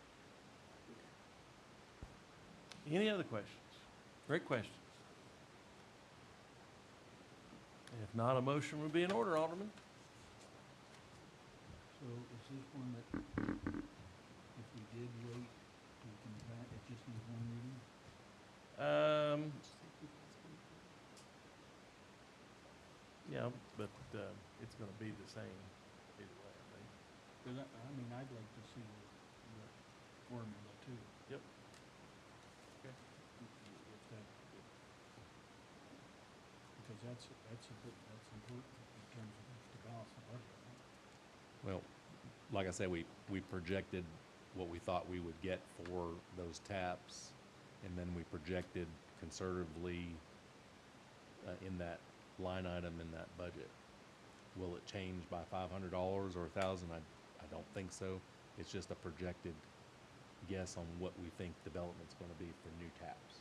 Any other questions? Great questions. If not, a motion would be in order, Alderman. So is this one that if we did wait, we can, it just needs one reading? Yeah, but it's gonna be the same either way, I think. Cause I mean, I'd like to see the formula too. Yep. Because that's important in terms of to balance the budget, right? Well, like I said, we projected what we thought we would get for those taps, and then we projected conservatively in that line item in that budget. Will it change by $500 or $1,000? I don't think so. It's just a projected guess on what we think development's going to be for new taps.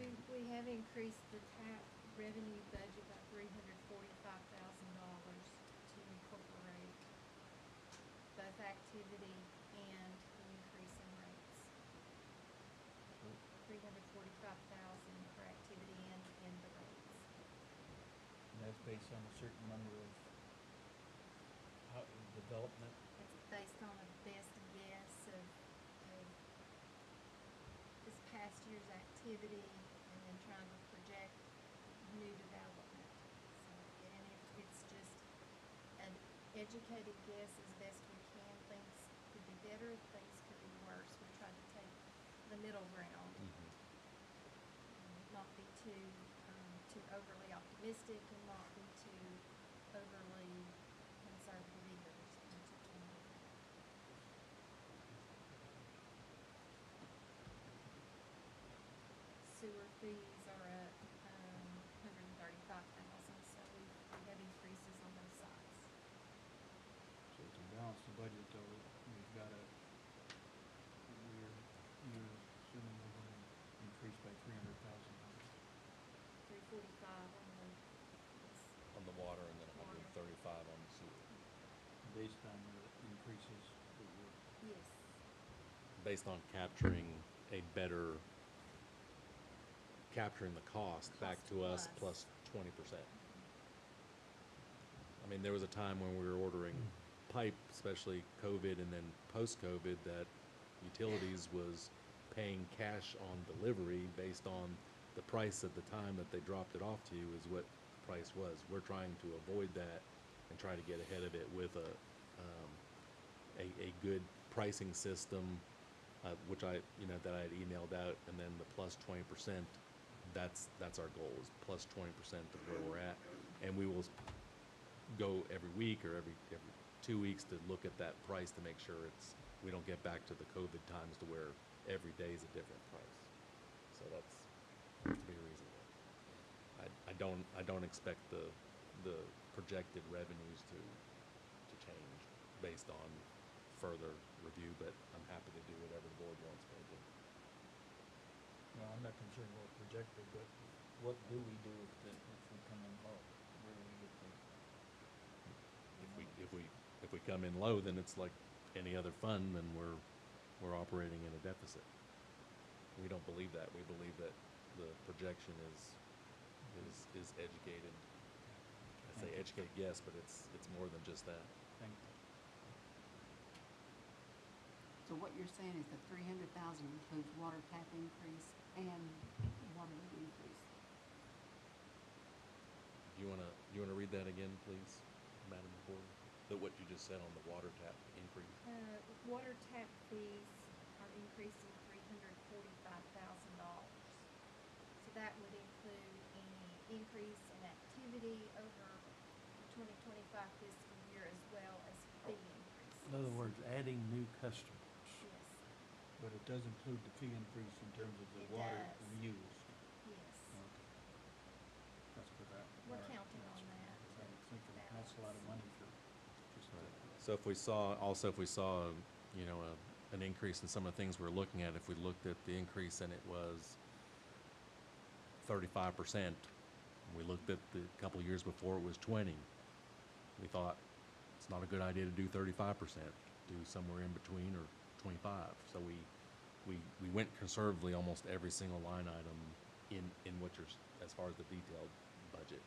We have increased the tap revenue budget by $345,000 to incorporate both activity and the increase in rates. 345,000 for activity and the rates. And that's based on a certain number of development. It's based on a best guess of this past year's activity and then trying to project new development. So, and it's just an educated guess as best we can. Things could be better, things could be worse. We tried to take the middle ground. Not be too overly optimistic and not be too overly conservative either. There's a middle ground. Sewer fees are up, 135,000, so we have increases on both sides. So to balance the budget though, we've got you're assuming we're gonna increase by $300,000. 345 On the water, and then Water. 135 on the sewer. Based on the increases that we're. yes. Based on capturing capturing the cost back Cost to us plus. plus 20%. I mean, there was a time when we were ordering pipe, especially COVID and then post-COVID, that utilities was paying cash on delivery based on the price at the time that they dropped it off to you is what the price was. We're trying to avoid that and try to get ahead of it with a good pricing system, which that I had emailed out, and then the plus 20%. That's our goal, is plus 20% of where we're at, and we will go every week or every 2 weeks to look at that price to make sure we don't get back to the COVID times to where every day is a different price. So that's to be reasonable. I don't expect the projected revenues to change based on further review, but I'm happy to do whatever the board wants me to do. No, I'm not concerned about projected, but what do we do if we come in low? Where do we get the? If we come in low, then it's like any other fund, then we're operating in a deficit. We don't believe that. We believe that the projection is educated. I say educated guess, but it's more than just that. Thank you. So what you're saying is the 300,000 includes water tap increase and water rate increase. You wanna read that again, please, Madam Recorder? What you just said on the water tap increase? Water tap fees are increasing $345,000. So that would include any increase in activity over the 2025 fiscal year as well as fee increases. In other words, adding new customers. Yes, But it does include the fee increase in terms of the It water does. we use. yes. Okay. That's good. We're counting on that to I was thinking, that's a lot of money for just. So if we saw, an increase in some of the things we're looking at, if we looked at the increase and it was 35%, we looked at the couple of years before it was 20, we thought it's not a good idea to do 35%, do somewhere in between or 25. So we went conservatively almost every single line item in what you're, as far as the detailed budget.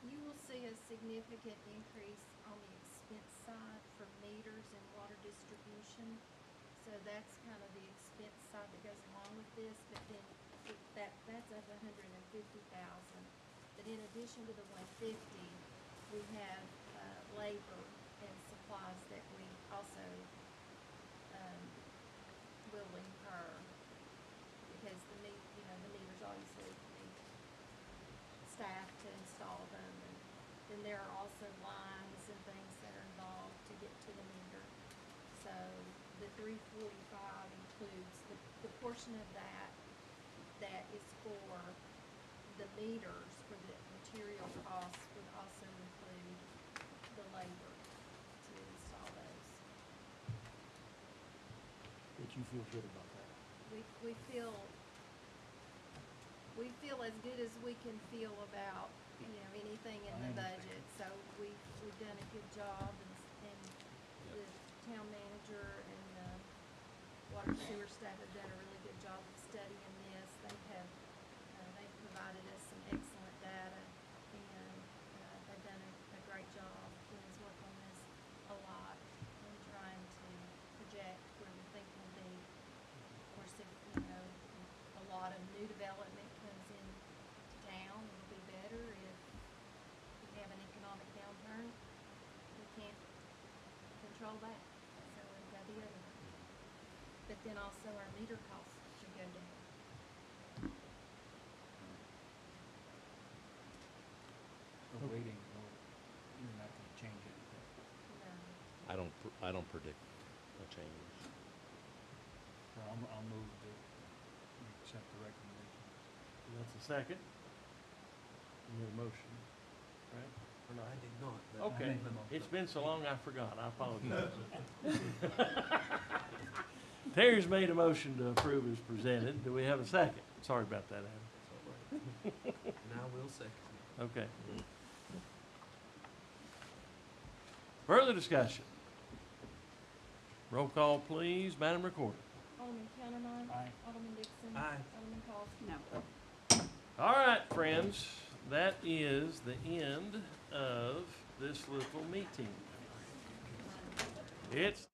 You will see a significant increase on the expense side for meters and water distribution. So that's kind of the expense side that goes along with this, but then that's up $150,000. But in addition to the 150, we have labor and supplies that we also will incur, because the meters obviously need staff to install them, and then there are also lines and things that are involved 345 includes, the portion of that is for the meters, for the material costs would also include the labor to install those. That you feel good about that. We feel as good as we can feel about, anything in the budget. So we've done a good job, and the town manager and the water sewer staff have done a really good job of studying this. They've provided us some excellent data, and they've done a great job. Ken's worked on this a lot and trying to project where we think we'll be. Of course, if, a lot of new development comes in town, it'll be better. If we have an economic downturn, we can't control that, so we've got the other one. But then also our meter costs should go down. The waiting, you're not gonna change anything. No. I don't predict a change. So I'll move that we accept the recommendations. That's a second. You need a motion, right? Or not? I did not, but Okay, made the motion. it's been so long I forgot, I apologize. Terry's made a motion to approve as presented, do we have a second? Sorry about that, Adam. and I will second. Okay. Further discussion? Roll call, please, Madam Recorder. Alderman Countermine. Aye. Alderman Dixon. Aye. Alderman Collins. No. All right, friends, that is the end of this little meeting. It's